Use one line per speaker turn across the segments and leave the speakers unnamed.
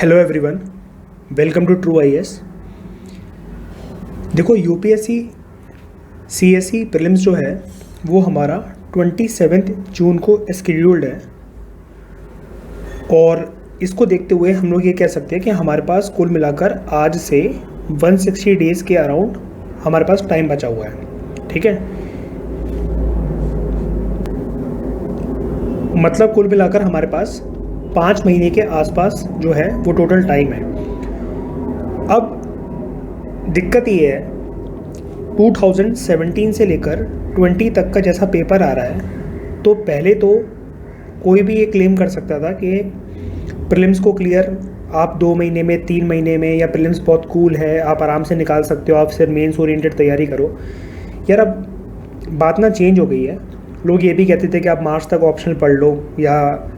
Hello everyone, welcome to True IAS. देखो, UPSC CSE prelims जो है वो हमारा 27 जून को स्केड्यूल्ड है। और इसको देखते हुए हम लोग ये कह सकते हैं कि हमारे पास कुल मिलाकर आज से 160 डेज़ के अराउंड हमारे पास टाइम बचा हुआ है। ठीक है, मतलब कुल मिलाकर हमारे पास 5 महीने के आसपास जो है वो टोटल टाइम है। अब दिक्कत ये है, 2017 से लेकर 20 तक का जैसा पेपर आ रहा है, तो पहले तो कोई भी ये क्लेम कर सकता था कि प्रीलिम्स को क्लियर आप 2 महीने में, 3 महीने में, या प्रीलिम्स बहुत कूल है, आप आराम से निकाल सकते हो, आप सिर्फ मेंस ओरिएंटेड तैयारी करो। यार अब बात ना चेंज हो गई है। लोग ये भी कहते थे कि आप मार्च तक ऑप्शनल पढ़ लो, या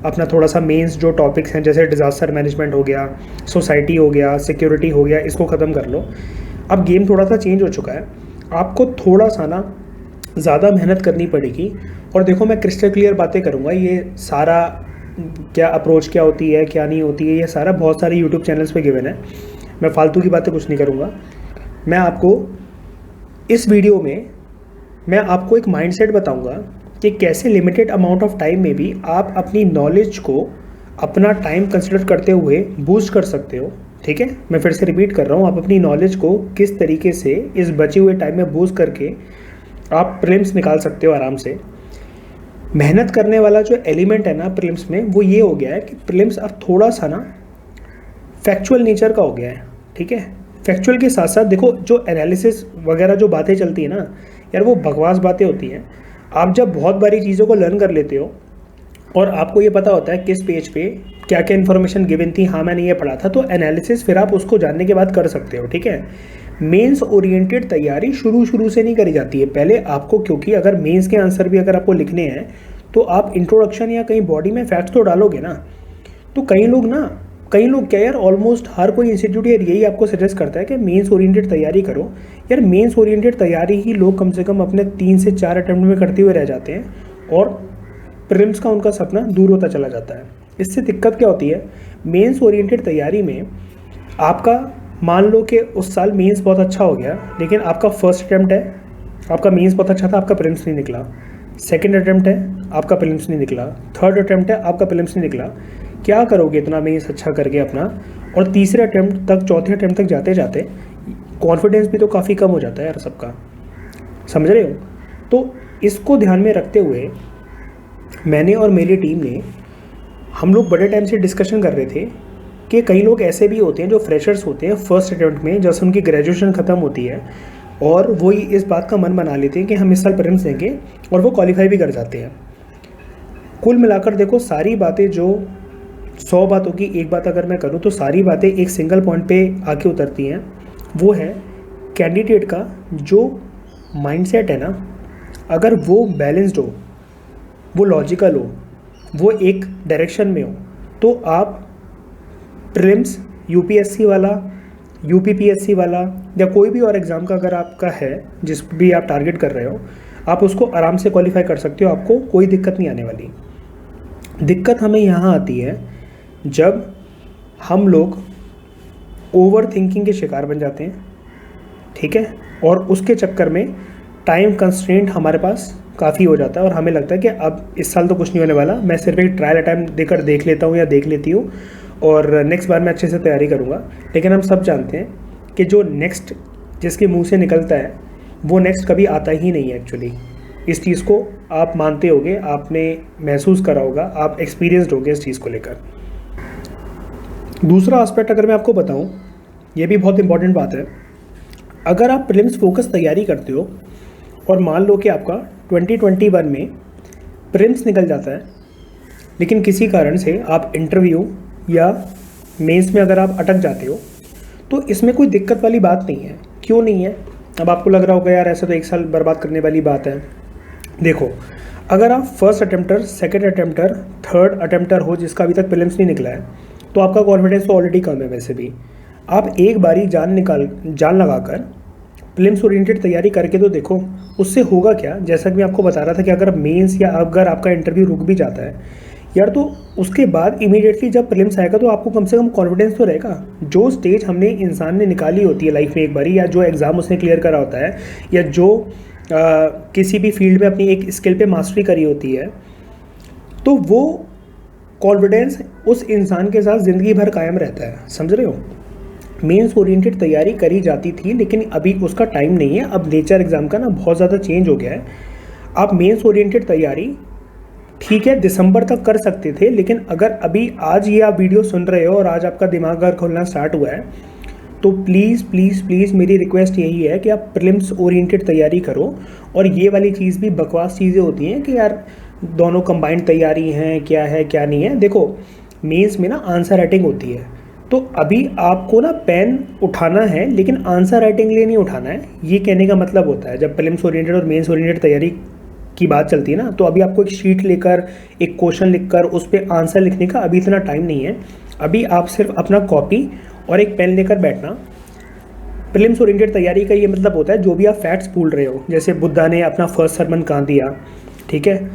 अपना थोड़ा सा मेंस जो टॉपिक्स हैं जैसे डिज़ास्टर मैनेजमेंट हो गया, सोसाइटी हो गया, सिक्योरिटी हो गया, इसको ख़त्म कर लो। अब गेम थोड़ा सा चेंज हो चुका है, आपको थोड़ा सा ना ज़्यादा मेहनत करनी पड़ेगी। और देखो, मैं क्रिस्टल क्लियर बातें करूँगा, ये सारा क्या अप्रोच क्या होती है, क्या नहीं होती है, ये सारा बहुत सारे यूट्यूब चैनल्स पे गिवन है। मैं फालतू की बातें कुछ नहीं करूँगा। मैं आपको इस वीडियो में मैं आपको एक माइंडसेट बताऊँगा कि कैसे लिमिटेड अमाउंट ऑफ टाइम में भी आप अपनी नॉलेज को अपना टाइम कंसिडर करते हुए बूस्ट कर सकते हो। ठीक है, मैं फिर से रिपीट कर रहा हूँ, आप अपनी नॉलेज को किस तरीके से इस बचे हुए टाइम में बूस्ट करके आप प्रीलिम्स निकाल सकते हो आराम से। मेहनत करने वाला जो एलिमेंट है ना प्रीलिम्स में, वो ये हो गया है कि प्रीलिम्स अब थोड़ा सा ना फैक्चुअल नेचर का हो गया है। ठीक है, फैक्चुअल के साथ साथ देखो, जो एनालिसिस वगैरह जो बातें चलती है ना यार, वो बकवास बातें होती हैं। आप जब बहुत बारी चीज़ों को लर्न कर लेते हो और आपको ये पता होता है किस पेज पे क्या क्या इन्फॉर्मेशन गिवन थी, हाँ मैंने ये पढ़ा था, तो एनालिसिस फिर आप उसको जानने के बाद कर सकते हो। ठीक है, मेंस ओरिएंटेड तैयारी शुरू से नहीं करी जाती है। पहले आपको, क्योंकि अगर मेंस के आंसर भी अगर आपको लिखने हैं तो आप इंट्रोडक्शन या कहीं बॉडी में फैक्ट्स तो डालोगे ना। तो कई लोग क्या यार, ऑलमोस्ट हर कोई इंस्टीट्यूट यार यही आपको सजेस्ट करता है कि मेंस ओरिएंटेड तैयारी करो। यार मेंस ओरिएंटेड तैयारी ही लोग कम से कम अपने 3 से 4 अटेम्प्ट में करते हुए रह जाते हैं और प्रीलिम्स का उनका सपना दूर होता चला जाता है। इससे दिक्कत क्या होती है, मेंस ओरिएंटेड तैयारी में आपका मान लो कि उस साल मेंस बहुत अच्छा हो गया, लेकिन आपका फर्स्ट अटैम्प्ट है, आपका मेंस बहुत अच्छा था, आपका प्रीलिम्स नहीं निकला। सेकेंड अटैम्प्ट है, आपका प्रीलिम्स नहीं निकला। थर्ड अटैम्प्ट है, आपका प्रीलिम्स नहीं निकला। क्या करोगे इतना मेंस अच्छा करके अपना, और तीसरे अटैम्प्ट तक, चौथे अटैम्प्ट तक जाते जाते कॉन्फिडेंस भी तो काफ़ी कम हो जाता है यार सबका। समझ रहे हो? तो इसको ध्यान में रखते हुए मैंने और मेरी टीम ने, हम लोग बड़े टाइम से डिस्कशन कर रहे थे कि कई लोग ऐसे भी होते हैं जो फ्रेशर्स होते हैं फर्स्ट अटैम्प्ट में, जैसे उनकी ग्रेजुएशन ख़त्म होती है और वो इस बात का मन बना लेते हैं कि हम इस साल प्रीलिम्स देंगे, और वो क्वालिफाई भी कर जाते हैं। कुल मिलाकर देखो, सारी बातें जो 100 बातों की एक बात अगर मैं करूं तो सारी बातें एक सिंगल पॉइंट पे आके उतरती हैं। वो है कैंडिडेट का जो माइंडसेट है ना, अगर वो बैलेंस्ड हो, वो लॉजिकल हो, वो एक डायरेक्शन में हो, तो आप प्रीलिम्स, यूपीएससी वाला, यूपीपीएससी वाला, या कोई भी और एग्ज़ाम का अगर आपका है जिस भी आप टारगेट कर रहे हो, आप उसको आराम से क्वालिफाई कर सकते हो। आपको कोई दिक्कत नहीं आने वाली। दिक्कत हमें यहाँ आती है जब हम लोग ओवर थिंकिंग के शिकार बन जाते हैं। ठीक है, और उसके चक्कर में टाइम कंस्ट्रेंट हमारे पास काफ़ी हो जाता है और हमें लगता है कि अब इस साल तो कुछ नहीं होने वाला, मैं सिर्फ एक ट्रायल अटैम्प्ट देकर देख लेता हूँ या देख लेती हूँ और नेक्स्ट बार मैं अच्छे से तैयारी करूँगा। लेकिन हम सब जानते हैं कि जो नेक्स्ट जिसके मुंह से निकलता है वो नेक्स्ट कभी आता ही नहीं है एक्चुअली। इस चीज़ को आप मानते होगे, आपने महसूस करा होगा, आप एक्सपीरियंसड होगे इस चीज़ को लेकर। दूसरा एस्पेक्ट अगर मैं आपको बताऊं, ये भी बहुत इंपॉर्टेंट बात है। अगर आप प्रीलिम्स फोकस तैयारी करते हो और मान लो कि आपका 2021 में प्रीलिम्स निकल जाता है, लेकिन किसी कारण से आप इंटरव्यू या मेंस में अगर आप अटक जाते हो, तो इसमें कोई दिक्कत वाली बात नहीं है। क्यों नहीं है? अब आपको लग रहा होगा यार ऐसा तो 1 साल बर्बाद करने वाली बात है। देखो, अगर आप फर्स्ट अटेम्प्टर, सेकेंड अटेम्प्टर, थर्ड अटेम्प्टर हो जिसका अभी तक प्रीलिम्स नहीं निकला है, तो आपका कॉन्फिडेंस तो ऑलरेडी कम है। वैसे भी आप एक बारी जान लगाकर प्रीलिम्स ओरिएंटेड तैयारी करके तो देखो, उससे होगा क्या। जैसा कि मैं आपको बता रहा था कि अगर मेंस या अगर आपका इंटरव्यू रुक भी जाता है यार तो उसके बाद इमीडिएटली जब प्रीलिम्स आएगा तो आपको कम से कम कॉन्फिडेंस तो रहेगा। जो स्टेज हमने इंसान ने निकाली होती है लाइफ में एक बारी, या जो एग्ज़ाम उसने क्लियर करा होता है, या जो किसी भी फील्ड में अपनी एक स्किल पे मास्टरी करी होती है, तो वो कॉन्फिडेंस उस इंसान के साथ ज़िंदगी भर कायम रहता है। समझ रहे हो? मेंस ओरिएंटेड तैयारी करी जाती थी, लेकिन अभी उसका टाइम नहीं है। अब नेचर एग्ज़ाम का ना बहुत ज़्यादा चेंज हो गया है। आप मेंस ओरिएंटेड तैयारी ठीक है दिसंबर तक कर सकते थे, लेकिन अगर अभी आज ये आप वीडियो सुन रहे हो और आज आपका दिमाग अगर खुलना स्टार्ट हुआ है, तो प्लीज़ प्लीज़ प्लीज़ मेरी रिक्वेस्ट यही है कि आप प्रीलिम्स ओरिएंटेड तैयारी करो। और ये वाली चीज़ भी बकवास चीज़ें होती हैं कि यार दोनों कंबाइंड तैयारी हैं, क्या है क्या नहीं है। देखो मेंस में ना आंसर राइटिंग होती है, तो अभी आपको ना पेन उठाना है, लेकिन आंसर राइटिंग के लिए नहीं उठाना है। ये कहने का मतलब होता है जब प्रीलिम्स ओरिएंटेड और मेंस ओरिएंटेड तैयारी की बात चलती है ना, तो अभी आपको एक शीट लेकर एक क्वेश्चन लिखकर उस पर आंसर लिखने का अभी इतना टाइम नहीं है। अभी आप सिर्फ अपना कॉपी और एक पेन लेकर बैठना। प्रीलिम्स ओरिएंटेड तैयारी का ये मतलब होता है जो भी आप फैक्ट्स भूल रहे हो, जैसे बुद्धा ने अपना फर्स्ट सरमन कहाँ दिया, ठीक है,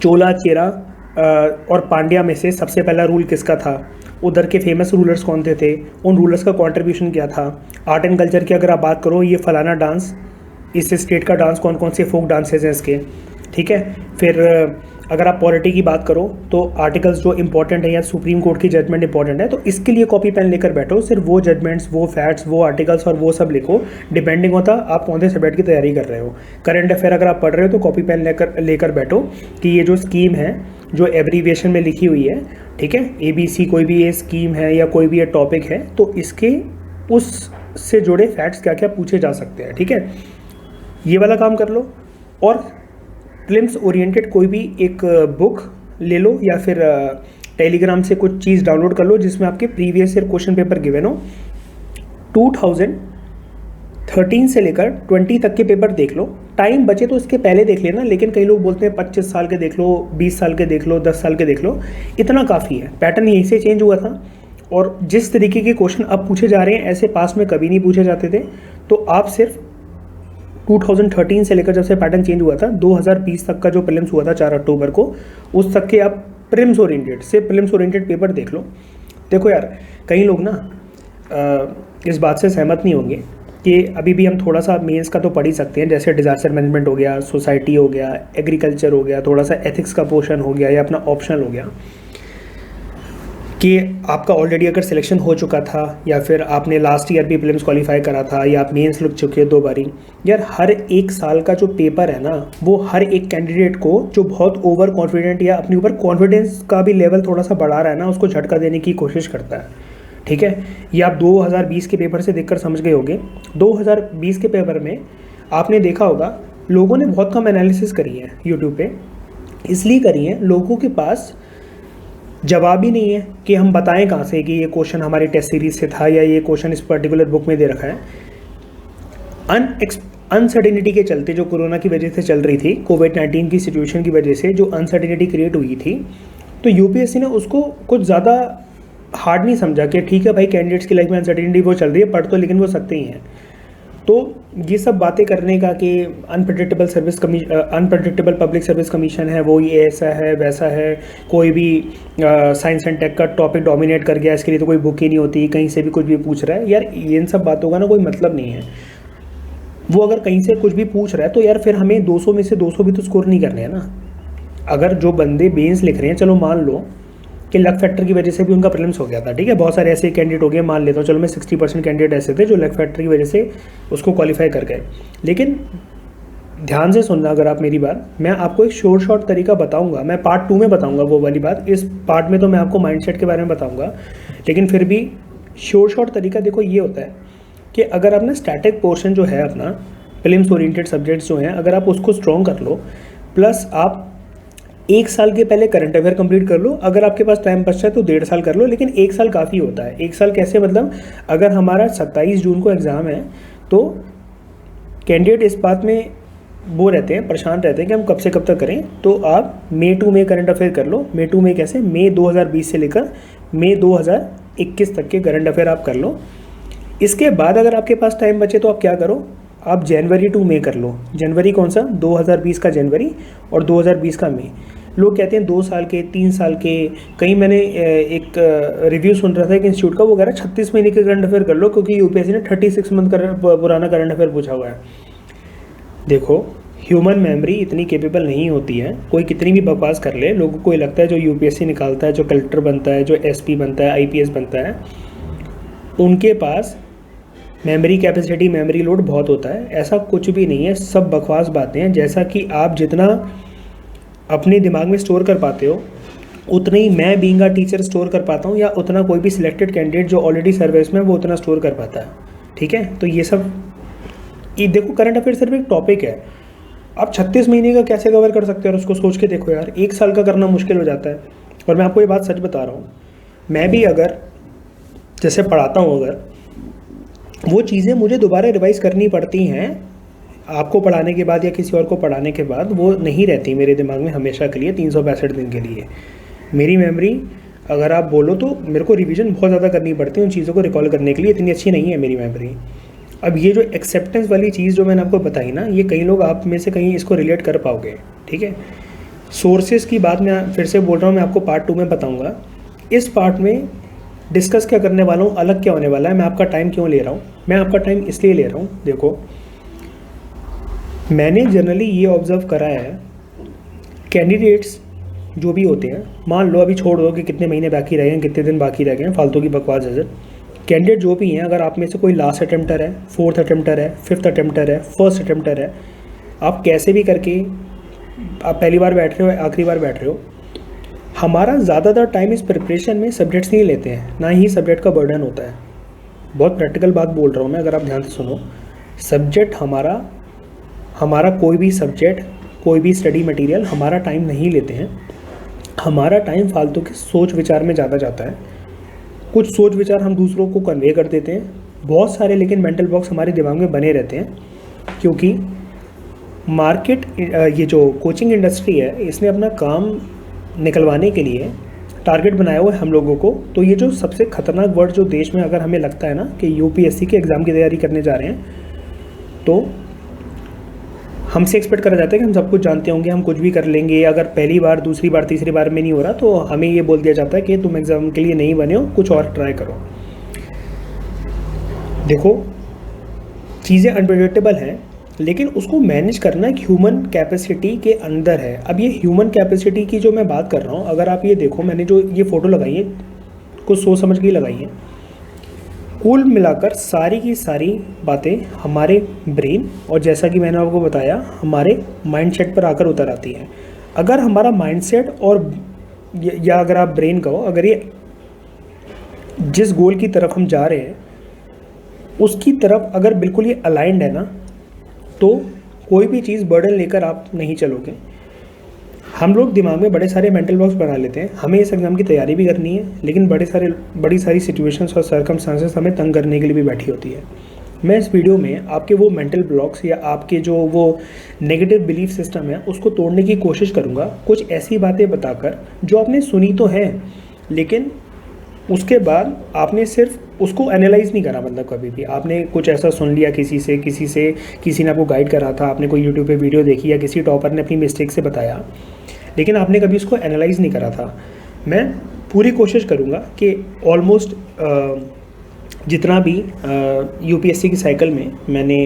चोला चेरा और पांड्या में से सबसे पहला रूल किसका था, उधर के फेमस रूलर्स कौन थे, उन रूलर्स का कंट्रीब्यूशन क्या था। आर्ट एंड कल्चर की अगर आप बात करो, ये फलाना डांस, इस स्टेट का डांस कौन कौन से फोक डांसेस हैं इसके, ठीक है। फिर अगर आप पॉलिटी की बात करो तो आर्टिकल्स जो इंपॉर्टेंट है या सुप्रीम कोर्ट की जजमेंट इंपॉर्टेंट है, तो इसके लिए कॉपी पेन लेकर बैठो, सिर्फ वो जजमेंट्स, वो फैक्ट्स, वो आर्टिकल्स और वो सब लिखो। डिपेंडिंग होता आप कौन से सब्जेक्ट की तैयारी कर रहे हो। करंट अफेयर अगर आप पढ़ रहे हो तो कॉपी पेन लेकर बैठो कि ये जो स्कीम है जो एब्रीविएशन में लिखी हुई है, ठीक है, ABC कोई भी ये स्कीम है या कोई भी ये टॉपिक है, तो इसके उससे जुड़े फैक्ट्स क्या क्या पूछे जा सकते हैं, ठीक है, ये वाला काम कर लो। और प्रीलिम्स ओरिएंटेड कोई भी एक बुक ले लो या फिर टेलीग्राम से कुछ चीज़ डाउनलोड कर लो जिसमें आपके previous year question paper given हो। 2013 से लेकर 20 तक के पेपर देख लो। टाइम बचे तो इसके पहले देख लेना, लेकिन कई लोग बोलते हैं 25 साल के देख लो, 20 साल के देख लो, 10 साल के देख लो, इतना काफ़ी है। पैटर्न यहीं से चेंज हुआ था, और जिस तरीके के क्वेश्चन अब पूछे जा रहे हैं ऐसे पास में कभी नहीं पूछे जाते थे। तो आप सिर्फ 2013 से लेकर जब से पैटर्न चेंज हुआ था 2020 तक का जो प्रीलिम्स हुआ था 4 अक्टूबर को, उस तक के आप प्रीलिम्स ओरिएंटेड सिर्फ प्रीलिम्स ओरिएंटेड पेपर देख लो। देखो यार कई लोग ना इस बात से सहमत नहीं होंगे कि अभी भी हम थोड़ा सा मेंस का तो पढ़ ही सकते हैं, जैसे डिजास्टर मैनेजमेंट हो गया, सोसाइटी हो गया, एग्रीकल्चर हो गया, थोड़ा सा एथिक्स का पोर्शन हो गया या अपना ऑप्शनल हो गया, कि आपका ऑलरेडी अगर सिलेक्शन हो चुका था या फिर आपने लास्ट ईयर भी प्रीलिम्स क्वालिफाई करा था या आप मेंस लग चुके हो 2 बारी। यार हर एक साल का जो पेपर है ना, वो हर एक कैंडिडेट को जो बहुत ओवर कॉन्फिडेंट या अपने ऊपर कॉन्फिडेंस का भी लेवल थोड़ा सा बढ़ा रहा है ना, उसको झटका देने की कोशिश करता है, ठीक है। ये आप 2020 के पेपर से देखकर समझ गए होंगे। 2020 के पेपर में आपने देखा होगा लोगों ने बहुत कम एनालिसिस करी है यूट्यूब पे, इसलिए करी है लोगों के पास जवाब ही नहीं है कि हम बताएं कहाँ से कि ये क्वेश्चन हमारी टेस्ट सीरीज से था या ये क्वेश्चन इस पर्टिकुलर बुक में दे रखा है। अनसर्टेनिटी के चलते जो कोरोना की वजह से चल रही थी, कोविड-19 की सिचुएशन की वजह से जो अनसर्टेनिटी क्रिएट हुई थी, तो यूपीएससी ने उसको कुछ ज़्यादा हार्ड नहीं समझा कि ठीक है भाई कैंडिडेट्स की लाइफ में अनसर्टेनिटी वो चल रही है, पढ़ तो लेकिन वो सकते ही हैं। तो ये सब बातें करने का कि अनप्रडिक्टेबल पब्लिक सर्विस कमीशन है, वो ये ऐसा है वैसा है, कोई भी साइंस एंड टेक का टॉपिक डोमिनेट कर गया, इसके लिए तो कोई बुक ही नहीं होती, कहीं से भी कुछ भी पूछ रहा है, यार इन सब बातों का ना कोई मतलब नहीं है। वो अगर कहीं से कुछ भी पूछ रहा है तो यार फिर हमें 200 में से 200 भी तो स्कोर नहीं करने हैं ना। अगर जो बंदे मेंस लिख रहे हैं, चलो मान लो कि लक फैक्टर की वजह से भी उनका प्रीलिम्स हो गया था, ठीक है, बहुत सारे ऐसे कैंडिडेट हो गए, मान लेता हूँ, चलो मैं 60% कैंडिडेट ऐसे थे जो लक फैक्टर की वजह से उसको क्वालिफाई कर गए। लेकिन ध्यान से सुनना अगर आप मेरी बात, मैं आपको एक शॉर्ट तरीका बताऊंगा, मैं पार्ट 2 में बताऊंगा वो वाली बात। इस पार्ट में तो मैं आपको माइंडसेट के बारे में बताऊंगा, लेकिन फिर भी शॉर्ट तरीका देखो ये होता है कि अगर आप ना स्टैटिक पोर्शन जो है अपना प्रीलिम्स ओरिएंटेड सब्जेक्ट्स जो हैं, अगर आप उसको स्ट्रॉन्ग कर लो, प्लस आप 1 साल के पहले करंट अफेयर कंप्लीट कर लो, अगर आपके पास टाइम बचता है तो 1.5 साल कर लो, लेकिन 1 साल काफ़ी होता है। 1 साल कैसे, मतलब अगर हमारा 27 जून को एग्ज़ाम है तो कैंडिडेट इस बात में वो रहते हैं, परेशान रहते हैं कि हम कब से कब तक करें, तो आप मई टू मई करंट अफेयर कर लो। मई टू मई कैसे, मई 2020 से लेकर मई 2021 तक के करंट अफेयर आप कर लो। इसके बाद अगर आपके पास टाइम बचे तो आप क्या करो, आप जनवरी टू मई कर लो। जनवरी कौन सा, 2020 का जनवरी और 2020 का मई। लोग कहते हैं 2 साल के, 3 साल के, कहीं मैंने एक रिव्यू सुन रहा था एक इंस्टीट्यूट का, वो कह रहा है 36 महीने के करंट अफेयर कर लो क्योंकि यूपीएससी ने 36 मंथ पुराना करंट अफेयर पूछा हुआ है। देखो, ह्यूमन मेमोरी इतनी कैपेबल नहीं होती है, कोई कितनी भी बकवास कर ले, लोगों को ये लगता है जो यूपीएससी निकालता है, जो कलेक्टर बनता है, जो एसपी बनता है, आईपीएस बनता है, उनके पास मेमोरी कैपेसिटी, मेमोरी लोड बहुत होता है। ऐसा कुछ भी नहीं है, सब बकवास बातें हैं। जैसा कि आप जितना अपने दिमाग में स्टोर कर पाते हो, उतना ही मैं बीइंग अ टीचर स्टोर कर पाता हूँ, या उतना कोई भी सिलेक्टेड कैंडिडेट जो ऑलरेडी सर्विस में वो उतना स्टोर कर पाता है। ठीक है, तो ये सब ये देखो, करंट अफेयर सिर्फ एक टॉपिक है। आप 36 महीने का कैसे कवर कर सकते हो, और उसको सोच के देखो यार, 1 साल का करना मुश्किल हो जाता है। और मैं आपको ये बात सच बता रहा हूँ, मैं भी अगर जैसे पढ़ाता हूँ, अगर वो चीज़ें मुझे दोबारा रिवाइज़ करनी पड़ती हैं, आपको पढ़ाने के बाद या किसी और को पढ़ाने के बाद, वो नहीं रहती मेरे दिमाग में हमेशा के लिए, 365 दिन के लिए। मेरी मेमोरी, अगर आप बोलो तो मेरे को रिवीजन बहुत ज़्यादा करनी पड़ती है उन चीज़ों को रिकॉल करने के लिए, इतनी अच्छी नहीं है मेरी मेमोरी। अब ये जो एक्सेप्टेंस वाली चीज़ जो मैंने आपको बताई ना, ये कई लोग आप में से कहीं इसको रिलेट कर पाओगे। ठीक है, सोर्सेज की बात मैं फिर से बोल रहा हूँ, मैं आपको पार्ट 2 में बताऊँगा। इस पार्ट में डिस्कस क्या करने वाला हूँ, अलग क्या होने वाला है, मैं आपका टाइम क्यों ले रहा हूँ। मैं आपका टाइम इसलिए ले रहा हूँ, देखो मैंने जनरली ये ऑब्ज़र्व करा है, कैंडिडेट्स जो भी होते हैं, मान लो अभी छोड़ दो कि कितने महीने बाकी रह गए, कितने दिन बाकी रह गए, फालतू की बकवास है। कैंडिडेट जो भी हैं, अगर आप में से कोई लास्ट अटेम्प्टर है, 4th अटेम्प्टर है, 5th अटेम्प्टर है, 1st अटेम्प्टर है, आप कैसे भी करके आप पहली बार बैठ रहे हो, आखिरी बार बैठ रहे हो, हमारा ज़्यादातर टाइम इस प्रिपरेशन में सब्जेक्ट्स नहीं लेते हैं, ना ही सब्जेक्ट का बर्डन होता है। बहुत प्रैक्टिकल बात बोल रहा हूँ मैं, अगर आप ध्यान से सुनो। सब्जेक्ट हमारा कोई भी सब्जेक्ट, कोई भी स्टडी मटेरियल हमारा टाइम नहीं लेते हैं। हमारा टाइम फालतू के सोच विचार में ज़्यादा जाता है। कुछ सोच विचार हम दूसरों को कन्वे कर देते हैं, बहुत सारे लेकिन मेंटल ब्लॉक्स हमारे दिमाग में बने रहते हैं, क्योंकि मार्केट, ये जो कोचिंग इंडस्ट्री है, इसने अपना काम निकलवाने के लिए टारगेट बनाया हुआ है हम लोगों को। तो ये जो सबसे खतरनाक वर्ड जो देश में अगर हमें लगता है ना कि यूपीएससी के एग्ज़ाम की तैयारी करने जा रहे हैं, तो हमसे एक्सपेक्ट करा जाता है कि हम सब कुछ जानते होंगे, हम कुछ भी कर लेंगे। अगर पहली बार, दूसरी बार, तीसरी बार में नहीं हो रहा तो हमें ये बोल दिया जाता है कि तुम एग्ज़ाम के लिए नहीं बने हो, कुछ और ट्राई करो। देखो, चीज़ें अनप्रेडिक्टेबल हैं, लेकिन उसको मैनेज करना एक ह्यूमन कैपेसिटी के अंदर है। अब ये ह्यूमन कैपेसिटी की जो मैं बात कर रहा हूँ, अगर आप ये देखो, मैंने जो ये फ़ोटो लगाई है, कुछ सोच समझ के ही लगाई है। कुल मिलाकर सारी की सारी बातें हमारे ब्रेन, और जैसा कि मैंने आपको बताया, हमारे माइंडसेट पर आकर उतर आती हैं। अगर हमारा माइंडसेट और या अगर आप ब्रेन कहो, अगर ये जिस गोल की तरफ हम जा रहे हैं उसकी तरफ अगर बिल्कुल ये अलाइंड है ना, तो कोई भी चीज़ बर्डन लेकर आप नहीं चलोगे। हम लोग दिमाग में बड़े सारे मेंटल ब्लॉक्स बना लेते हैं। हमें इस एग्ज़ाम की तैयारी भी करनी है, लेकिन बड़ी सारी सिचुएशंस और सर्कमस्टांसेस हमें तंग करने के लिए भी बैठी होती है। मैं इस वीडियो में आपके वो मेंटल ब्लॉक्स या आपके जो वो नेगेटिव बिलीफ सिस्टम है उसको तोड़ने की कोशिश करूँगा, कुछ ऐसी बातें बताकर जो आपने सुनी तो हैं, लेकिन उसके बाद आपने सिर्फ उसको एनालाइज़ नहीं करा। मतलब कभी भी आपने कुछ ऐसा सुन लिया किसी ने आपको गाइड करा था, आपने कोई यूट्यूब पे वीडियो देखी या किसी टॉपर ने अपनी मिस्टेक से बताया, लेकिन आपने कभी उसको एनालाइज़ नहीं करा था। मैं पूरी कोशिश करूँगा कि ऑलमोस्ट जितना भी यूपीएससी की साइकिल में मैंने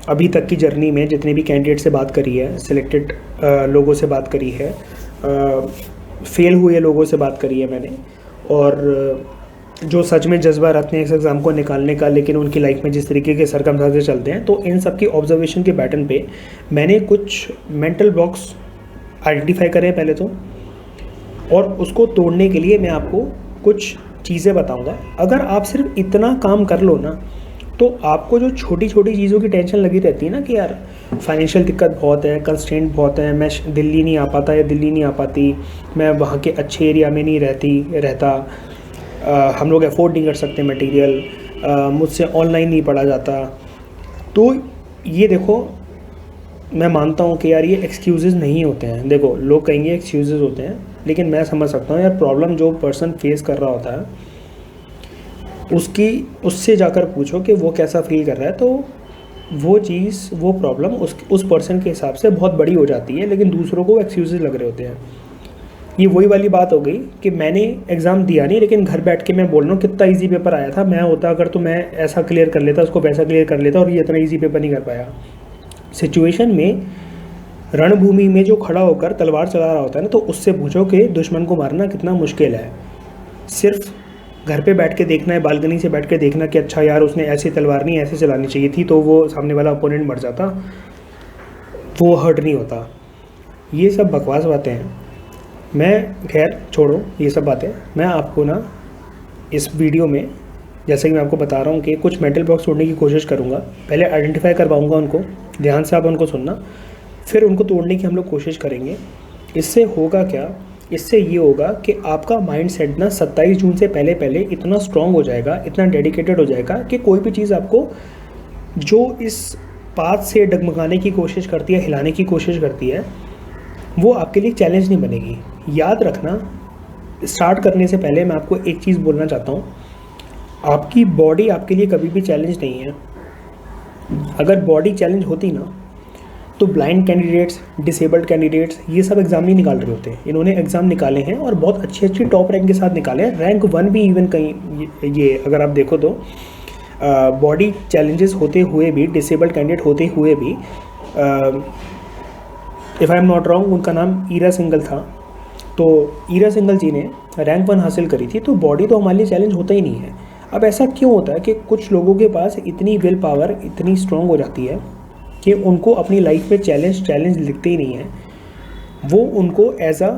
अभी तक की जर्नी में जितने भी कैंडिडेट से बात करी है, सिलेक्टेड लोगों से बात करी है, फेल हुए लोगों से बात करी है मैंने, और जो सच में जज्बा रखते हैं इस एग्ज़ाम को निकालने का, लेकिन उनकी लाइफ में जिस तरीके के सर्कमस्टेंसेस चलते हैं, तो इन सब की ऑब्जर्वेशन के पैटर्न पे मैंने कुछ मेंटल ब्लॉक्स आइडेंटिफाई करे हैं पहले तो, और उसको तोड़ने के लिए मैं आपको कुछ चीज़ें बताऊंगा। अगर आप सिर्फ इतना काम कर लो ना, तो आपको जो छोटी छोटी चीज़ों की टेंशन लगी रहती है ना कि यार फाइनेंशियल दिक्कत बहुत है, कंस्ट्रेंट बहुत है, मैं दिल्ली नहीं आ पाता या दिल्ली नहीं आ पाती, मैं वहाँ के अच्छे एरिया में नहीं रहता, हम लोग अफोर्ड नहीं कर सकते मटेरियल, मुझसे ऑनलाइन नहीं पढ़ा जाता। तो ये देखो, मैं मानता हूँ कि यार ये एक्सक्यूज़ेस नहीं होते हैं। देखो, लोग कहेंगे एक्सक्यूज़ेस होते हैं, लेकिन मैं समझ सकता हूँ यार, प्रॉब्लम जो पर्सन फेस कर रहा होता है उससे जाकर पूछो कि वो कैसा फील कर रहा है, तो वो चीज़, वो प्रॉब्लम उस पर्सन के हिसाब से बहुत बड़ी हो जाती है, लेकिन दूसरों को एक्सक्यूज़ेस लग रहे होते हैं। ये वही वाली बात हो गई कि मैंने एग्ज़ाम दिया नहीं, लेकिन घर बैठ के मैं बोल रहा हूँ कितना इजी पेपर आया था। मैं होता अगर तो मैं ऐसा क्लियर कर लेता, उसको वैसा क्लियर कर लेता, और ये इतना इजी पेपर नहीं कर पाया। सिचुएशन में रणभूमि में जो खड़ा होकर तलवार चला रहा होता है ना, तो उससे पूछो कि दुश्मन को मारना कितना मुश्किल है। सिर्फ घर पे बैठ के देखना है, बालकनी से बैठ के देखना कि अच्छा यार उसने ऐसी तलवार नहीं ऐसे चलानी चाहिए थी, तो वो सामने वाला अपोनेंट मर जाता, वो हर्ट नहीं होता। ये सब बकवास बातें हैं। मैं खैर छोड़ो ये सब बातें। मैं आपको ना इस वीडियो में, जैसे कि मैं आपको बता रहा हूँ कि कुछ मेंटल ब्लॉक्स तोड़ने की कोशिश करूँगा। पहले आइडेंटिफाई करवाऊँगा उनको, ध्यान से आप उनको सुनना, फिर उनको तोड़ने की हम लोग कोशिश करेंगे। इससे होगा क्या, इससे ये होगा कि आपका माइंड सेट ना 27 जून से पहले पहले इतना स्ट्रॉन्ग हो जाएगा, इतना डेडिकेटेड हो जाएगा कि कोई भी चीज़ आपको जो इस पाथ से डगमगाने की कोशिश करती है, हिलाने की कोशिश करती है, वो आपके लिए चैलेंज नहीं बनेगी। याद रखना, स्टार्ट करने से पहले मैं आपको एक चीज़ बोलना चाहता हूँ, आपकी बॉडी आपके लिए कभी भी चैलेंज नहीं है। अगर बॉडी चैलेंज होती ना, तो ब्लाइंड कैंडिडेट्स, डिसेबल्ड कैंडिडेट्स ये सब एग्ज़ाम नहीं निकाल रहे होते। इन्होंने एग्ज़ाम निकाले हैं और बहुत अच्छी अच्छी टॉप रैंक के साथ निकाले हैं, रैंक 1 भी इवन कहीं। ये अगर आप देखो तो बॉडी चैलेंजेस होते हुए भी, डिसेबल्ड कैंडिडेट होते हुए भी, if I am not wrong उनका नाम ईरा सिंगल था, तो ईरा सिंगल जी ने रैंक 1 हासिल करी थी। तो बॉडी तो हमारे लिए चैलेंज होता ही नहीं है। अब ऐसा क्यों होता है कि कुछ लोगों के पास इतनी विल पावर इतनी स्ट्रॉन्ग हो जाती है कि उनको अपनी लाइफ में चैलेंज दिखते ही नहीं है, वो उनको as a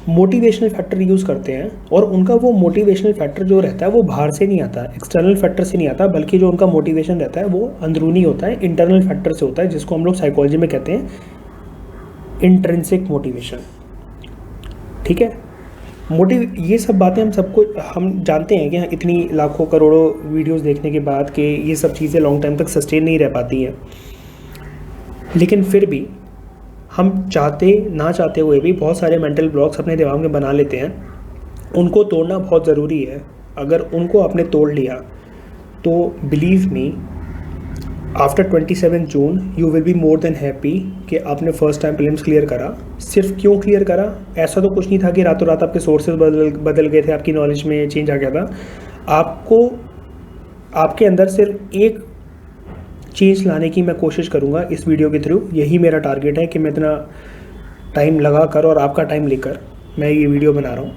motivational factor use करते हैं। और उनका वो मोटिवेशनल फैक्टर जो रहता है वो बाहर से नहीं आता, एक्सटर्नल फैक्टर से नहीं आता, बल्कि जो उनका मोटिवेशन रहता है वो अंदरूनी होता है, इंटरनल फैक्टर से होता है, जिसको हम लोग साइकोलॉजी में कहते हैं इंट्रिंसिक मोटिवेशन। ठीक है, ये सब बातें हम जानते हैं कि इतनी लाखों करोड़ों वीडियोस देखने के बाद कि ये सब चीज़ें लॉन्ग टाइम तक सस्टेन नहीं रह पाती हैं। लेकिन फिर भी हम चाहते ना चाहते हुए भी बहुत सारे मेंटल ब्लॉक्स अपने दिमाग में बना लेते हैं। उनको तोड़ना बहुत ज़रूरी है। अगर उनको आपने तोड़ लिया तो believe me, after 27 June you will be more than happy कि आपने फर्स्ट टाइम प्रीलिम्स क्लियर करा। सिर्फ क्यों क्लियर करा, ऐसा तो कुछ नहीं था कि रातों रात आपके सोर्सेज बदल गए थे, आपकी नॉलेज में चेंज आ गया था। आपको आपके अंदर सिर्फ एक चेंज लाने की मैं कोशिश करूँगा इस वीडियो के थ्रू। यही मेरा टारगेट है कि मैं इतना टाइम लगा कर और आपका टाइम लेकर मैं ये वीडियो बना रहा हूँ।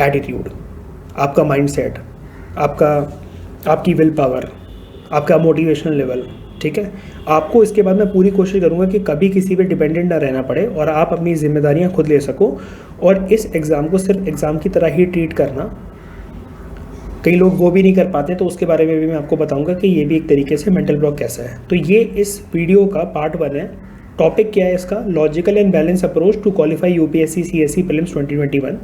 एटीट्यूड, आपका माइंडसेट, आपकी विल पावर, आपका मोटिवेशनल लेवल, ठीक है। आपको इसके बाद मैं पूरी कोशिश करूँगा कि कभी किसी पे डिपेंडेंट ना रहना पड़े और आप अपनी जिम्मेदारियाँ खुद ले सको। और इस एग्ज़ाम को सिर्फ एग्ज़ाम की तरह ही ट्रीट करना। कई लोग वो भी नहीं कर पाते, तो उसके बारे में भी मैं आपको बताऊंगा कि ये भी एक तरीके से मेंटल ब्लॉक कैसा है। तो ये इस वीडियो का पार्ट 1 है। टॉपिक क्या है इसका, logical and balance approach to qualify UPSC CSC prelims 2021।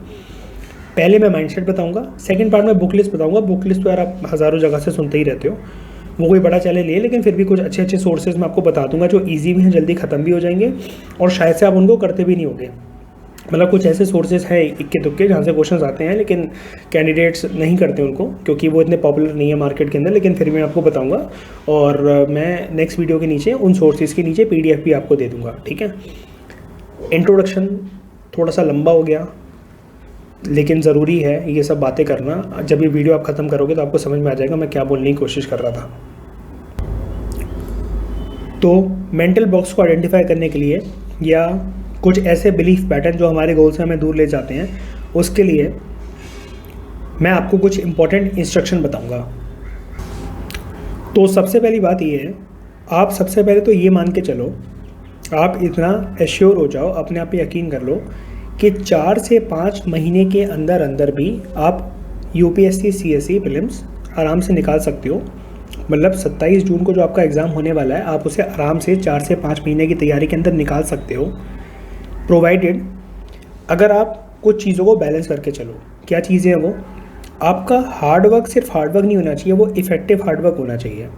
पहले मैं माइंडसेट बताऊंगा, सेकंड पार्ट में बुक लिस्ट बताऊंगा। बुक लिस्ट तो यार आप हज़ारों जगह से सुनते ही रहते हो, वो कोई बड़ा चैलेंज नहीं है, लेकिन फिर भी कुछ अच्छे अच्छे सोर्सेज मैं आपको बता दूंगा जो ईजी भी हैं, जल्दी ख़त्म भी हो जाएंगे और शायद से आप उनको करते भी नहीं होंगे। मतलब कुछ ऐसे सोर्सेज हैं इक्के दुक्के जहाँ से क्वेश्चंस आते हैं, लेकिन कैंडिडेट्स नहीं करते उनको क्योंकि वो इतने पॉपुलर नहीं है मार्केट के अंदर। लेकिन फिर भी मैं आपको बताऊंगा और मैं नेक्स्ट वीडियो के नीचे उन सोर्सेज के नीचे PDF भी आपको दे दूंगा, ठीक है। इंट्रोडक्शन थोड़ा सा लंबा हो गया, लेकिन ज़रूरी है ये सब बातें करना। जब ये वीडियो आप ख़त्म करोगे तो आपको समझ में आ जाएगा मैं क्या बोलने की कोशिश कर रहा था। तो मेंटल ब्लॉक्स को आइडेंटिफाई करने के लिए या कुछ ऐसे बिलीफ पैटर्न जो हमारे गोल से हमें दूर ले जाते हैं, उसके लिए मैं आपको कुछ इंपॉर्टेंट इंस्ट्रक्शन बताऊंगा। तो सबसे पहली बात ये है, आप सबसे पहले तो ये मान के चलो, आप इतना एश्योर हो जाओ, अपने आप पे यकीन कर लो कि 4 से 5 महीने के अंदर अंदर भी आप यूपीएससी सीएससी प्रीलिम्स आराम से निकाल सकते हो। मतलब 27 जून को जो आपका एग्ज़ाम होने वाला है, आप उसे आराम से 4 से 5 महीने की तैयारी के अंदर निकाल सकते हो, प्रोवाइडेड अगर आप कुछ चीज़ों को बैलेंस करके चलो। क्या चीज़ें हैं वो, आपका हार्डवर्क सिर्फ हार्डवर्क नहीं होना चाहिए, वो इफ़ेक्टिव हार्डवर्क होना चाहिए,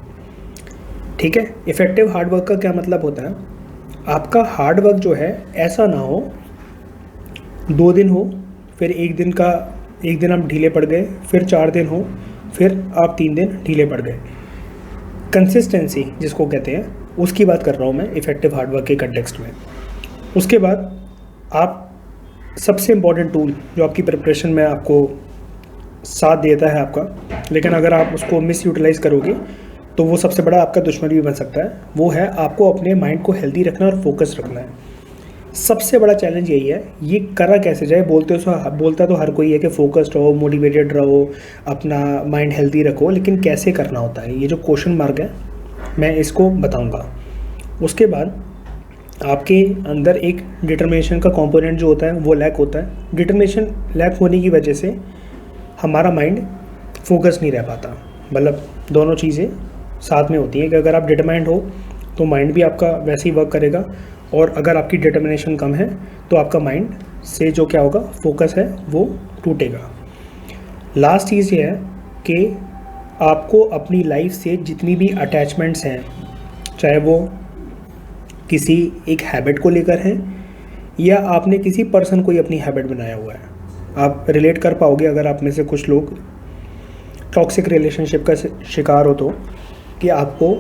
ठीक है। इफ़ेक्टिव हार्डवर्क का क्या मतलब होता है, आपका हार्डवर्क जो है ऐसा ना हो 2 दिन हो, फिर एक दिन आप ढीले पड़ गए, फिर 4 दिन हो, फिर आप 3 दिन ढीले पड़ गए। कंसिस्टेंसी जिसको कहते हैं, उसकी बात कर रहा हूँ मैं इफ़ेक्टिव हार्डवर्क के कंटेक्स्ट में। उसके बाद आप सबसे इम्पॉर्टेंट टूल जो आपकी प्रिपरेशन में आपको साथ देता है आपका, लेकिन अगर आप उसको मिस यूटिलाइज़ करोगे तो वो सबसे बड़ा आपका दुश्मन भी बन सकता है। वो है आपको अपने माइंड को हेल्दी रखना और फोकस रखना है। सबसे बड़ा चैलेंज यही है, ये करा कैसे जाए। बोलता तो हर कोई है कि फोकस्ड रहो, मोटिवेटेड रहो, अपना माइंड हेल्दी रखो, लेकिन कैसे करना होता है, ये जो क्वेश्चन मार्क है मैं इसको बताऊंगा। उसके बाद आपके अंदर एक डिटर्मिनेशन का कंपोनेंट जो होता है वो लैक होता है। डिटर्मिनेशन लैक होने की वजह से हमारा माइंड फोकस नहीं रह पाता। मतलब दोनों चीज़ें साथ में होती हैं कि अगर आप डिटरमाइंड हो तो माइंड भी आपका वैसे ही वर्क करेगा, और अगर आपकी डिटर्मिनेशन कम है तो आपका माइंड से जो क्या होगा, फोकस है वो टूटेगा। लास्ट चीज़ ये है कि आपको अपनी लाइफ से जितनी भी अटैचमेंट्स हैं, चाहे वो किसी एक हैबिट को लेकर हैं या आपने किसी पर्सन को ही अपनी हैबिट बनाया हुआ है, आप रिलेट कर पाओगे अगर आप में से कुछ लोग टॉक्सिक रिलेशनशिप का शिकार हो तो, कि आपको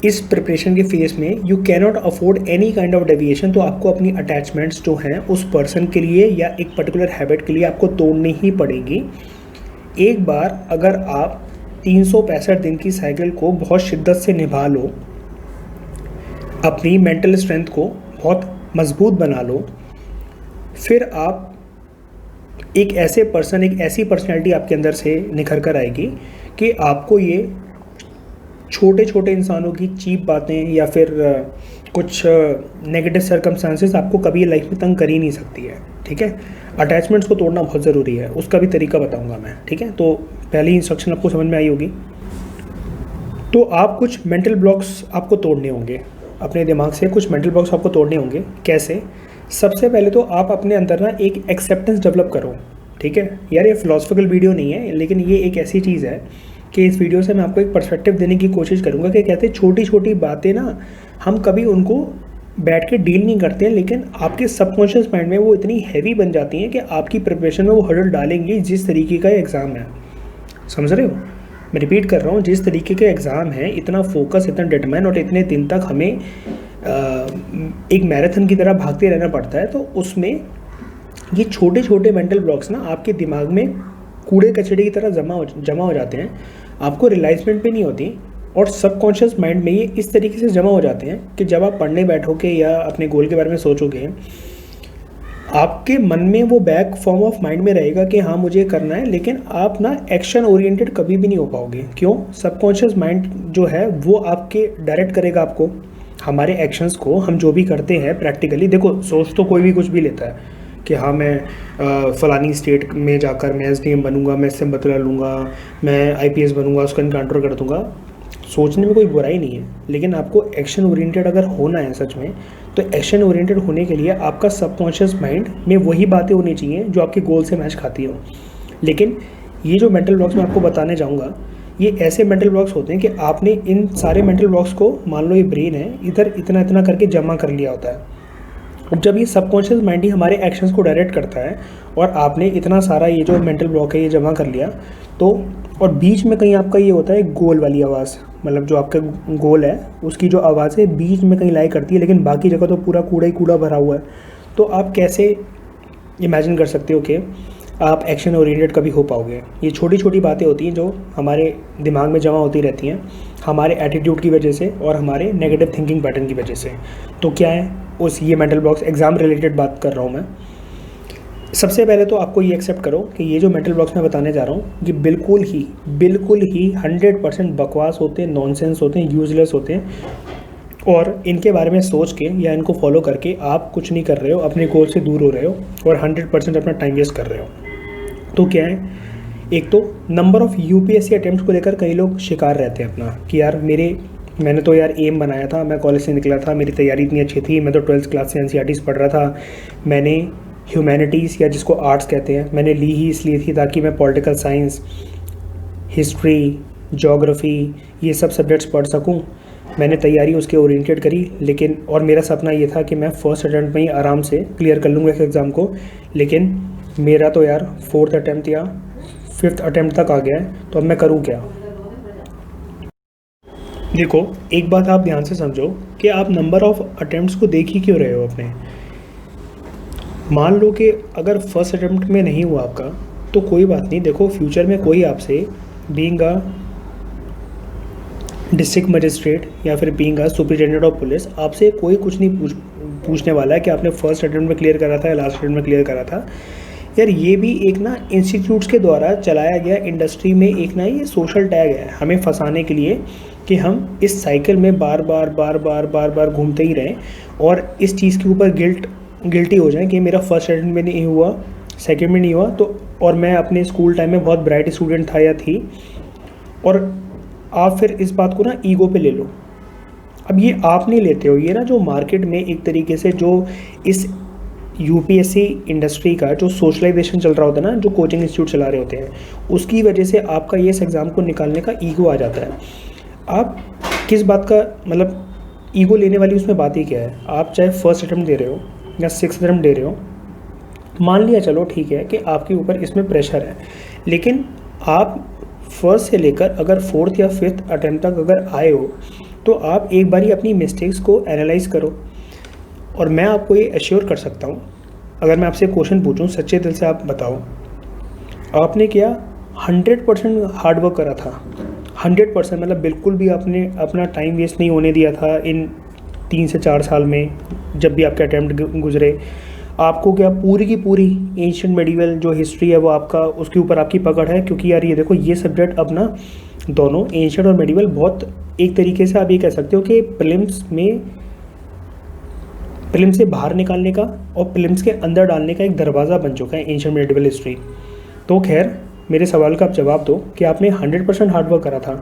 इस प्रिपरेशन के फेस में you can not afford any kind of deviation. तो आपको अपनी अटैचमेंट्स जो हैं उस पर्सन के लिए या एक पर्टिकुलर हैबिट के लिए आपको तोड़नी ही पड़ेगी। एक बार अगर आप 365 दिन की साइकिल को बहुत शिद्दत से निभा लो, अपनी मेंटल स्ट्रेंथ को बहुत मजबूत बना लो, फिर आप एक ऐसे पर्सन, एक ऐसी पर्सनैलिटी आपके अंदर से निखर कर आएगी कि आपको ये छोटे छोटे इंसानों की चीप बातें या फिर कुछ नेगेटिव सर्कमस्टांसेस आपको कभी लाइफ में तंग कर ही नहीं सकती है। ठीक है, अटैचमेंट्स को तोड़ना बहुत ज़रूरी है, उसका भी तरीका बताऊंगा मैं। ठीक है, तो पहली इंस्ट्रक्शन आपको समझ में आई होगी। तो आप कुछ मेंटल ब्लॉक्स आपको तोड़ने होंगे, अपने दिमाग से कुछ मेंटल ब्लॉक्स आपको तोड़ने होंगे। कैसे? सबसे पहले तो आप अपने अंदर ना एक एक्सेप्टेंस डेवलप करो। ठीक है यार, ये फिलोसफिकल वीडियो नहीं है, लेकिन ये एक ऐसी चीज़ है कि इस वीडियो से मैं आपको एक पर्सपेक्टिव देने की कोशिश करूँगा कि कहते हैं छोटी छोटी बातें ना हम कभी उनको बैठ के डील नहीं करते हैं, लेकिन आपके सबकॉन्शियस माइंड में वो इतनी हैवी बन जाती हैं कि आपकी प्रिपरेशन में वो हर्डल डालेंगी। जिस तरीके का एग्ज़ाम है, समझ रहे हो, मैं रिपीट कर रहा हूँ, जिस तरीके के एग्ज़ाम है, इतना फोकस, इतना डिटरमाइन और इतने दिन तक हमें एक मैराथन की तरह भागते रहना पड़ता है, तो उसमें ये छोटे छोटे मेंटल ब्लॉक्स ना आपके दिमाग में कूड़े कचड़े की तरह जमा हो जाते हैं। आपको रियलाइजमेंट भी नहीं होती, और सबकॉन्शियस माइंड में ये इस तरीके से जमा हो जाते हैं कि जब आप पढ़ने बैठोगे या अपने गोल के बारे में सोचोगे, आपके मन में वो बैक फॉर्म ऑफ माइंड में रहेगा कि हाँ मुझे करना है, लेकिन आप ना एक्शन ओरिएंटेड कभी भी नहीं हो पाओगे। क्यों? सबकॉन्शियस माइंड जो है वो आपके डायरेक्ट करेगा आपको, हमारे एक्शंस को। हम जो भी करते हैं प्रैक्टिकली, देखो सोच तो कोई भी कुछ भी लेता है कि हाँ मैं फ़लानी स्टेट में जाकर मैं एसडीएम बनूंगा, मैं इससे बदला लूँगा, मैं आईपीएस बनूंगा, उसका इनकाउंटर कर दूंगा। सोचने में कोई बुराई नहीं है, लेकिन आपको एक्शन ओरिएंटेड अगर होना है सच में, तो एक्शन ओरिएंटेड होने के लिए आपका सबकॉन्शियस माइंड में वही बातें होनी चाहिए जो आपके गोल से मैच खाती हो। लेकिन ये जो मेंटल ब्लॉक्स मैं आपको बताने जाऊँगा, ये ऐसे मेंटल ब्लॉक्स होते हैं कि आपने इन सारे मेंटल ब्लॉक्स को, मान लो ये ब्रेन है, इधर इतना इतना करके जमा कर लिया होता है। अब जब ये सबकॉन्शियस माइंड ही हमारे एक्शंस को डायरेक्ट करता है, और आपने इतना सारा ये जो मेंटल ब्लॉक है ये जमा कर लिया, तो और बीच में कहीं आपका ये होता है गोल वाली आवाज़, मतलब जो आपका गोल है उसकी जो आवाज़ है बीच में कहीं लाई करती है, लेकिन बाकी जगह तो पूरा कूड़ा ही कूड़ा भरा हुआ है। तो आप कैसे इमेजिन कर सकते हो कि आप एक्शन ओरिएंटेड कभी हो पाओगे? ये छोटी छोटी बातें होती हैं जो हमारे दिमाग में जमा होती रहती हैं, हमारे एटीट्यूड की वजह से और हमारे नेगेटिव थिंकिंग पैटर्न की वजह से। तो क्या है उस ये मेंटल ब्लॉक्स? एग्ज़ाम रिलेटेड बात कर रहा हूँ मैं। सबसे पहले तो आपको ये एक्सेप्ट करो कि ये जो मेंटल ब्लॉक्स मैं बताने जा रहा हूँ ये बिल्कुल ही 100% बकवास होते हैं, नॉनसेंस होते हैं, यूजलेस होते हैं, और इनके बारे में सोच के या इनको फॉलो करके आप कुछ नहीं कर रहे हो, अपने गोल से दूर हो रहे हो और 100% अपना टाइम वेस्ट कर रहे हो। तो क्या है, एक तो नंबर ऑफ़ यूपीएससी अटेम्प्ट को लेकर कई लोग शिकार रहते हैं अपना, कि यार मैंने तो यार एम बनाया था, मैं कॉलेज से निकला था, मेरी तैयारी इतनी अच्छी थी, मैं तो 12th क्लास से एनसीईआरटीज़ पढ़ रहा था, मैंने ह्यूमैनिटीज़ या जिसको आर्ट्स कहते हैं मैंने ली ही इसलिए थी ताकि मैं पॉलिटिकल साइंस, हिस्ट्री, ज्योग्राफी ये सब सब्जेक्ट्स पढ़ सकूं, मैंने तैयारी उसके ओरिएंटेड करी, लेकिन और मेरा सपना ये था कि मैं फर्स्ट अटेम्प्ट में ही आराम से क्लियर कर लूँगा इस एग्ज़ाम को, लेकिन मेरा तो यार 4th अटेम्प्ट या 5th अटेम्प्ट तक आ गया है, तो अब मैं करूँ क्या? देखो एक बात आप ध्यान से समझो कि आप नंबर ऑफ़ अटेम्प्ट्स को देख ही क्यों रहे हो अपने। मान लो कि अगर फर्स्ट अटेम्प्ट में नहीं हुआ आपका तो कोई बात नहीं, देखो फ्यूचर में कोई आपसे बीइंग अ डिस्ट्रिक्ट मजिस्ट्रेट या फिर being a superintendent of police आपसे कोई कुछ नहीं पूछने वाला है कि आपने फर्स्ट अटेम्प्ट में क्लियर करा था या लास्ट अटेम्प्ट में क्लियर करा था। यार ये भी एक ना इंस्टीट्यूट्स के द्वारा चलाया गया इंडस्ट्री में एक ना ये सोशल टैग है हमें फंसाने के लिए कि हम इस साइकिल में बार बार घूमते ही रहें और इस चीज़ के ऊपर गिल्टी हो जाए कि मेरा फर्स्ट अटेम्प्ट में नहीं हुआ, सेकंड में नहीं हुआ तो, और मैं अपने स्कूल टाइम में बहुत ब्राइट स्टूडेंट था या थी, और आप फिर इस बात को ना ईगो पे ले लो। अब ये आप नहीं लेते हो, ये ना जो मार्केट में एक तरीके से जो इस यूपीएससी इंडस्ट्री का जो सोशलाइजेशन चल रहा होता है ना, जो कोचिंग इंस्टीट्यूट चला रहे होते हैं, उसकी वजह से आपका ये इस एग्ज़ाम को निकालने का ईगो आ जाता है। आप किस बात का मतलब ईगो लेने वाली उसमें बात ही क्या है। आप चाहे फर्स्ट अटेम्प्ट दे रहे हो या सिक्स अटेम्प्ट दे रहे हो, मान लिया चलो ठीक है कि आपके ऊपर इसमें प्रेशर है, लेकिन आप फर्स्ट से लेकर अगर फोर्थ या फिफ्थ अटेम्प्ट तक अगर आए हो तो आप एक बारी अपनी मिस्टेक्स को एनालाइज करो। और मैं आपको ये एश्योर कर सकता हूँ, अगर मैं आपसे क्वेश्चन पूछूं सच्चे दिल से आप बताओ, आपने क्या 100% हार्डवर्क करा था? 100% मतलब बिल्कुल भी आपने अपना टाइम वेस्ट नहीं होने दिया था इन 3 से 4 साल में जब भी आपके अटैम्प्ट गुजरे? आपको क्या पूरी की पूरी एंशिएंट मेडिवल जो हिस्ट्री है वो आपका उसके ऊपर आपकी पकड़ है? क्योंकि यार ये देखो ये सब्जेक्ट अब ना दोनों एंशिएंट और मेडिवल बहुत एक तरीके से आप ये कह सकते हो कि प्रीलिम्स से बाहर निकालने का और प्रीलिम्स के अंदर डालने का एक दरवाज़ा बन चुका है एंशिएंट मेडिवल हिस्ट्री। तो खैर मेरे सवाल का आप जवाब दो कि आपने 100% हार्डवर्क करा था,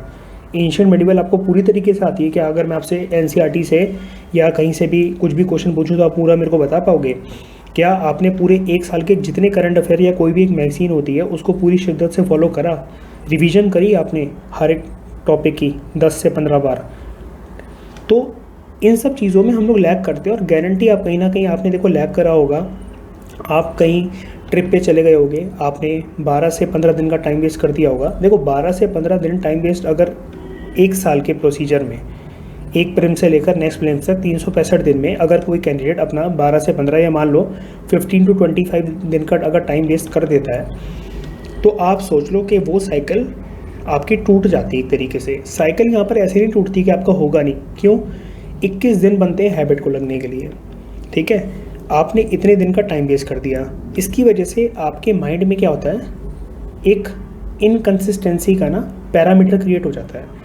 एंशिएंट मेडिवल आपको पूरी तरीके से आती है क्या? अगर मैं आपसे एनसीईआरटी से या कहीं से भी कुछ भी क्वेश्चन पूछूं तो आप पूरा मेरे को बता पाओगे? क्या आपने पूरे 1 साल के जितने करंट अफेयर या कोई भी एक मैगजीन होती है उसको पूरी शिद्दत से फॉलो करा, रिवीजन करी आपने हर एक टॉपिक की 10 से 15 बार? तो इन सब चीज़ों में हम लोग लैग करते हैं और गारंटी आप कहीं ना कहीं आपने देखो लैग करा होगा। आप कहीं ट्रिप पे चले गए होगे, आपने 12 से 15 दिन का टाइम वेस्ट कर दिया होगा। देखो 12 से 15 दिन टाइम वेस्ट अगर 1 साल के प्रोसीजर में, एक प्रीलिम्स से लेकर नेक्स्ट प्रीलिम्स तक 365 दिन में अगर कोई कैंडिडेट अपना 12 से 15 या मान लो 15 to 25 दिन का अगर टाइम वेस्ट कर देता है तो आप सोच लो कि वो साइकिल आपकी टूट जाती है एक तरीके से। साइकिल यहाँ पर ऐसे नहीं टूटती कि आपका होगा नहीं, क्यों? 21 दिन बनते हैं हैबिट को लगने के लिए, ठीक है? आपने इतने दिन का टाइम वेस्ट कर दिया, इसकी वजह से आपके माइंड में क्या होता है, एक इनकन्सिस्टेंसी का ना पैरामीटर क्रिएट हो जाता है।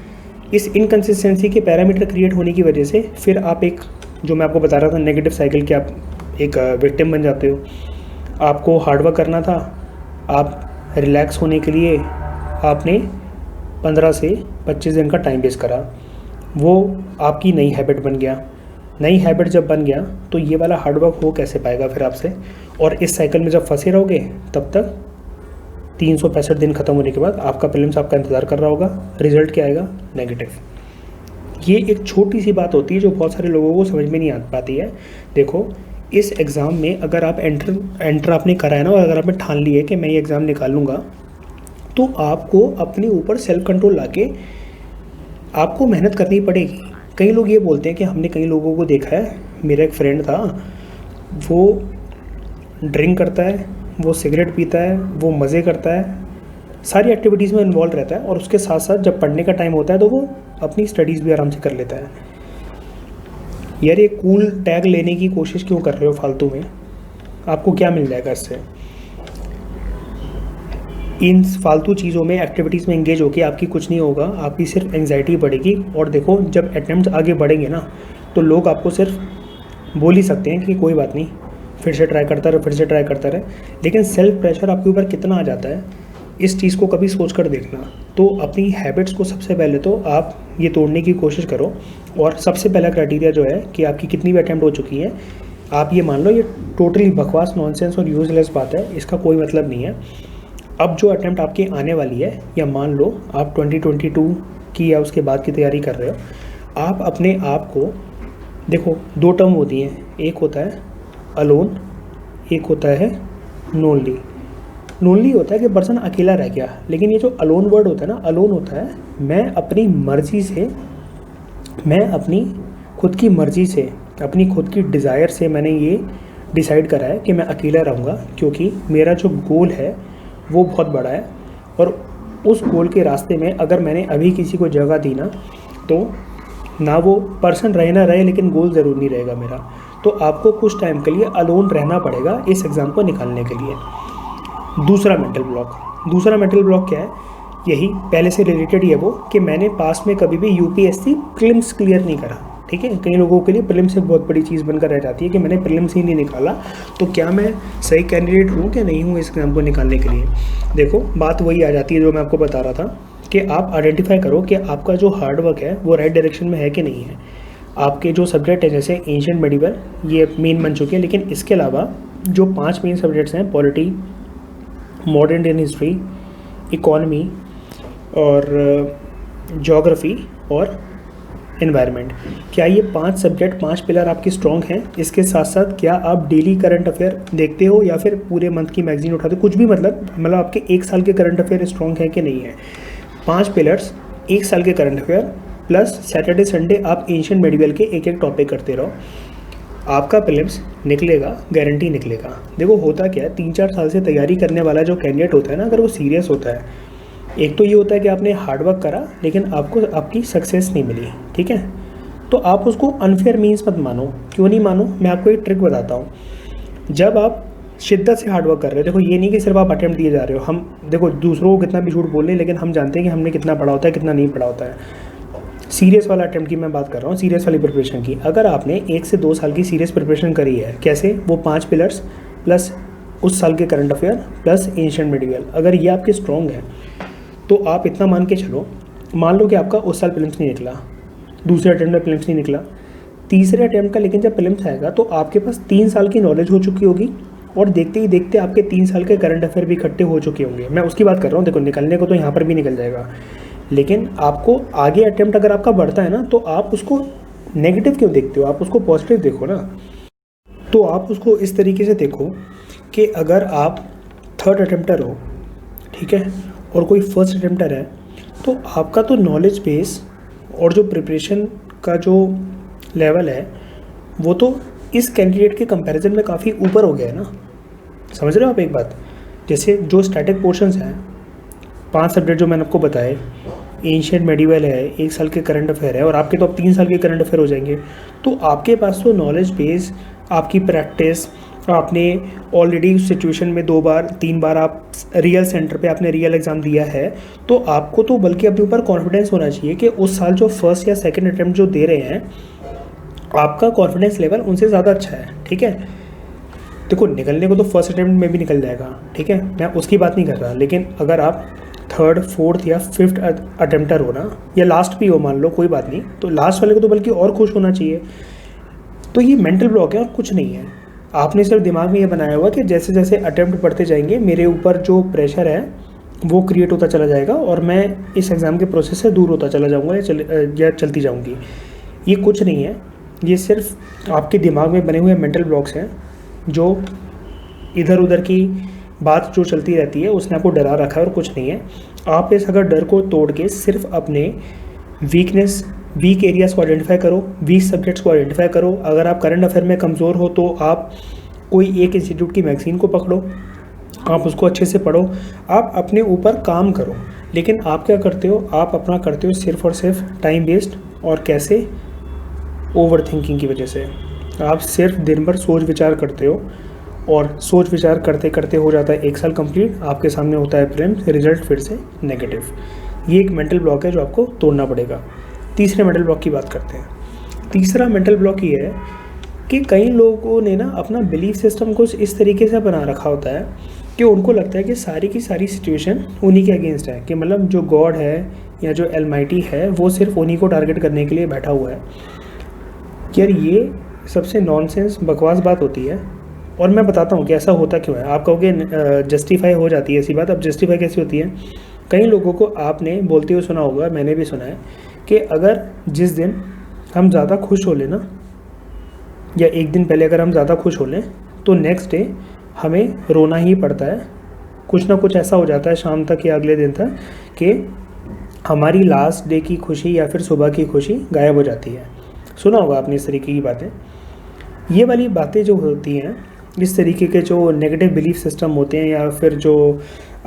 इस इनकन्सिस्टेंसी के पैरामीटर क्रिएट होने की वजह से फिर आप एक, जो मैं आपको बता रहा था नेगेटिव साइकिल के, आप एक विक्टिम बन जाते हो। आपको हार्डवर्क करना था, आप रिलैक्स होने के लिए आपने 15 से 25 दिन का टाइम वेस्ट करा, वो आपकी नई हैबिट बन गया। नई हैबिट जब बन गया तो ये वाला हार्डवर्क हो कैसे पाएगा फिर आपसे? और इस साइकिल में जब फंसे रहोगे तब तक 365 दिन खत्म होने के बाद आपका प्रीलिम्स आपका इंतज़ार कर रहा होगा, रिजल्ट क्या आएगा? नेगेटिव। ये एक छोटी सी बात होती है जो बहुत सारे लोगों को समझ में नहीं आ पाती है। देखो इस एग्ज़ाम में अगर आप एंटर आपने करा है ना, और अगर आपने ठान ली है कि मैं ये एग्ज़ाम निकालूंगा, तो आपको अपने ऊपर सेल्फ कंट्रोल लाके आपको मेहनत करनी पड़ेगी। कई लोग ये बोलते हैं कि हमने कई लोगों को देखा है, मेरा एक फ्रेंड था, वो ड्रिंक करता है, वो सिगरेट पीता है, वो मज़े करता है, सारी एक्टिविटीज़ में इन्वॉल्व रहता है, और उसके साथ साथ जब पढ़ने का टाइम होता है तो वो अपनी स्टडीज़ भी आराम से कर लेता है। यार ये कूल टैग लेने की कोशिश क्यों कर रहे हो फालतू में? आपको क्या मिल जाएगा इससे? इन फालतू चीज़ों में एक्टिविटीज़ में एंगेज होकर आपकी कुछ नहीं होगा, आपकी सिर्फ एंग्जाइटी बढ़ेगी। और देखो जब अटेम्प्ट आगे बढ़ेंगे ना तो लोग आपको सिर्फ बोल ही सकते हैं कि कोई बात नहीं, फिर से ट्राई करता रहे, फिर से ट्राई करता रहे, लेकिन सेल्फ प्रेशर आपके ऊपर कितना आ जाता है इस चीज़ को कभी सोच कर देखना। तो अपनी हैबिट्स को सबसे पहले तो आप ये तोड़ने की कोशिश करो। और सबसे पहला क्राइटेरिया जो है कि आपकी कितनी भी अटैम्प्ट हो चुकी है, आप ये मान लो ये टोटली बकवास, नॉनसेंस और यूजलेस बात है, इसका कोई मतलब नहीं है। अब जो अटैम्प्ट आपकी आने वाली है, या मान लो आप 2022 की या उसके बाद की तैयारी कर रहे हो, आप अपने आप को देखो, 2 टर्म होती हैं, एक होता है अलोन, एक होता है नोनली। नोनली होता है कि पर्सन अकेला रह गया, लेकिन ये जो अलोन वर्ड होता है ना, अलोन होता है मैं अपनी मर्ज़ी से, मैं अपनी खुद की मर्ज़ी से, अपनी खुद की डिज़ायर से मैंने ये डिसाइड करा है कि मैं अकेला रहूँगा, क्योंकि मेरा जो गोल है वो बहुत बड़ा है और उस गोल के रास्ते में अगर मैंने अभी किसी को जगह दी ना, तो ना वो पर्सन रहे ना रहे, लेकिन गोल ज़रूर नहीं रहेगा मेरा। तो आपको कुछ टाइम के लिए अलोन रहना पड़ेगा इस एग्ज़ाम को निकालने के लिए। दूसरा मेंटल ब्लॉक क्या है? यही पहले से रिलेटेड ही है वो, कि मैंने पास में कभी भी यूपीएससी प्रीलिम्स क्लियर नहीं करा। ठीक है, कई लोगों के लिए प्रीलिम्स एक बहुत बड़ी चीज़ बनकर रह जाती है कि मैंने प्रीलिम्स ही नहीं निकाला, तो क्या मैं सही कैंडिडेट हूँ कि नहीं हूँ इस एग्ज़ाम को निकालने के लिए। देखो, बात वही आ जाती है जो मैं आपको बता रहा था कि आप आइडेंटिफाई करो कि आपका जो हार्डवर्क है वो राइट डायरेक्शन में है कि नहीं है। आपके जो सब्जेक्ट है जैसे एंशिएंट मेडिवल, ये मेन बन चुके हैं, लेकिन इसके अलावा जो 5 मेन सब्जेक्ट्स हैं, polity, modern Indian history, economy और ज्योग्राफी और एनवायरनमेंट, क्या ये 5 सब्जेक्ट 5 पिलर आपके स्ट्रॉन्ग हैं? इसके साथ साथ क्या आप डेली करंट अफेयर देखते हो या फिर पूरे मंथ की मैगजीन उठाते हो? कुछ भी, मतलब आपके 1 साल के करंट अफेयर स्ट्रॉन्ग है कि नहीं है? 5 पिलर्स, 1 साल के current affair plus Saturday Sunday आप एंशिएंट मेडिवल के एक टॉपिक करते रहो, आपका प्रीलिम्स निकलेगा, गारंटी निकलेगा। देखो होता क्या है, 3-4 साल से तैयारी करने वाला जो कैंडिडेट होता है ना, अगर वो सीरियस होता है, एक तो ये होता है कि आपने हार्डवर्क करा लेकिन आपको आपकी सक्सेस नहीं मिली, ठीक है, तो आप उसको अनफेयर मीन्स मत मानो। क्यों नहीं मानो? मैं आपको एक ट्रिक बताता हूँ। जब आप शिद्दत से हार्डवर्क कर रहे हो, देखो ये नहीं कि सिर्फ आप अटेम्प्ट दिए जा रहे हो, हम देखो दूसरों को कितना भी झूठ बोल रहे हैं, लेकिन हम जानते हैं कि हमने कितना पढ़ा होता है, कितना नहीं पढ़ा होता है। सीरियस वाला अटेम्प्ट की मैं बात कर रहा हूँ, सीरियस वाली प्रिपरेशन की। अगर आपने 1 से 2 साल की सीरियस प्रिपरेशन करी है, कैसे? वो 5 पिलर्स प्लस उस साल के current affair plus ancient medieval, अगर ये आपके स्ट्रॉन्ग है तो आप इतना मान के चलो, मान लो कि आपका उस साल प्रीलिम्स नहीं निकला, दूसरे अटेम्प्ट में प्रीलिम्स नहीं निकला, तीसरे अटेम्प्ट का लेकिन जब प्रीलिम्स आएगा तो आपके पास 3 साल की नॉलेज हो चुकी होगी और देखते ही देखते आपके 3 साल के करंट अफेयर भी इकट्ठे हो चुके होंगे। मैं उसकी बात कर रहा हूँ। देखो निकलने को तो यहाँ पर भी निकल जाएगा, लेकिन आपको आगे अटेम्प्ट अगर आपका बढ़ता है ना, तो आप उसको नेगेटिव क्यों देखते हो? आप उसको पॉजिटिव देखो ना। तो आप उसको इस तरीके से देखो कि अगर आप 3rd अटेम्प्टर हो, ठीक है, और कोई 1st अटेम्प्टर है, तो आपका तो नॉलेज बेस और जो प्रिपरेशन का जो लेवल है वो तो इस कैंडिडेट के कंपैरिजन में काफ़ी ऊपर हो गया है ना। समझ रहे हो आप एक बात? जैसे जो स्टैटिक पोर्शंस हैं, 5 सब्जेक्ट जो मैंने आपको बताए, एंशिएंट मेडिवल है, 1 साल के करंट अफेयर है, और आपके तो अब 3 साल के करंट अफेयर हो जाएंगे। तो आपके पास तो नॉलेज बेस, आपकी प्रैक्टिस, आपने ऑलरेडी उस सिचुएशन में 2 बार 3 बार आप रियल सेंटर पे आपने रियल एग्ज़ाम दिया है, तो आपको तो बल्कि अपने ऊपर कॉन्फिडेंस होना चाहिए कि उस साल जो 1st या 2nd अटेम्प्ट जो दे रहे हैं, आपका कॉन्फिडेंस लेवल उनसे ज़्यादा अच्छा है, ठीक है। देखो निकलने को तो 1st अटेम्प्ट में भी निकल जाएगा, ठीक है, मैं उसकी बात नहीं कर रहा, लेकिन अगर आप 3rd, 4th या 5th अटेम्प्टर हो ना, या लास्ट भी हो मान लो, कोई बात नहीं, तो लास्ट वाले को तो बल्कि और खुश होना चाहिए। तो ये मेंटल ब्लॉक है और कुछ नहीं है। आपने सिर्फ दिमाग में ये बनाया हुआ कि जैसे जैसे अटेम्प्ट बढ़ते जाएंगे मेरे ऊपर जो प्रेशर है वो क्रिएट होता चला जाएगा और मैं इस एग्ज़ाम के प्रोसेस से दूर होता चला जाऊँगा या चलती जाऊँगी। ये कुछ नहीं है, ये सिर्फ आपके दिमाग में बने हुए मेंटल ब्लॉक्स हैं, जो इधर उधर की बात जो चलती रहती है उसने आपको डरा रखा है और कुछ नहीं है। आप इस अगर डर को तोड़ के सिर्फ अपने वीक एरियाज़ को आइडेंटिफाई करो, वीक सब्जेक्ट्स को आइडेंटिफाई करो। अगर आप करंट अफेयर में कमज़ोर हो तो आप कोई एक इंस्टीट्यूट की मैगज़ीन को पकड़ो, आप उसको अच्छे से पढ़ो, आप अपने ऊपर काम करो। लेकिन आप क्या करते हो? आप अपना करते हो सिर्फ और सिर्फ टाइम वेस्ट। और कैसे? ओवर थिंकिंग की वजह से। आप सिर्फ दिन भर सोच विचार करते हो और सोच विचार करते करते हो जाता है 1 साल कंप्लीट, आपके सामने होता है प्रीलिम्स, रिजल्ट फिर से नेगेटिव। ये एक मेंटल ब्लॉक है जो आपको तोड़ना पड़ेगा। तीसरे मेंटल ब्लॉक की बात करते हैं। तीसरा मेंटल ब्लॉक ये है कि कई लोगों ने ना अपना बिलीफ सिस्टम को इस तरीके से बना रखा होता है कि उनको लगता है कि सारी की सारी सिचुएशन उन्हीं के अगेंस्ट है, कि मतलब जो गॉड है या जो एलमाइटी है वो सिर्फ उन्हीं को टारगेट करने के लिए बैठा हुआ है। यार ये सबसे नॉनसेंस बकवास बात होती है और मैं बताता हूँ कि ऐसा होता क्यों है। आप कहोगे जस्टिफाई हो जाती है ऐसी बात। अब जस्टिफाई कैसी होती है? कई लोगों को आपने बोलते हुए सुना होगा, मैंने भी सुना है, कि अगर जिस दिन हम ज़्यादा खुश हो लें ना, या एक दिन पहले अगर हम ज़्यादा खुश हो लें, तो नेक्स्ट डे हमें रोना ही पड़ता है। कुछ ना कुछ ऐसा हो जाता है शाम तक या अगले दिन तक कि हमारी लास्ट डे की खुशी या फिर सुबह की खुशी गायब हो जाती है। सुना होगा आपने इस तरीके की बातें। ये वाली बातें जो होती हैं इस तरीके के जो नेगेटिव बिलीफ सिस्टम होते हैं या फिर जो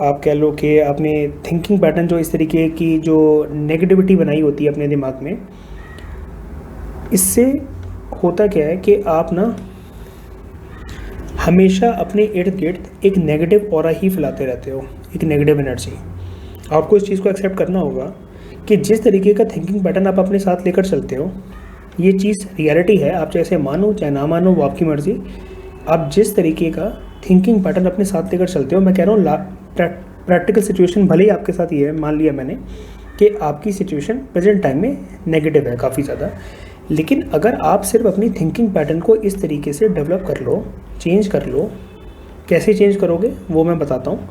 आप कह लो कि आपने थिंकिंग पैटर्न जो इस तरीके की जो नेगेटिविटी बनाई होती है अपने दिमाग में, इससे होता क्या है कि आप ना हमेशा अपने इर्द गिर्द एक नेगेटिव ऑरा ही फैलाते रहते हो, एक नेगेटिव एनर्जी। आपको इस चीज़ को एक्सेप्ट करना होगा कि जिस तरीके का थिंकिंग पैटर्न आप अपने साथ लेकर चलते हो, ये चीज़ रियलिटी है। आप चाहे मानो चाहे ना मानो, वो आपकी मर्ज़ी। आप जिस तरीके का थिंकिंग पैटर्न अपने साथ लेकर चलते हो, मैं कह रहा हूँ प्रैक्टिकल सिचुएशन भले ही आपके साथ ये है, मान लिया मैंने कि आपकी सिचुएशन प्रेजेंट टाइम में नेगेटिव है काफ़ी ज़्यादा, लेकिन अगर आप सिर्फ अपनी थिंकिंग पैटर्न को इस तरीके से डेवलप कर लो, चेंज कर लो, कैसे चेंज करोगे वो मैं बताता हूँ,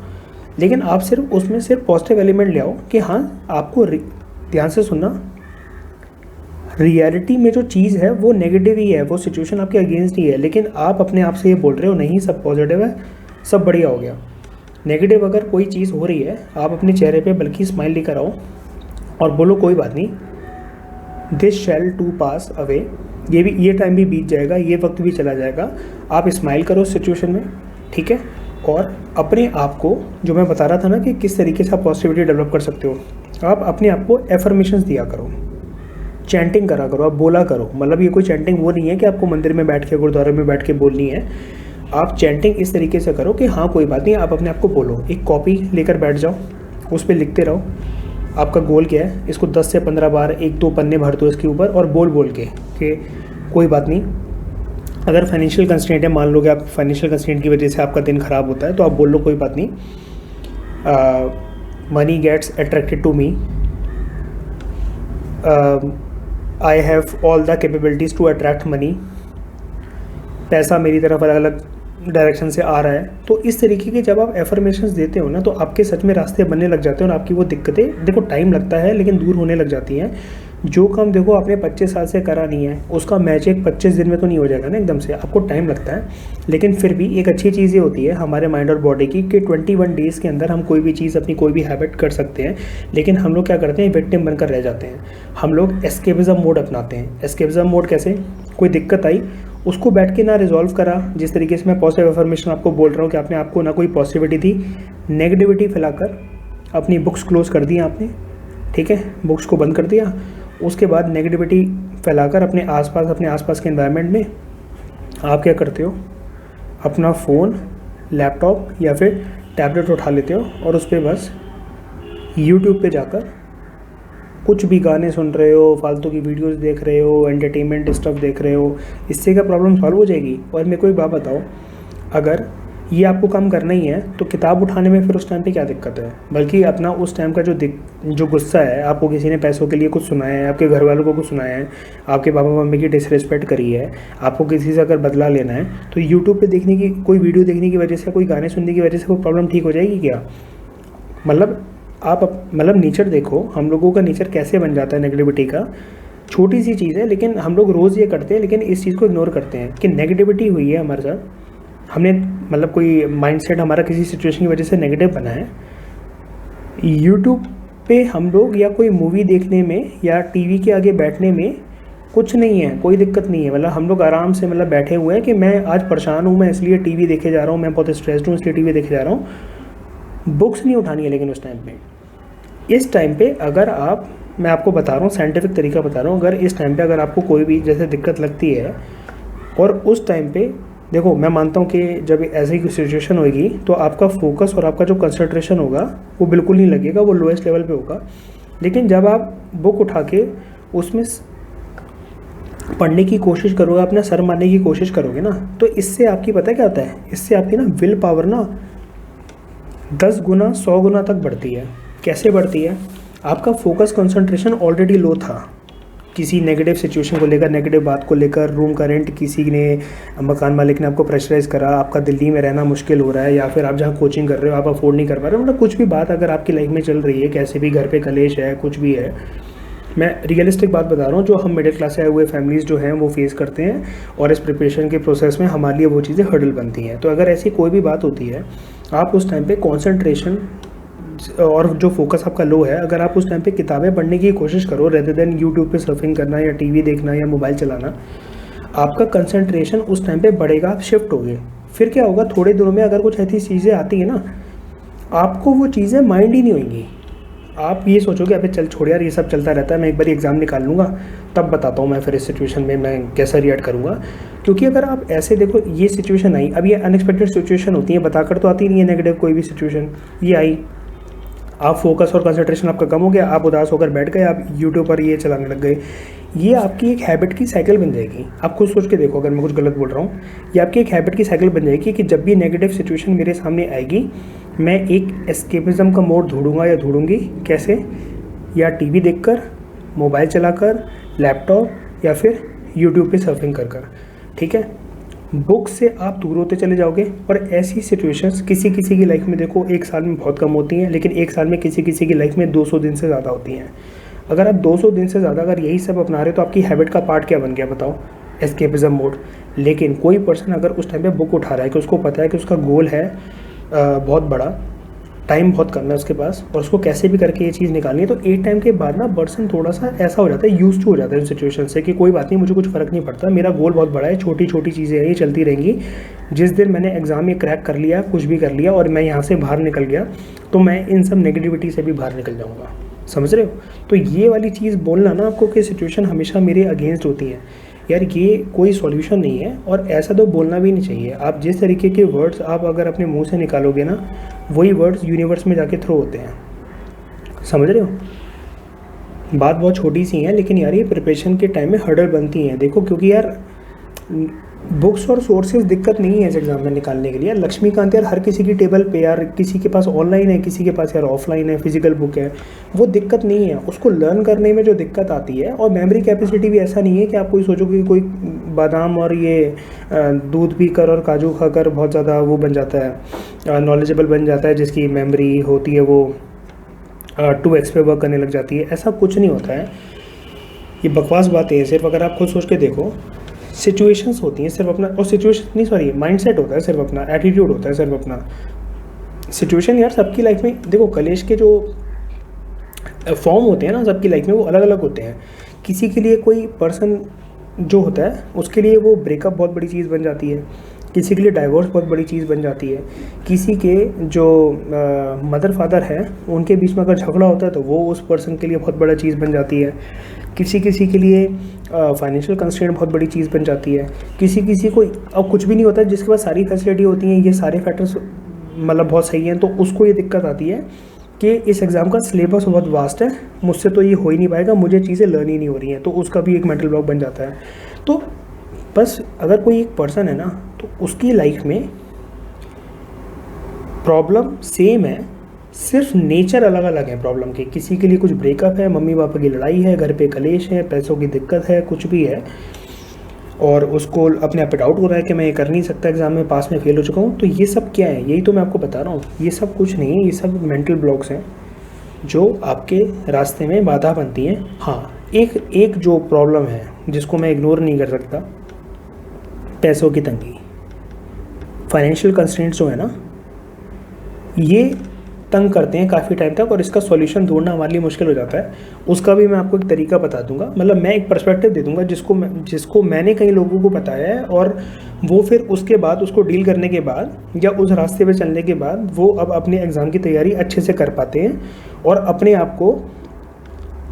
लेकिन आप सिर्फ उसमें सिर्फ पॉजिटिव एलिमेंट ले आओ कि हाँ, आपको ध्यान से सुनना, रियलिटी में जो चीज़ है वो नेगेटिव ही है, वो सिचुएशन आपके अगेंस्ट ही है, लेकिन आप अपने आप से ये बोल रहे हो नहीं सब पॉजिटिव है, सब बढ़िया हो गया। नेगेटिव अगर कोई चीज़ हो रही है, आप अपने चेहरे पे बल्कि स्माइल लेकर आओ और बोलो कोई बात नहीं, this shall too pass away, ये टाइम भी बीत जाएगा, ये वक्त भी चला जाएगा। आप स्माइल करो सिचुएशन में, ठीक है। और अपने आप को, जो मैं बता रहा था ना कि किस तरीके से आप पॉजिटिविटी डेवलप कर सकते हो, आप अपने आप को एफर्मेशंस दिया करो, चैंटिंग करा करो, आप बोला करो। मतलब ये कोई चैंटिंग वो नहीं है कि आपको मंदिर में बैठ के, गुरुद्वारे में बैठ के बोलनी है। आप चैंटिंग इस तरीके से करो कि हाँ कोई बात नहीं, आप अपने आप को बोलो। एक कॉपी लेकर बैठ जाओ, उस पर लिखते रहो आपका गोल क्या है, इसको 10 से 15 बार 1-2 पन्ने भर दो इसके ऊपर, और बोल के कि कोई बात नहीं। अगर फाइनेंशियल कंस्ट्रेंट है, मान लो कि आप फाइनेंशियल कंस्ट्रेंट की वजह से आपका दिन ख़राब होता है, तो आप बोल लो कोई बात नहीं, money gets attracted to me, I have all the capabilities to attract money, पैसा मेरी तरफ अलग अलग डायरेक्शन से आ रहा है। तो इस तरीके के जब आप एफर्मेशंस देते हो ना, तो आपके सच में रास्ते बनने लग जाते हैं और आपकी वो दिक्कतें, देखो टाइम लगता है लेकिन दूर होने लग जाती हैं। जो काम देखो आपने 25 साल से करा नहीं है, उसका मैजिक 25 दिन में तो नहीं हो जाएगा ना एकदम से, आपको टाइम लगता है। लेकिन फिर भी एक अच्छी चीज़ ये होती है हमारे माइंड और बॉडी की कि 21 डेज़ के अंदर हम कोई भी चीज़, अपनी कोई भी हैबिट कर सकते हैं। लेकिन हम लोग क्या करते हैं, विक्टिम बनकर रह जाते हैं। हम लोग एस्केपिज्म मोड अपनाते हैं। एस्केपिज्म मोड कैसे, कोई दिक्कत आई उसको बैठ के ना रिजॉल्व करा, जिस तरीके से मैं पॉजिटिव अफर्मेशन आपको बोल रहा हूँ कि आपने आपको ना कोई पॉजिटिविटी थी, नेगेटिविटी फैलाकर अपनी बुक्स क्लोज कर दी आपने, ठीक है, बुक्स को बंद कर दिया। उसके बाद नेगेटिविटी फैलाकर अपने आसपास के एनवायरनमेंट में आप क्या करते हो, अपना फ़ोन, लैपटॉप या फिर टैबलेट उठा लेते हो और उस पर बस यूट्यूब पे जाकर कुछ भी गाने सुन रहे हो, फालतू की वीडियोस देख रहे हो, एंटरटेनमेंट स्टफ देख रहे हो। इससे क्या प्रॉब्लम सॉल्व हो जाएगी? और मेरे को एक बात बताओ, अगर ये आपको काम करना ही है तो किताब उठाने में फिर उस टाइम पे क्या दिक्कत है? बल्कि अपना उस टाइम का जो गुस्सा है, आपको किसी ने पैसों के लिए कुछ सुनाया है, आपके घर वालों को कुछ सुनाया है, आपके पापा मम्मी की डिसरिस्पेक्ट करी है, आपको किसी से अगर बदला लेना है, तो यूट्यूब पे देखने की, कोई वीडियो देखने की वजह से, कोई गाने सुनने की वजह से कोई प्रॉब्लम ठीक हो जाएगी क्या? मतलब नेचर देखो, हम लोगों का नेचर कैसे बन जाता है नेगेटिविटी का। छोटी सी चीज़ है लेकिन हम लोग रोज़ ये करते हैं, लेकिन इस चीज़ को इग्नोर करते हैं कि नेगेटिविटी हुई है हमारे साथ, हमने मतलब कोई माइंडसेट हमारा किसी सिचुएशन की वजह से नेगेटिव बना है। यूट्यूब पे हम लोग या कोई मूवी देखने में या टीवी के आगे बैठने में कुछ नहीं है, कोई दिक्कत नहीं है। मतलब हम लोग आराम से बैठे हुए हैं कि मैं आज परेशान हूँ, मैं इसलिए टीवी देखे जा रहा हूँ, मैं बहुत स्ट्रेस्ड हूँ इसलिए टीवी देखे जा रहा हूँ। बुक्स नहीं उठानी है। लेकिन उस टाइम पे, इस टाइम पे अगर आप, मैं आपको बता रहा हूँ, साइंटिफिक तरीका बता रहा हूँ, अगर इस टाइम पे अगर आपको कोई भी जैसे दिक्कत लगती है और उस टाइम पे देखो, मैं मानता हूँ कि जब ऐसी कोई सिचुएशन होगी तो आपका फोकस और आपका जो कंसंट्रेशन होगा वो बिल्कुल नहीं लगेगा, वो लोएस्ट लेवल पे होगा। लेकिन जब आप बुक उठा के उसमें पढ़ने की कोशिश करोगे, अपना सर मारने की कोशिश करोगे ना, तो इससे आपकी पता है क्या होता है, इससे आपकी ना विल पावर ना 10 गुना 100 गुना तक बढ़ती है। कैसे बढ़ती है? आपका फोकस कंसंट्रेशन ऑलरेडी लो था किसी नेगेटिव सिचुएशन को लेकर, नेगेटिव बात को लेकर, रूम का रेंट किसी ने, मकान मालिक ने आपको प्रेशराइज करा, आपका दिल्ली में रहना मुश्किल हो रहा है, या फिर आप जहाँ कोचिंग कर रहे हो आप अफोर्ड नहीं कर पा रहे हो, मतलब कुछ भी बात अगर आपकी लाइफ में चल रही है, कैसे भी घर पे कलेश है, कुछ भी है, मैं रियलिस्टिक बात बता रहा हूँ, जो हम मिडिल क्लास से आए हुए फैमिलीज़ जो हैं वो फेस करते हैं, और इस प्रिपरेशन के प्रोसेस में हमारे लिए वो चीज़ें हर्डल बनती हैं। तो अगर ऐसी कोई भी बात होती है, आप उस टाइम पे कंसंट्रेशन और जो फोकस आपका लो है, अगर आप उस टाइम पे किताबें पढ़ने की कोशिश करो रेदर देन यूट्यूब पे सर्फिंग करना या टीवी देखना या मोबाइल चलाना, आपका कंसंट्रेशन उस टाइम पे बढ़ेगा, आप शिफ्ट होगे। फिर क्या होगा, थोड़े दिनों में अगर कुछ ऐसी चीज़ें आती हैं ना, आपको वो चीज़ें माइंड ही नहीं होंगी। आप ये सोचोगे अबे चल छोड़ यार, ये सब चलता रहता है, मैं एक बार एग्ज़ाम निकाल लूँगा तब बताता हूँ मैं फिर इस सिचुएशन में मैं कैसा रिएक्ट करूँगा। क्योंकि अगर आप ऐसे देखो, ये सिचुएशन आई, अब ये अनएक्सपेक्टेड सिचुएशन होती है, बताकर तो आती नहीं है नेगेटिव कोई भी सिचुएशन। ये आई, आप फोकस और कंसंट्रेशन आपका कम हो गया, आप उदास होकर बैठ गए, आप यूट्यूब पर ये चलाने लग गए। ये आपकी एक हैबिट की साइकिल बन जाएगी। आप खुद सोच के देखो, अगर मैं कुछ गलत बोल रहा हूँ, ये आपकी एक हैबिट की साइकिल बन जाएगी कि जब भी नेगेटिव सिचुएशन मेरे सामने आएगी, मैं एक एस्केपिज्म का मोड ढूंढूंगा या ढूंढूंगी। कैसे? या टीवी देखकर, मोबाइल चलाकर, लैपटॉप, या फिर यूट्यूब पे सर्फिंग कर कर। ठीक है, बुक से आप दूर होते चले जाओगे। और ऐसी सिचुएशंस किसी किसी की लाइफ में देखो 1 साल में बहुत कम होती हैं, लेकिन 1 साल में किसी किसी की लाइफ में 200 दिन से ज़्यादा होती हैं। अगर आप 200 दिन से ज़्यादा अगर यही सब अपना रहे हो तो आपकी हैबिट का पार्ट क्या बन गया बताओ? Escapism mode. लेकिन कोई पर्सन अगर उस टाइम पे बुक उठा रहा है कि उसको पता है कि उसका गोल है बहुत बड़ा, टाइम बहुत कम है उसके पास और उसको कैसे भी करके ये चीज़ निकालनी है, तो एक टाइम के बाद ना पर्सन थोड़ा सा ऐसा हो जाता है, यूज टू हो जाता है सिचुएशन से कि कोई बात नहीं, मुझे कुछ फ़र्क नहीं पड़ता, मेरा गोल बहुत बड़ा है, छोटी छोटी चीज़ें हैं ये चलती रहेंगी। जिस दिन मैंने एग्ज़ाम में क्रैक कर लिया, कुछ भी कर लिया और मैं यहाँ से बाहर निकल गया, तो मैं इन सब नेगेटिविटी से भी बाहर निकल जाऊँगा। समझ रहे हो? तो ये वाली चीज़ बोलना ना आपको कि सिचुएशन हमेशा मेरे अगेंस्ट होती है, यार ये कोई सॉल्यूशन नहीं है और ऐसा तो बोलना भी नहीं चाहिए। आप जिस तरीके के वर्ड्स आप अगर अपने मुंह से निकालोगे ना, वही वर्ड्स यूनिवर्स में जाके थ्रो होते हैं। समझ रहे हो? बात बहुत छोटी सी है, लेकिन यार ये प्रिपरेशन के टाइम में हर्डल बनती हैं। देखो, क्योंकि यार बुक्स और सोर्सेज दिक्कत नहीं है इस एग्ज़ाम में निकालने के लिए। लक्ष्मीकांत यार हर किसी की टेबल पे, यार किसी के पास ऑनलाइन है, किसी के पास यार ऑफलाइन है, फिजिकल बुक है, वो दिक्कत नहीं है। उसको लर्न करने में जो दिक्कत आती है, और मेमोरी कैपेसिटी भी ऐसा नहीं है कि आप कोई सोचोगे कि कोई बादाम और ये दूध पीकर और काजू खाकर बहुत ज़्यादा वो बन जाता है, नॉलेजेबल बन जाता है, जिसकी मेमोरी होती है वो 2x पे वर्क करने लग जाती है। ऐसा कुछ नहीं होता है, ये बकवास बातें हैं सिर्फ। अगर आप खुद सोच के देखो, सिचुएशंस होती हैं सिर्फ अपना, और सिचुएशन नहीं सॉरी माइंडसेट होता है सिर्फ अपना, एटीट्यूड होता है सिर्फ अपना। सिचुएशन यार सबकी लाइफ में देखो, कलेश के जो फॉर्म होते हैं ना सबकी लाइफ में, वो अलग अलग होते हैं। किसी के लिए कोई पर्सन जो होता है उसके लिए वो ब्रेकअप बहुत बड़ी चीज़ बन जाती है, किसी के लिए डाइवोर्स बहुत बड़ी चीज़ बन जाती है, किसी के जो मदर फादर है उनके बीच में अगर झगड़ा होता है तो वो उस पर्सन के लिए बहुत बड़ा चीज़ बन जाती है, किसी किसी के लिए फाइनेंशियल कंस्ट्रेंट बहुत बड़ी चीज़ बन जाती है, किसी किसी को अब कुछ भी नहीं होता है, जिसके पास सारी फैसिलिटी होती हैं, ये सारे फैक्टर्स मतलब बहुत सही हैं, तो उसको ये दिक्कत आती है कि इस एग्ज़ाम का सिलेबस बहुत वास्ट है, मुझसे तो ये हो ही नहीं पाएगा, मुझे चीज़ें लर्न ही नहीं हो रही हैं, तो उसका भी एक मेंटल ब्लॉक बन जाता है। तो बस अगर कोई एक पर्सन है ना, तो उसकी लाइफ में प्रॉब्लम सेम है, सिर्फ नेचर अलग अलग है प्रॉब्लम के। किसी के लिए कुछ ब्रेकअप है, मम्मी पापा की लड़ाई है, घर पे कलेश है, पैसों की दिक्कत है, कुछ भी है, और उसको अपने आप पे डाउट हो रहा है कि मैं ये कर नहीं सकता, एग्ज़ाम में पास में फेल हो चुका हूँ। तो ये सब क्या है? यही तो मैं आपको बता रहा हूँ, ये सब कुछ नहीं है, ये सब मेंटल ब्लॉक्स हैं जो आपके रास्ते में बाधा बनती हैं। हाँ, एक जो प्रॉब्लम है जिसको मैं इग्नोर नहीं कर सकता, पैसों की तंगी, फाइनेंशियल कंस्ट्रेंट्स जो है ना, ये तंग करते हैं काफ़ी टाइम तक, और इसका सॉल्यूशन ढूंढना हमारे लिए मुश्किल हो जाता है। उसका भी मैं आपको एक तरीका बता दूंगा, मतलब मैं एक पर्सपेक्टिव दे दूंगा जिसको मैंने कई लोगों को बताया है, और वो फिर उसके बाद उसको डील करने के बाद या उस रास्ते पे चलने के बाद वो अब अपने एग्ज़ाम की तैयारी अच्छे से कर पाते हैं, और अपने आप को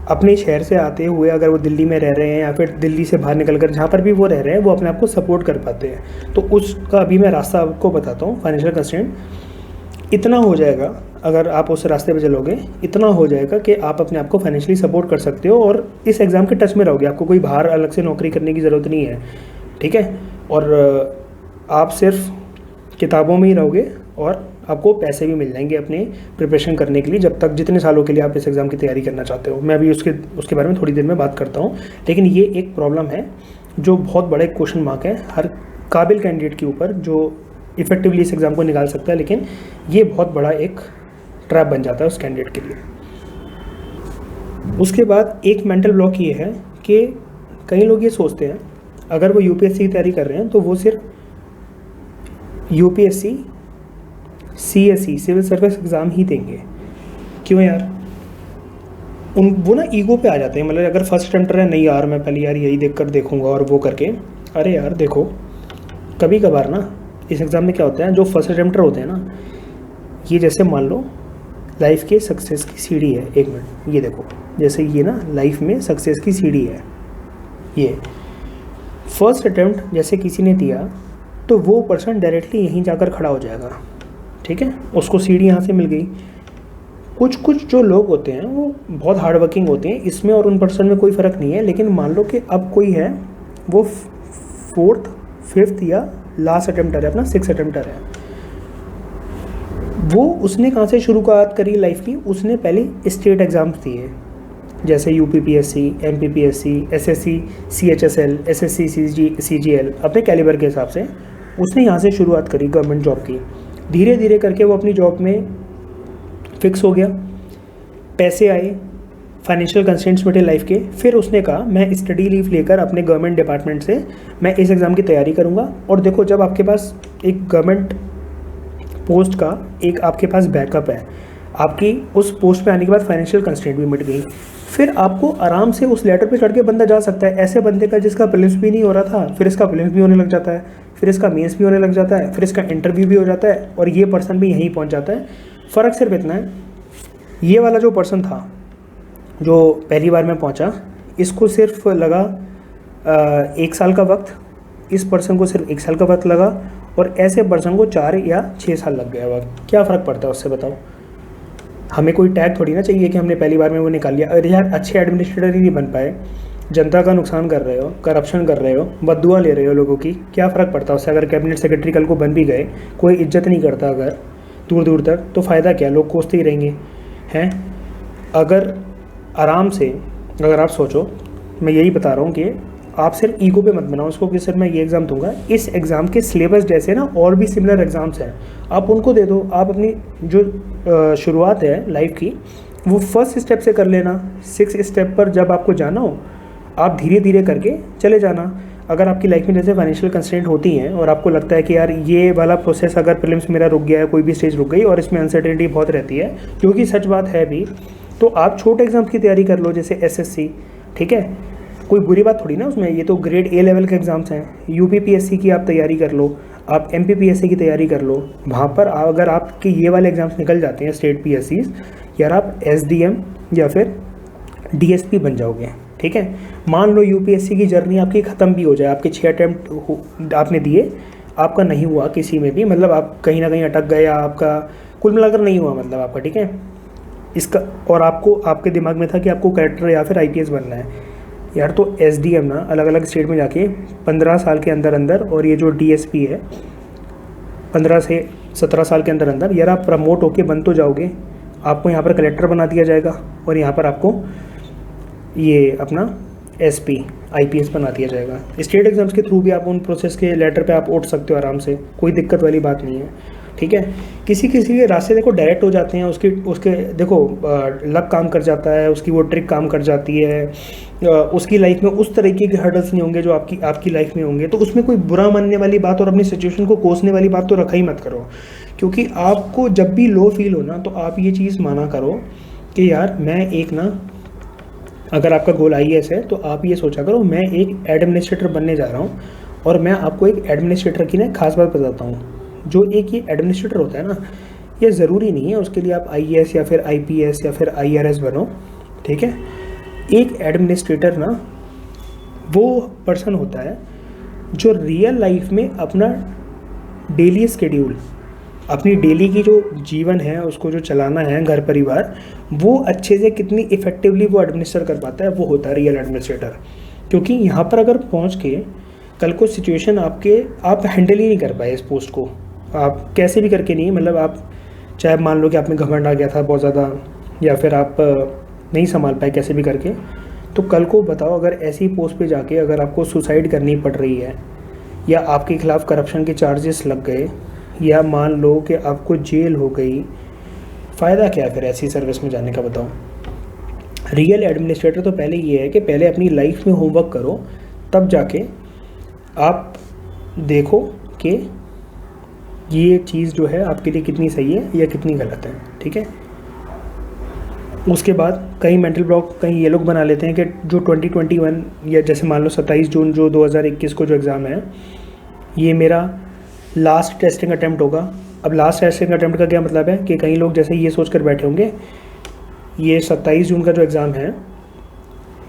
अपने शहर से आते हुए, अगर वो दिल्ली में रह रहे हैं या फिर दिल्ली से बाहर निकलकर जहाँ पर भी वो रह रहे हैं, वो अपने आप को सपोर्ट कर पाते हैं। तो उसका अभी मैं रास्ता आपको बताता हूँ। फाइनेंशियल कंस्ट्रेंट इतना हो जाएगा, अगर आप उस रास्ते पे चलोगे, इतना हो जाएगा कि आप अपने आप को फाइनेंशियली सपोर्ट कर सकते हो और इस एग्ज़ाम के टच में रहोगे। आपको कोई बाहर अलग से नौकरी करने की ज़रूरत नहीं है, ठीक है? और आप सिर्फ किताबों में ही रहोगे और आपको पैसे भी मिल जाएंगे अपने प्रिपरेशन करने के लिए, जब तक जितने सालों के लिए आप इस एग्ज़ाम की तैयारी करना चाहते हो। मैं अभी उसके बारे में थोड़ी देर में बात करता हूँ। लेकिन ये एक प्रॉब्लम है जो बहुत बड़ा एक क्वेश्चन मार्क है हर काबिल कैंडिडेट के ऊपर, जो इफेक्टिवली इस एग्ज़ाम को निकाल सकता है, लेकिन ये बहुत बड़ा एक ट्रैप बन जाता है उस कैंडिडेट के लिए। उसके बाद एक मेंटल ब्लॉक ये है कि कई लोग ये सोचते हैं अगर वो यूपीएससी की तैयारी कर रहे हैं तो वो सिर्फ UPSC CSE civil service exam ही देंगे। क्यों यार? वो ना ईगो पे आ जाते हैं, मतलब अगर फर्स्ट अटेम्प्टर है, नहीं यार मैं पहले यार यही देख कर देखूँगा और वो करके, अरे यार देखो, कभी कभार ना इस एग्ज़ाम में क्या होता है, जो फर्स्ट अटेम्प्टर होते हैं ना, ये जैसे मान लो लाइफ के सक्सेस की सीढ़ी है, एक मिनट ये देखो, जैसे ये ना लाइफ में सक्सेस की सीढ़ी है, ये फर्स्ट अटेम्प्ट जैसे किसी ने दिया तो वो पर्सन डायरेक्टली यहीं जाकर खड़ा हो जाएगा, ठीक है, उसको सीढ़ी यहाँ से मिल गई। कुछ जो लोग होते हैं वो बहुत हार्ड वर्किंग होते हैं, इसमें और उन पर्सन में कोई फ़र्क नहीं है, लेकिन मान लो कि अब कोई है वो 4th 5th या लास्ट अटेम्प्टर है, अपना 6th अटेम्प्टर है, वो उसने कहाँ से शुरुआत करी लाइफ की, उसने पहले स्टेट एग्ज़ाम्स दिए, जैसे UPPSC, MPPSC, SSC, CHSL, SSC, CGL, अपने कैलिबर के हिसाब से उसने यहाँ से शुरुआत करी गवर्नमेंट जॉब की। धीरे धीरे करके वो अपनी जॉब में फिक्स हो गया, पैसे आए, फाइनेंशियल कंस्ट्रेंट्स मिटे लाइफ के, फिर उसने कहा मैं स्टडी लीव लेकर अपने गवर्नमेंट डिपार्टमेंट से मैं इस एग्ज़ाम की तैयारी करूँगा। और देखो, जब आपके पास एक गवर्नमेंट पोस्ट का एक आपके पास बैकअप है, आपकी उस पोस्ट पे आने के बाद फाइनेंशियल कंस्ट्रेंट भी मिट गई, फिर आपको आराम से उस लेटर पे चढ़ के बंदा जा सकता है। ऐसे बंदे का जिसका प्रीलिम्स भी नहीं हो रहा था, फिर इसका प्रीलिम्स भी होने लग जाता है, फिर इसका मेंस भी होने लग जाता है, फिर इसका इंटरव्यू भी हो जाता है, और ये पर्सन भी यहीं पहुंच जाता है। फ़र्क सिर्फ इतना है, ये वाला जो पर्सन था जो पहली बार में पहुंचा, इसको सिर्फ लगा 1 साल का वक्त, इस पर्सन को सिर्फ 1 साल का वक्त लगा, और ऐसे पर्सन को 4 या 6 साल लग गया वक्त। क्या फ़र्क पड़ता है उससे, बताओ? हमें कोई टैग थोड़ी ना चाहिए कि हमने पहली बार में वो निकाल लिया। अरे यार, अच्छे एडमिनिस्ट्रेटर ही नहीं बन पाए, जनता का नुकसान कर रहे हो, करप्शन कर रहे हो, बददुआ ले रहे हो लोगों की, क्या फ़र्क पड़ता है उससे? अगर कैबिनेट सेक्रेटरी कल को बन भी गए, कोई इज्जत नहीं करता अगर दूर दूर तक, तो फ़ायदा क्या, लोग कोसते ही रहेंगे हैं। अगर आराम से अगर आप सोचो, मैं यही बता रहा हूँ कि आप सिर्फ ईगो पे मत बनाओ उसको कि सर मैं ये एग्ज़ाम दूंगा। इस एग्ज़ाम के सिलेबस जैसे ना और भी सिमिलर एग्ज़ाम्स हैं, आप उनको दे दो। आप अपनी जो शुरुआत है लाइफ की वो फर्स्ट स्टेप से कर लेना। 6th स्टेप पर जब आपको जाना हो, आप धीरे धीरे करके चले जाना। अगर आपकी लाइफ में जैसे फाइनेंशियल कंस्ट्रेंट होती हैं और आपको लगता है कि यार ये वाला प्रोसेस अगर प्रीलिम्स मेरा रुक गया है, कोई भी स्टेज रुक गई और इसमें अनसर्टेनिटी बहुत रहती है, क्योंकि सच बात है भी, तो आप छोटे एग्ज़ाम्स की तैयारी कर लो, जैसे एसएससी, ठीक है, कोई बुरी बात थोड़ी ना उसमें, ये तो ग्रेड ए लेवल के एग्ज़ाम्स हैं। यूपीपीएससी की आप तैयारी कर लो, आप एमपीपीएससी की तैयारी कर लो। वहाँ पर अगर आपके ये वाले एग्ज़ाम्स निकल जाते हैं स्टेट पीएससीज, यार आप एसडीएम या फिर डीएसपी बन जाओगे, ठीक है। मान लो यूपीएससी की जर्नी आपकी ख़त्म भी हो जाए, आपके 6 अटैम्प्ट आपने दिए, आपका नहीं हुआ किसी में भी, मतलब आप कहीं ना कहीं अटक गए, आपका कुल मिलाकर नहीं हुआ मतलब आपका, ठीक है। इसका और आपको आपके दिमाग में था कि आपको कलेक्टर या फिर आईपीएस बनना है, यार तो एसडीएम ना अलग अलग स्टेट में जाके 15 साल के अंदर अंदर, और ये जो डीएसपी है 15 से 17 साल के अंदर अंदर, यार आप प्रमोट होके बन तो जाओगे, आपको यहाँ पर कलेक्टर बना दिया जाएगा और यहाँ पर आपको ये अपना एसपी आईपीएस बना दिया जाएगा। स्टेट एग्जाम्स के थ्रू भी आप उन प्रोसेस के लेटर पे आप उठ सकते हो आराम से, कोई दिक्कत वाली बात नहीं है, ठीक है। किसी किसी के रास्ते देखो डायरेक्ट हो जाते हैं, उसके देखो लक काम कर जाता है, उसकी वो ट्रिक काम कर जाती है, उसकी लाइफ में उस तरीके के हर्डल्स नहीं होंगे जो आपकी लाइफ में होंगे, तो उसमें कोई बुरा मानने वाली बात और अपनी सिचुएशन को कोसने वाली बात तो रखा ही मत करो। क्योंकि आपको जब भी लो फील हो ना, तो आप ये चीज़ माना करो कि यार मैं एक ना, अगर आपका गोल आईएएस है तो आप ये सोचा करो मैं एक एडमिनिस्ट्रेटर बनने जा रहा हूँ। और मैं आपको एक एडमिनिस्ट्रेटर की ना खास बात बताता हूँ, जो एक ये एडमिनिस्ट्रेटर होता है ना, ये ज़रूरी नहीं है उसके लिए आप आईएएस या फिर आईपीएस या फिर आईआरएस बनो, ठीक है। एक एडमिनिस्ट्रेटर ना वो पर्सन होता है जो रियल लाइफ में अपना डेली स्केड्यूल, अपनी डेली की जो जीवन है उसको जो चलाना है, घर परिवार, वो अच्छे से कितनी इफ़ेक्टिवली वो एडमिनिस्टर कर पाता है, वो होता है रियल एडमिनिस्ट्रेटर। क्योंकि यहाँ पर अगर पहुँच के कल को सिचुएशन आप हैंडल ही नहीं कर पाए इस पोस्ट को, आप कैसे भी करके नहीं, मतलब आप चाहे मान लो कि आप में घमंड आ गया था बहुत ज़्यादा, या फिर आप नहीं संभाल पाए कैसे भी करके, तो कल को बताओ अगर ऐसी पोस्ट पे जाके अगर आपको सुसाइड करनी पड़ रही है, या आपके खिलाफ़ करप्शन के चार्जेस लग गए, या मान लो कि आपको जेल हो गई, फ़ायदा क्या फिर ऐसी सर्विस में जाने का, बताओ। रियल एडमिनिस्ट्रेटर तो पहले ये है कि पहले अपनी लाइफ में होमवर्क करो, तब जाके आप देखो कि ये चीज़ जो है आपके लिए कितनी सही है या कितनी गलत है, ठीक है। उसके बाद कई मेंटल ब्लॉक कहीं ये लोग बना लेते हैं कि जो 2021 या जैसे मान लो 27 जून जो 2021 को जो एग्ज़ाम है, ये मेरा लास्ट टेस्टिंग अटैम्प्ट होगा। अब लास्ट टेस्टिंग अटैम्प्ट का क्या मतलब है कि कई लोग जैसे ये सोच कर बैठे होंगे, ये 27 जून का जो एग्ज़ाम है,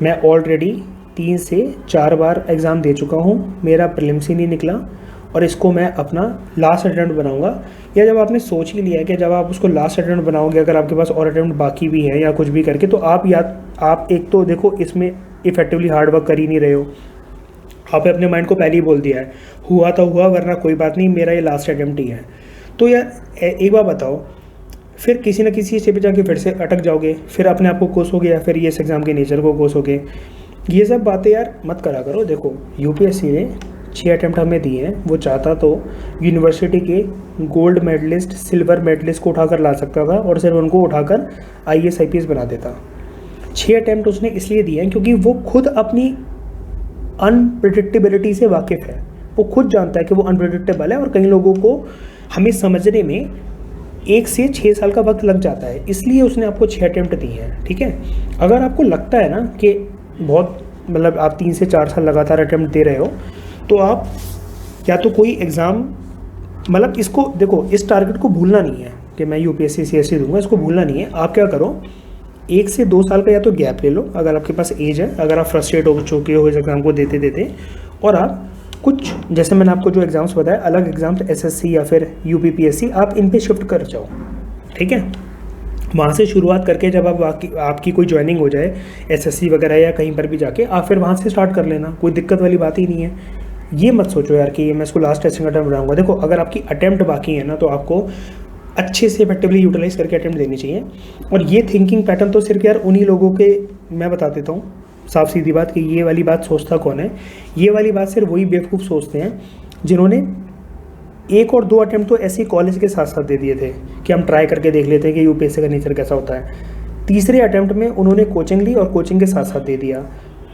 मैं ऑलरेडी 3 से 4 बार एग्ज़ाम दे चुका हूँ, मेरा प्रीलिम्स ही नहीं निकला और इसको मैं अपना लास्ट अटेम्प्ट बनाऊंगा। या जब आपने सोच ही लिया है कि जब आप उसको लास्ट अटेम्प्ट बनाओगे, अगर आपके पास और अटेम्प्ट बाकी भी है या कुछ भी करके, तो आप एक तो देखो इसमें इफेक्टिवली हार्ड वर्क कर ही नहीं रहे हो। आपने अपने माइंड को पहले ही बोल दिया है, हुआ तो हुआ वरना कोई बात नहीं, मेरा ये लास्ट अटेम्प्ट ही है। तो यार एक बार बताओ, फिर किसी न किसी स्टेप पे जाके फिर से अटक जाओगे, फिर अपने आप को कोसोगे या फिर ये इस एग्ज़ाम के नेचर को कोसोगे। ये सब बातें यार मत करा करो। देखो यूपीएससी ने 6 अटैम्प्ट हमें दिए हैं, वो चाहता तो यूनिवर्सिटी के गोल्ड मेडलिस्ट, सिल्वर मेडलिस्ट को उठाकर ला सकता था और सिर्फ उनको उठाकर IAS IPS बना देता। 6 अटैम्प्ट उसने इसलिए दिए हैं क्योंकि वो खुद अपनी अनप्रिडिक्टेबिलिटी से वाकिफ़ है। वो खुद जानता है कि वो अनप्रिडिक्टेबल है और कई लोगों को हमें समझने में 1 से 6 साल का वक्त लग जाता है, इसलिए उसने आपको 6 अटैम्प्ट दिए हैं। ठीक है, अगर आपको लगता है ना कि बहुत मतलब आप 3 से 4 साल लगातार अटैम्प्ट दे रहे हो, तो आप या तो कोई एग्ज़ाम, मतलब इसको देखो, इस टारगेट को भूलना नहीं है कि मैं यूपीएससी CSE दूंगा, इसको भूलना नहीं है। आप क्या करो, 1 से 2 साल का या तो गैप ले लो अगर आपके पास एज है, अगर आप फ्रस्ट्रेट हो चुके हो इस एग्ज़ाम को देते देते, और आप कुछ जैसे मैंने आपको जो एग्ज़ाम्स बताया, अलग एग्ज़ाम्स SSC या फिर UPPSC, आप इन पे शिफ्ट कर जाओ। ठीक है, वहाँ से शुरुआत करके जब आप आपकी कोई ज्वाइनिंग हो जाए SSC वगैरह या कहीं पर भी जाके, आप फिर वहाँ से स्टार्ट कर लेना, कोई दिक्कत वाली बात ही नहीं है। ये मत सोचो यार कि मैं इसको लास्ट टेस्टिंग अटैम्प्ट बनाऊंगा। देखो अगर आपकी अटैम्प्ट बाकी है ना, तो आपको अच्छे से इफेक्टिवली यूटिलाइज करके अटैम्प्ट देनी चाहिए। और ये थिंकिंग पैटर्न तो सिर्फ यार उन्हीं लोगों के, मैं बता देता हूँ साफ सीधी बात कि ये वाली बात सोचता कौन है, ये वाली बात सिर्फ वही बेवकूफ़ सोचते हैं जिन्होंने 1 और 2 अटैम्प्ट तो ऐसे कॉलेज के साथ साथ दे दिए थे कि हम ट्राई करके देख लेते हैं कि यूपीएससी का नेचर कैसा होता है। तीसरे अटैम्प्ट में उन्होंने कोचिंग ली और कोचिंग के साथ साथ दे दिया।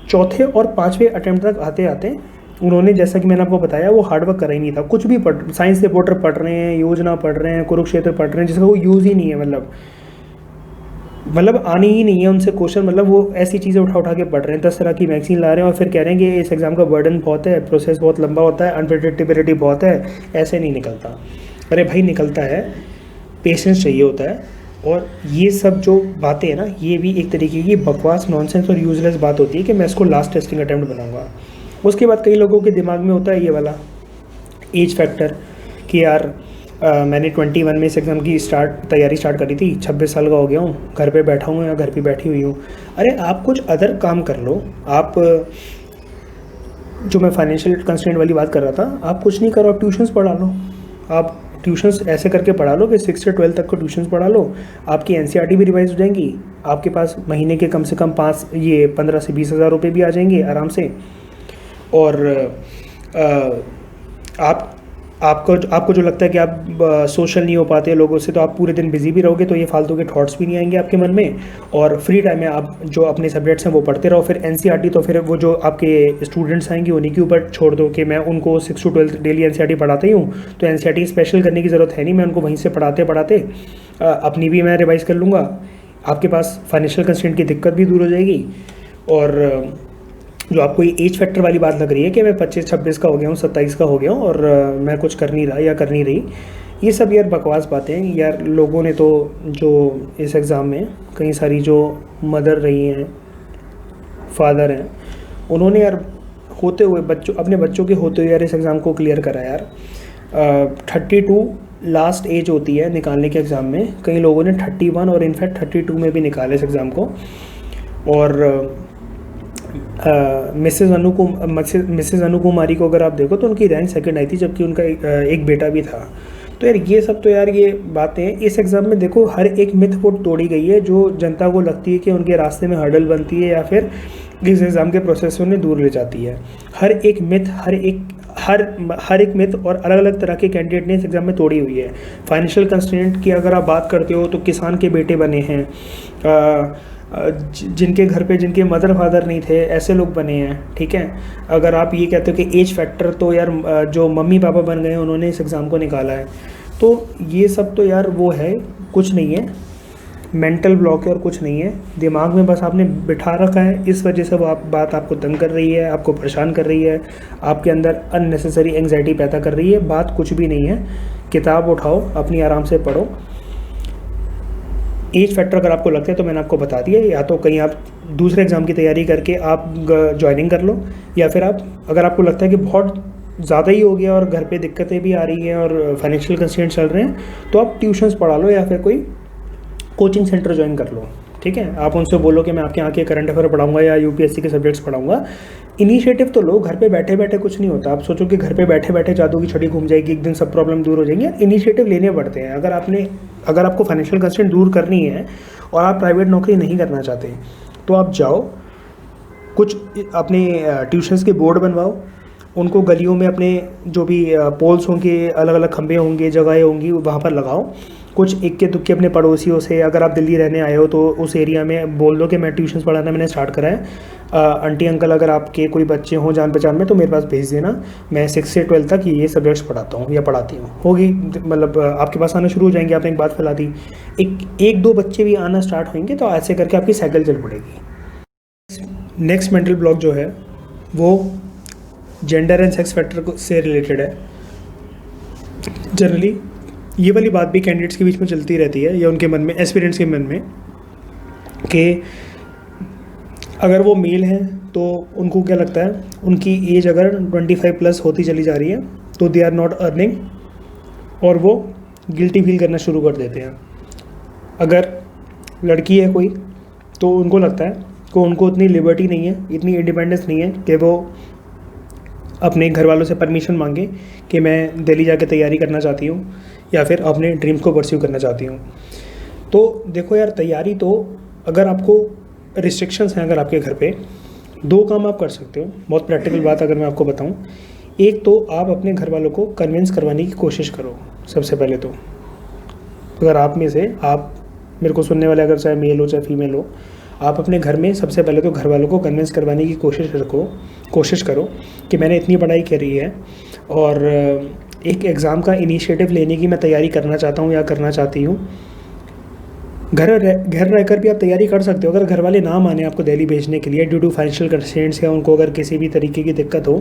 चौथे और 5वें अटैम्प्ट तक आते आते उन्होंने, जैसा कि मैंने आपको बताया, वो हार्डवर्क करा ही नहीं था। कुछ भी साइंस रिपोर्टर पढ़ रहे हैं, योजना पढ़ रहे हैं, कुरुक्षेत्र पढ़ रहे हैं, जिसका वो यूज़ ही नहीं है, मतलब आनी ही नहीं है उनसे क्वेश्चन। मतलब वो ऐसी चीज़ें उठा उठा के पढ़ रहे हैं, 10 तरह की वैक्सीन ला रहे हैं और फिर कह रहे हैं कि इस एग्ज़ाम का बर्डन बहुत है, प्रोसेस बहुत लंबा होता है, अनप्रेडिक्टेबिलिटी बहुत है। ऐसे नहीं निकलता। अरे भाई निकलता है, पेशेंस चाहिए होता है। और ये सब जो बातें हैं ना, ये भी एक तरीके की बकवास, नॉनसेंस और यूजलेस बात होती है कि मैं इसको लास्ट टेस्टिंग अटैम्प्ट बनाऊंगा। उसके बाद कई लोगों के दिमाग में होता है ये वाला एज फैक्टर कि यार मैंने 21 में इस एग्ज़ाम की तैयारी स्टार्ट करी थी, 26 साल का हो गया हूँ, घर पे बैठा हूँ या घर पे बैठी हुई हूँ। अरे आप कुछ अदर काम कर लो। आप जो मैं फाइनेंशियल कंस्ट्रेंट वाली बात कर रहा था, आप कुछ नहीं करो, आप ट्यूशन्स पढ़ा लो। आप ट्यूशन्स ऐसे करके पढ़ा लो कि 6 से 12 तक को ट्यूशन्स पढ़ा लो, आपकी NCERT भी रिवाइज हो जाएंगी, आपके पास महीने के कम से कम 15 से 20 हज़ार रुपये भी आ जाएंगे आराम से। और आपको जो लगता है कि आप सोशल नहीं हो पाते लोगों से, तो आप पूरे दिन बिजी भी रहोगे, तो ये फालतू के थॉट्स भी नहीं आएंगे आपके मन में। और फ्री टाइम में आप जो अपने सब्जेक्ट्स हैं वो पढ़ते रहो। फिर NCERT तो फिर वो जो आपके स्टूडेंट्स आएंगे उन्हीं के ऊपर छोड़ दो कि मैं उनको 6 to 12 डेली NCERT पढ़ाता ही हूँ, तो NCERT स्पेशल करने की ज़रूरत है नहीं, मैं उनको वहीं से पढ़ाते पढ़ाते अपनी भी मैं रिवाइज़ कर लूँगा। आपके पास फाइनेंशियल कंस्ट्रेंट की दिक्कत भी दूर हो जाएगी। और जो आपको ये एज फैक्टर वाली बात लग रही है कि मैं 25-26 का हो गया हूँ, 27 का हो गया हूँ और मैं कुछ कर नहीं रहा या कर नहीं रही, ये सब यार बकवास बातें हैं यार। लोगों ने तो जो इस एग्ज़ाम में कई सारी जो मदर रही हैं, फादर हैं, उन्होंने यार होते हुए अपने बच्चों के होते हुए यार इस एग्ज़ाम को क्लियर करा यार। 32 लास्ट एज होती है निकालने के एग्ज़ाम में, कई लोगों ने 31 और इनफैक्ट 32 में भी निकाला इस एग्ज़ाम को। और मिसेज़ अनु कुमारी को अगर आप देखो तो उनकी रैंक 2nd आई थी, जबकि उनका एक बेटा भी था। तो यार ये सब तो यार ये बातें इस एग्ज़ाम में देखो, हर एक मिथ वो तोड़ी गई है जो जनता को लगती है कि उनके रास्ते में हर्डल बनती है या फिर इस एग्ज़ाम के प्रोसेस में दूर ले जाती है। हर एक मिथ और अलग अलग तरह के कैंडिडेट ने इस एग्ज़ाम में तोड़ी हुई है। फाइनेंशियल कंस्ट्रेंट की अगर आप बात करते हो तो किसान के बेटे बने हैं, जिनके घर पे जिनके मदर फादर नहीं थे ऐसे लोग बने हैं। ठीक है, अगर आप ये कहते हो कि एज फैक्टर, तो यार जो मम्मी पापा बन गए उन्होंने इस एग्ज़ाम को निकाला है। तो ये सब तो यार वो है, कुछ नहीं है। मेंटल ब्लॉक है और कुछ नहीं है, दिमाग में बस आपने बिठा रखा है, इस वजह से वो बात आपको तंग कर रही है, आपको परेशान कर रही है, आपके अंदर अननेसेसरी एंग्जाइटी पैदा कर रही है। बात कुछ भी नहीं है, किताब उठाओ, अपनी आराम से पढ़ो। एज फैक्टर अगर आपको लगता है तो मैंने आपको बता दिया, या तो कहीं आप दूसरे एग्ज़ाम की तैयारी करके आप ज्वाइनिंग कर लो, या फिर आप अगर आपको लगता है कि बहुत ज़्यादा ही हो गया और घर पे दिक्कतें भी आ रही हैं और फाइनेंशियल कंस्ट्रेंट्स चल रहे हैं, तो आप ट्यूशन्स पढ़ा लो या फिर कोई कोचिंग सेंटर ज्वाइन कर लो। ठीक है, आप उनसे बोलो कि मैं आपके यहाँ के करंट अफेयर पढ़ाऊंगा या यूपीएससी के सब्जेक्ट्स पढ़ाऊंगा। इनिशिएटिव तो लो, घर पे बैठे बैठे कुछ नहीं होता। आप सोचो कि घर पे बैठे बैठे जादू की छड़ी घूम जाएगी, एक दिन सब प्रॉब्लम दूर हो जाएंगे। इनिशिएटिव लेने पड़ते हैं। अगर आपको फाइनेंशियल कंस्ट्रेंट दूर करनी है और आप प्राइवेट नौकरी नहीं करना चाहते, तो आप जाओ, कुछ अपने ट्यूशन्स के बोर्ड बनवाओ, उनको गलियों में अपने जो भी पोल्स होंगे, अलग अलग खंभे होंगे, जगहें होंगी, वहाँ पर लगाओ। कुछ इक्के दुक्के अपने पड़ोसियों से, अगर आप दिल्ली रहने आए हो तो उस एरिया में बोल दो कि मैं ट्यूशन्स पढ़ाना मैंने स्टार्ट करा है, आंटी अंकल अगर आपके कोई बच्चे हों जान पहचान में तो मेरे पास भेज देना, मैं 6 से 12 तक ये सब्जेक्ट्स पढ़ाता हूँ या पढ़ाती हूँ। होगी मतलब आपके पास आना शुरू हो जाएंगे। आपने एक बात फैला दी, एक दो बच्चे भी आना स्टार्ट होंगे तो ऐसे करके आपकी साइकिल चल पड़ेगी। नेक्स्ट मेंटल ब्लॉक जो है वो जेंडर एंड सेक्स फैक्टर से रिलेटेड है। जनरली ये वाली बात भी कैंडिडेट्स के बीच में चलती रहती है, या उनके मन में, एस्पिरेंट्स के मन में, कि अगर वो मेल हैं तो उनको क्या लगता है, उनकी एज अगर 25 प्लस होती चली जा रही है तो दे आर नॉट अर्निंग, और वो गिल्टी फील करना शुरू कर देते हैं। अगर लड़की है कोई तो उनको लगता है कि उनको उतनी लिबर्टी नहीं है, इतनी इंडिपेंडेंस नहीं है कि वो अपने घर वालों से परमिशन मांगे कि मैं दिल्ली जाके तैयारी करना चाहती हूँ या फिर अपने ड्रीम्स को परस्यू करना चाहती हूँ। तो देखो यार, तैयारी तो अगर आपको रिस्ट्रिक्शंस हैं, अगर आपके घर पे, दो काम आप कर सकते हो। बहुत प्रैक्टिकल बात अगर मैं आपको बताऊँ, एक तो आप अपने घर वालों को कन्विंस करवाने की कोशिश करो। सबसे पहले तो अगर आप में से, आप मेरे को सुनने वाले अगर चाहे मेल हो चाहे फीमेल हो, आप अपने घर में सबसे पहले तो घर वालों को कन्विंस करवाने की कोशिश करो कि मैंने इतनी पढ़ाई करी है और एक एग्ज़ाम का इनिशिएटिव लेने की मैं तैयारी करना चाहता हूँ या करना चाहती हूँ। घर रहकर भी आप तैयारी कर सकते हो। अगर घर वाले ना माने आपको दिल्ली भेजने के लिए ड्यू टू फाइनेंशियल कंस्ट्रेंट्स, या उनको अगर किसी भी तरीके की दिक्कत हो,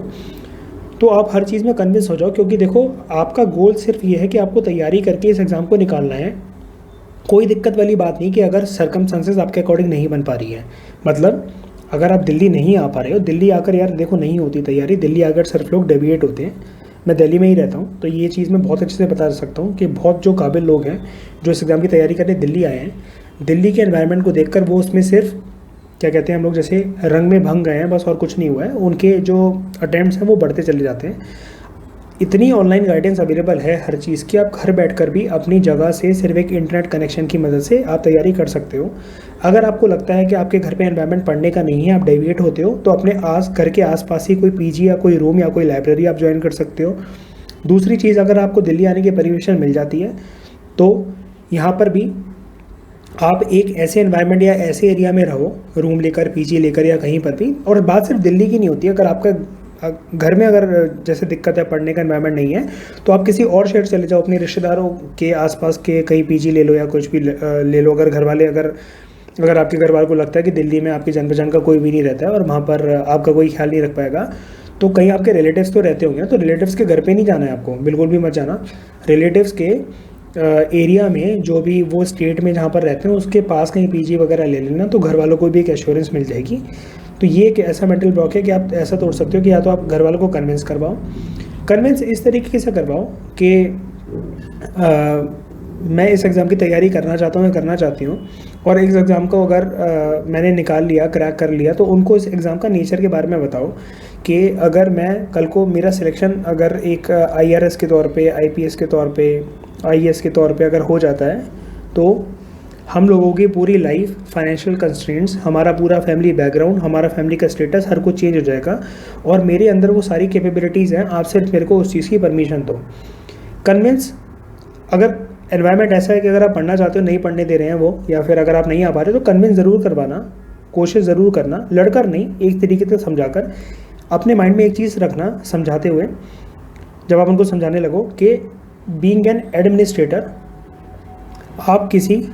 तो आप हर चीज़ में कन्विंस हो जाओ। क्योंकि देखो, आपका गोल सिर्फ ये है कि आपको तैयारी करके इस एग्ज़ाम को निकालना है। कोई दिक्कत वाली बात नहीं कि अगर सर्कमस्टेंसेस आपके अकॉर्डिंग नहीं बन पा रही है। मतलब अगर आप दिल्ली नहीं आ पा रहे हो, दिल्ली आकर यार देखो नहीं होती तैयारी, दिल्ली आकर सिर्फ लोग डेविएट होते हैं। मैं दिल्ली में ही रहता हूँ तो ये चीज़ मैं बहुत अच्छे से बता सकता हूँ कि बहुत जो काबिल लोग हैं जो इस एग्ज़ाम की तैयारी करने दिल्ली आए हैं, दिल्ली के एनवायरनमेंट को देखकर वो उसमें सिर्फ क्या कहते हैं हम लोग, जैसे रंग में भंग गए हैं बस, और कुछ नहीं हुआ है। उनके जो अटेम्प्ट्स हैं वो बढ़ते चले जाते हैं। इतनी ऑनलाइन गाइडेंस अवेलेबल है हर चीज़ की, आप घर बैठकर भी अपनी जगह से सिर्फ एक इंटरनेट कनेक्शन की मदद से आप तैयारी कर सकते हो। अगर आपको लगता है कि आपके घर पे एनवायरनमेंट पढ़ने का नहीं है, आप डेविएट होते हो, तो अपने घर के आसपास ही कोई पीजी या कोई रूम या कोई लाइब्रेरी आप ज्वाइन कर सकते हो। दूसरी चीज़, अगर आपको दिल्ली आने की परमिशन मिल जाती है तो यहाँ पर भी आप एक ऐसे एनवायरनमेंट या ऐसे एरिया में रहो, रूम लेकर, पीजी लेकर या कहीं पर भी। और बात सिर्फ दिल्ली की नहीं होती, अगर आपका घर में अगर जैसे दिक्कत है, पढ़ने का एनवायरनमेंट नहीं है, तो आप किसी और शहर चले जाओ, अपने रिश्तेदारों के आसपास के कहीं पीजी ले लो या कुछ भी ले लो। अगर घर वाले अगर आपके घर वालों को लगता है कि दिल्ली में आपकी जान पहचान का कोई भी नहीं रहता है और वहाँ पर आपका कोई ख्याल नहीं रख पाएगा, तो कहीं आपके रिलेटिव्स तो रहते होंगे ना, तो रिलेटिव्स के घर पे नहीं जाना है आपको, बिल्कुल भी मत जाना। रिलेटिव्स के एरिया में, जो भी वो स्टेट में जहाँ पर रहते हैं उसके पास कहीं पीजी वगैरह ले लेना, तो घर वालों को भी एक एश्योरेंस मिल जाएगी। तो ये एक ऐसा मेंटल ब्लॉक है कि आप ऐसा तोड़ सकते हो कि या तो आप घर वालों को कन्विंस करवाओ, कन्विंस इस तरीके से करवाओ कि मैं इस एग्ज़ाम की तैयारी करना चाहता हूँ या करना चाहती हूँ, और इस एग्ज़ाम को अगर मैंने निकाल लिया, क्रैक कर लिया, तो उनको इस एग्ज़ाम का नेचर के बारे में बताओ कि अगर मैं कल को मेरा सिलेक्शन अगर एक IRS के तौर पे, IPS के तौर पे, IAS के तौर पे अगर हो जाता है, तो हम लोगों की पूरी लाइफ, फाइनेंशियल कंस्ट्रेंट्स, हमारा पूरा फैमिली बैकग्राउंड, हमारा फैमिली का स्टेटस, हर कुछ चेंज हो जाएगा और मेरे अंदर वो सारी कैपेबिलिटीज़ हैं। आप सिर्फ मेरे को उस चीज़ की परमिशन दो। कन्विंस, अगर एनवायरनमेंट ऐसा है कि अगर आप पढ़ना चाहते हो, नहीं पढ़ने दे रहे हैं वो, या फिर अगर आप नहीं आ पा रहे तो कन्विंस ज़रूर करवाना, कोशिश ज़रूर करना, लड़कर नहीं, एक तरीके से समझाकर। अपने माइंड में एक चीज़ रखना समझाते हुए, जब आप उनको समझाने लगो कि बीइंग एन एडमिनिस्ट्रेटर, आप किसी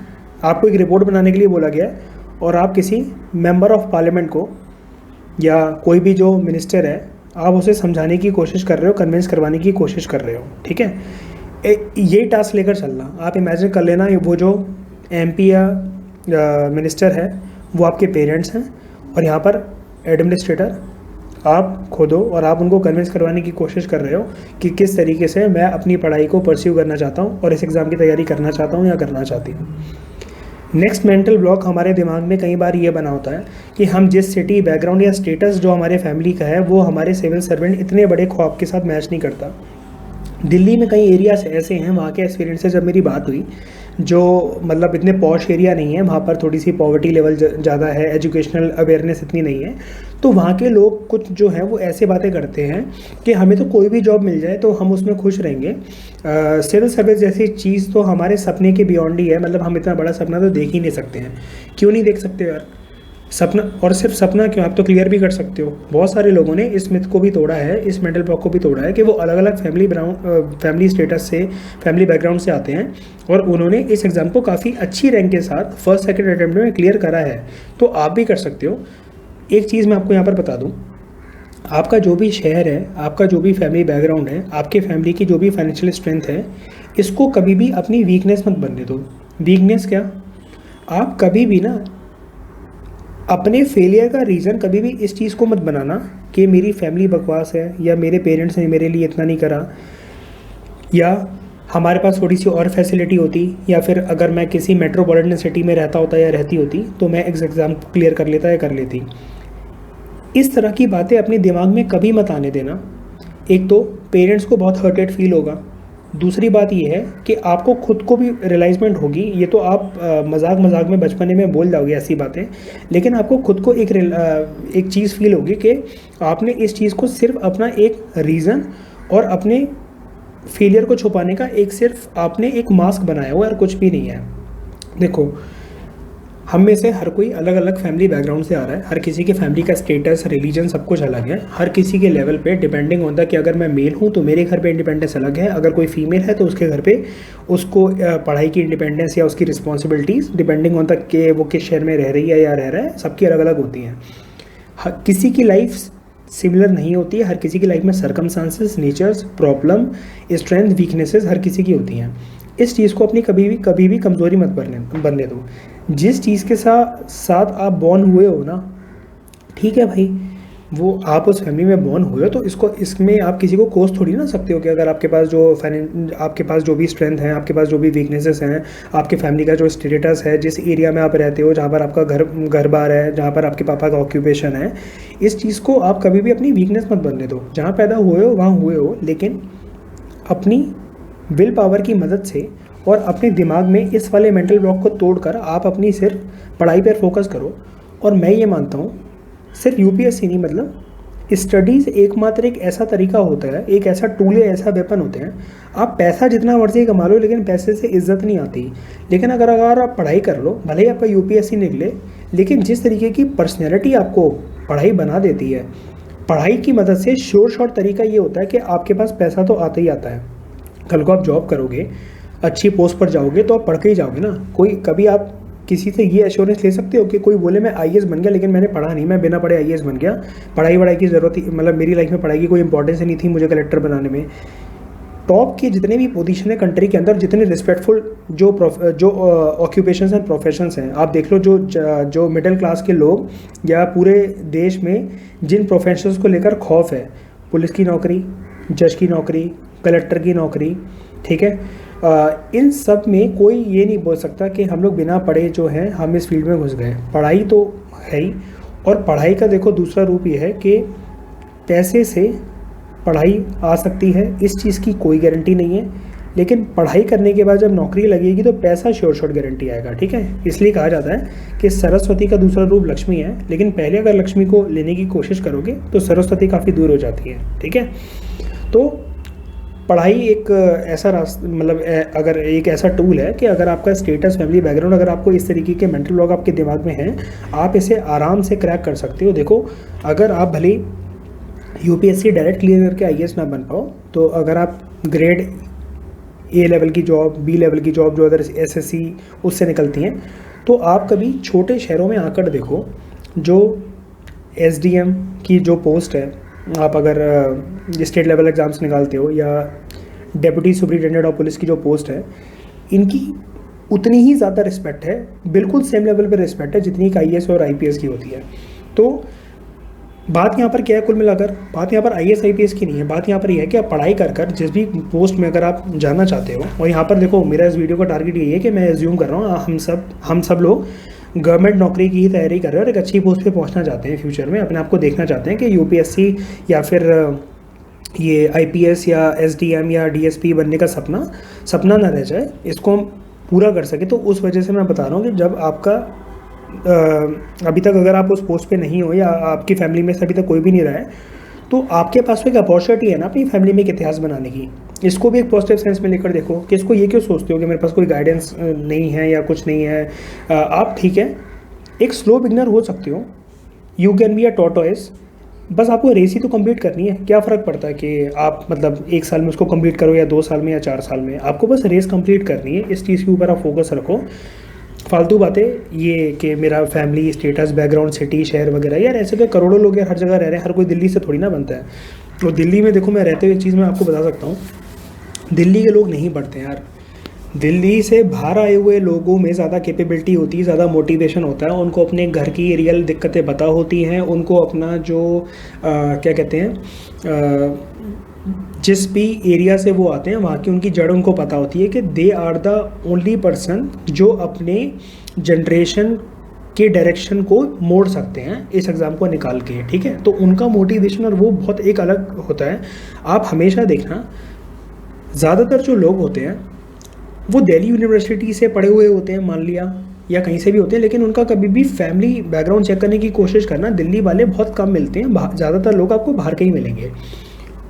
आपको एक रिपोर्ट बनाने के लिए बोला गया है और आप किसी मेंबर ऑफ पार्लियामेंट को या कोई भी जो मिनिस्टर है आप उसे समझाने की कोशिश कर रहे हो, कन्विंस करवाने की कोशिश कर रहे हो, ठीक है। ये टास्क लेकर चलना, आप इमेजिन कर लेना वो जो एमपी या मिनिस्टर है वो आपके पेरेंट्स हैं और यहाँ पर एडमिनिस्ट्रेटर आप खुद हो और आप उनको कन्विंस करवाने की कोशिश कर रहे हो कि किस तरीके से मैं अपनी पढ़ाई को परस्यू करना चाहता हूँ और इस एग्ज़ाम की तैयारी करना चाहता हूँ या करना चाहती हूँ। नेक्स्ट मेंटल ब्लॉक हमारे दिमाग में कई बार ये बना होता है कि हम जिस सिटी बैकग्राउंड या स्टेटस जो हमारे फैमिली का है वो हमारे सिविल सर्वेंट इतने बड़े ख्वाब के साथ मैच नहीं करता। दिल्ली में कई एरियाज ऐसे हैं, वहाँ के एक्सपीरियंस से जब मेरी बात हुई, जो मतलब इतने पॉश एरिया नहीं है, वहाँ पर थोड़ी सी पॉवर्टी लेवल ज़्यादा है, एजुकेशनल अवेयरनेस इतनी नहीं है, तो वहाँ के लोग कुछ जो हैं वो ऐसे बातें करते हैं कि हमें तो कोई भी जॉब मिल जाए तो हम उसमें खुश रहेंगे। सिविल सर्विस जैसी चीज़ तो हमारे सपने के बियॉन्ड ही है, मतलब हम इतना बड़ा सपना तो देख ही नहीं सकते हैं। क्यों नहीं देख सकते यार सपना? और सिर्फ सपना क्यों, आप तो क्लियर भी कर सकते हो। बहुत सारे लोगों ने इस मिथ को भी तोड़ा है, इस मेंटल ब्लॉक को भी तोड़ा है कि वो अलग अलग फैमिली स्टेटस से, फैमिली बैकग्राउंड से आते हैं और उन्होंने इस एग्ज़ाम को काफ़ी अच्छी रैंक के साथ फर्स्ट सेकंड अटैम्प्ट में क्लियर करा है, तो आप भी कर सकते हो। एक चीज़ मैं आपको यहाँ पर बता दूँ, आपका जो भी शहर है, आपका जो भी फैमिली बैकग्राउंड है, आपके फैमिली की जो भी फाइनेंशियल स्ट्रेंथ है, इसको कभी भी अपनी वीकनेस मत बनने दो। वीकनेस क्या, आप कभी भी ना अपने फेलियर का रीज़न कभी भी इस चीज़ को मत बनाना कि मेरी फैमिली बकवास है या मेरे पेरेंट्स ने मेरे लिए इतना नहीं करा या हमारे पास थोड़ी सी और फैसिलिटी होती या फिर अगर मैं किसी मेट्रोपॉलिटन सिटी में रहता होता या रहती होती तो मैं एग्ज़ाम क्लियर कर लेता या कर लेती। इस तरह की बातें अपने दिमाग में कभी मत आने देना। एक तो पेरेंट्स को बहुत हर्टेड फील होगा, दूसरी बात ये है कि आपको खुद को भी रियलाइजमेंट होगी। ये तो आप मजाक में बचपने में बोल जाओगे ऐसी बातें, लेकिन आपको खुद को एक चीज़ फील होगी कि आपने इस चीज़ को सिर्फ अपना एक रीज़न और अपने फेलियर को छुपाने का सिर्फ आपने एक मास्क बनाया हुआ और कुछ भी नहीं है। देखो, हम में से हर कोई अलग अलग फैमिली बैकग्राउंड से आ रहा है, हर किसी के फैमिली का स्टेटस, रिलीजन सब कुछ अलग है। हर किसी के लेवल पे डिपेंडिंग होता है कि अगर मैं मेल हूँ तो मेरे घर पे इंडिपेंडेंस अलग है, अगर कोई फीमेल है तो उसके घर पे उसको पढ़ाई की इंडिपेंडेंस या उसकी रिस्पॉन्सिबिलिटीज़ डिपेंडिंग होता है कि वो किस शहर में रह रही है या रह रहा है, सबकी अलग अलग होती हैं। किसी की लाइफ सिमिलर नहीं होती है, हर किसी की लाइफ में circumstances, natures, problem, strength, weaknesses हर किसी की होती हैं। इस चीज़ को अपनी कभी भी कमज़ोरी मत बनने दो। जिस चीज़ के साथ आप बॉर्न हुए हो ना, ठीक है भाई, वो आप उस फैमिली में बॉर्न हुए हो तो इसमें आप किसी को कोस थोड़ी ना सकते हो कि अगर आपके पास जो भी स्ट्रेंथ है, आपके पास जो भी वीकनेसेस हैं, आपके फैमिली का जो स्टेटस है, जिस एरिया में आप रहते हो, जहाँ पर आपका घर बार है, जहाँ पर आपके पापा का ऑक्यूपेशन है, इस चीज़ को आप कभी भी अपनी वीकनेस मत बनने दो। जहाँ पैदा हुए हो वहाँ हुए हो, लेकिन अपनी विल पावर की मदद से और अपने दिमाग में इस वाले मेंटल ब्लॉक को तोड़कर आप अपनी सिर्फ पढ़ाई पर फोकस करो। और मैं ये मानता हूँ सिर्फ यूपीएससी नहीं, मतलब स्टडीज़ एकमात्र एक ऐसा तरीका होता है, एक ऐसा टूल है, ऐसा वेपन होते हैं। आप पैसा जितना मर्जी कमा लो, लेकिन पैसे से इज्जत नहीं आती। लेकिन अगर आप पढ़ाई कर लो, भले ही आपका यूपीएससी निकले, लेकिन जिस तरीके की पर्सनैलिटी आपको पढ़ाई बना देती है, पढ़ाई की मदद से शॉर्ट तरीका ये होता है कि आपके पास पैसा तो आता ही आता है। कल को आप जॉब करोगे, अच्छी पोस्ट पर जाओगे तो आप पढ़ के ही जाओगे ना। कोई कभी आप किसी से ये एश्योरेंस ले सकते हो कि कोई बोले मैं आईएएस बन गया लेकिन मैंने पढ़ा नहीं, मैं बिना पढ़े आईएएस बन गया, पढ़ाई की ज़रूरत ही, मतलब मेरी लाइफ में पढ़ाई की कोई इंपॉर्टेंस नहीं थी मुझे कलेक्टर बनाने में। टॉप के जितने भी पोजीशन है कंट्री के अंदर, जितने रिस्पेक्टफुल जो ऑक्यूपेशंस एंड प्रोफेशंस हैं, आप देख लो जो मिडिल क्लास के लोग या पूरे देश में जिन प्रोफेशंस को लेकर खौफ है, पुलिस की नौकरी, जज की नौकरी, कलेक्टर की नौकरी, ठीक है, इन सब में कोई ये नहीं बोल सकता कि हम लोग बिना पढ़े जो हैं हम इस फील्ड में घुस गए। पढ़ाई तो है ही, और पढ़ाई का देखो दूसरा रूप ये है कि पैसे से पढ़ाई आ सकती है, इस चीज़ की कोई गारंटी नहीं है, लेकिन पढ़ाई करने के बाद जब नौकरी लगेगी तो पैसा श्योर गारंटी आएगा, ठीक है। इसलिए कहा जाता है कि सरस्वती का दूसरा रूप लक्ष्मी है, लेकिन पहले अगर लक्ष्मी को लेने की कोशिश करोगे तो सरस्वती काफ़ी दूर हो जाती है, ठीक है। तो पढ़ाई एक ऐसा मतलब अगर एक ऐसा टूल है कि अगर आपका स्टेटस, फैमिली बैकग्राउंड, अगर आपको इस तरीके के मेंटल ब्लॉक आपके दिमाग में हैं, आप इसे आराम से क्रैक कर सकते हो। देखो, अगर आप भले यूपीएससी डायरेक्ट क्लियर करके आईएएस ना बन पाओ, तो अगर आप ग्रेड ए लेवल की जॉब, बी लेवल की जॉब जो अदर एसएससी उससे निकलती हैं, तो आप कभी छोटे शहरों में आकर देखो, जो एसडीएम की जो पोस्ट है, आप अगर स्टेट लेवल एग्ज़ाम्स निकालते हो, या डेप्यूटी सुपरिटेंडेंट ऑफ पुलिस की जो पोस्ट है, इनकी उतनी ही ज़्यादा रिस्पेक्ट है, बिल्कुल सेम लेवल पर रिस्पेक्ट है जितनी एक आईएएस और आईपीएस की होती है। तो बात यहाँ पर क्या है, कुल मिलाकर बात यहाँ पर आईएएस आईपीएस की नहीं है, बात यहाँ पर यह है कि आप पढ़ाई कर जिस भी पोस्ट में अगर आप जाना चाहते हो, और यहाँ पर देखो मेरा इस वीडियो का टारगेट यही है कि मैं एज्यूम कर रहा हूँ हम सब लोग गवर्नमेंट नौकरी की ही तैयारी कर रहे हैं और एक अच्छी पोस्ट पे पहुँचना चाहते हैं, फ्यूचर में अपने आप को देखना चाहते हैं कि यूपीएससी या फिर ये आईपीएस या एसडीएम या डीएसपी बनने का सपना ना रह जाए, इसको हम पूरा कर सके। तो उस वजह से मैं बता रहा हूँ कि जब आपका अभी तक अगर आप उस पोस्ट पे नहीं हो या आपकी फैमिली में से अभी तक कोई भी नहीं रहा है, तो आपके पास एक अपॉर्चुनिटी है ना अपनी फैमिली में एक इतिहास बनाने की। इसको भी एक पॉजिटिव सेंस में लेकर देखो कि इसको ये क्यों सोचते हो कि मेरे पास कोई गाइडेंस नहीं है या कुछ नहीं है। आप ठीक है एक स्लो बिगनर हो सकते हो, you can be a tortoise, बस आपको रेस ही तो कंप्लीट करनी है। क्या फ़र्क पड़ता है कि आप मतलब 1 साल में उसको कंप्लीट करो या 2 साल में या 4 साल में, आपको बस रेस कंप्लीट करनी है। इस चीज़ के ऊपर आप फोकस रखो। फालतू बातें ये कि मेरा फैमिली स्टेटस, बैकग्राउंड, सिटी, शहर वगैरह, यार ऐसे तो करोड़ों लोग यार हर जगह रह रहे हैं, हर कोई दिल्ली से थोड़ी ना बनता है। तो दिल्ली में देखो, मैं रहते हुए एक चीज़ मैं आपको बता सकता हूँ, दिल्ली के लोग नहीं पढ़ते यार। दिल्ली से बाहर आए हुए लोगों में ज़्यादा कैपेबिलिटी होती है, ज़्यादा मोटिवेशन होता है, उनको अपने घर की रियल दिक्कतें पता होती हैं, उनको अपना जो क्या कहते हैं जिस भी एरिया से वो आते हैं वहाँ की उनकी जड़ उनको पता होती है कि they are the only person जो अपने जनरेशन के डायरेक्शन को मोड़ सकते हैं इस एग्ज़ाम को निकाल के, ठीक है। तो उनका मोटिवेशन और वो बहुत एक अलग होता है। आप हमेशा देखना, ज़्यादातर जो लोग होते हैं वो दिल्ली यूनिवर्सिटी से पढ़े हुए होते हैं, मान लिया, या कहीं से भी होते हैं, लेकिन उनका कभी भी फैमिली बैकग्राउंड चेक करने की कोशिश करना, दिल्ली वाले बहुत कम मिलते हैं, ज़्यादातर लोग आपको बाहर के ही मिलेंगे।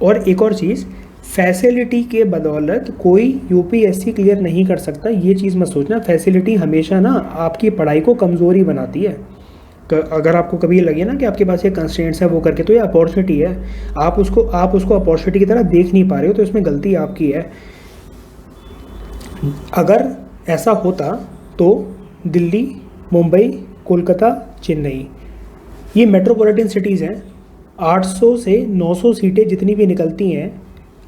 और एक और चीज़, फैसिलिटी के बदौलत कोई यूपीएससी क्लियर नहीं कर सकता, ये चीज़ मत सोचना। फैसिलिटी हमेशा ना आपकी पढ़ाई को कमज़ोरी बनाती है। अगर आपको कभी ये लगे ना कि आपके पास ये कंस्ट्रेंट्स है वो करके, तो ये अपॉर्चुनिटी है, आप उसको अपॉर्चुनिटी की तरह देख नहीं पा रहे हो, तो इसमें गलती आपकी है। अगर ऐसा होता तो दिल्ली, मुंबई, कोलकाता, चेन्नई, ये मेट्रोपॉलिटन सिटीज़ हैं, 800 से 900 सीटें जितनी भी निकलती हैं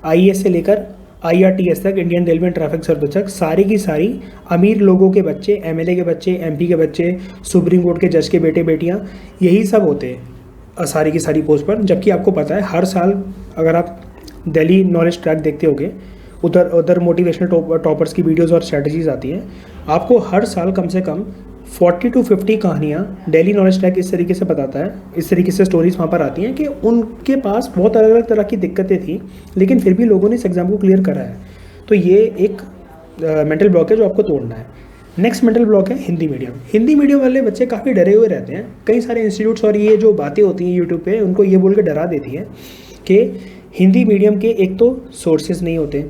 आईएएस से लेकर आईआरटीएस तक, इंडियन रेलवे ट्रैफिक सर्विस तक, सारी की सारी अमीर लोगों के बच्चे, एमएलए के बच्चे, एमपी के बच्चे, सुप्रीम कोर्ट के जज के बेटे बेटियां, यही सब होते हैं सारी की सारी पोस्ट पर। जबकि आपको पता है हर साल अगर आप दिल्ली नॉलेज ट्रैक देखते होगे, उधर मोटिवेशनल टॉपर्स की वीडियोज़ और स्ट्रैटेजीज आती हैं, आपको हर साल कम से कम 40 to 50 कहानियाँ डेली नॉलेज ट्रैक इस तरीके से बताता है, इस तरीके से स्टोरीज वहाँ पर आती हैं कि उनके पास बहुत अलग अलग तरह की दिक्कतें थी, लेकिन फिर भी लोगों ने इस एग्ज़ाम को क्लियर करा है। तो ये एक मेंटल ब्लॉक है जो आपको तोड़ना है। नेक्स्ट मेंटल ब्लॉक है हिंदी मीडियम। हिंदी मीडियम वाले बच्चे काफ़ी डरे हुए रहते हैं। कई सारे इंस्टीट्यूट्स और ये जो बातें होती हैं यूट्यूब पे, उनको ये बोल के डरा देती हैं कि हिंदी मीडियम के एक तो सोर्सेज नहीं होते,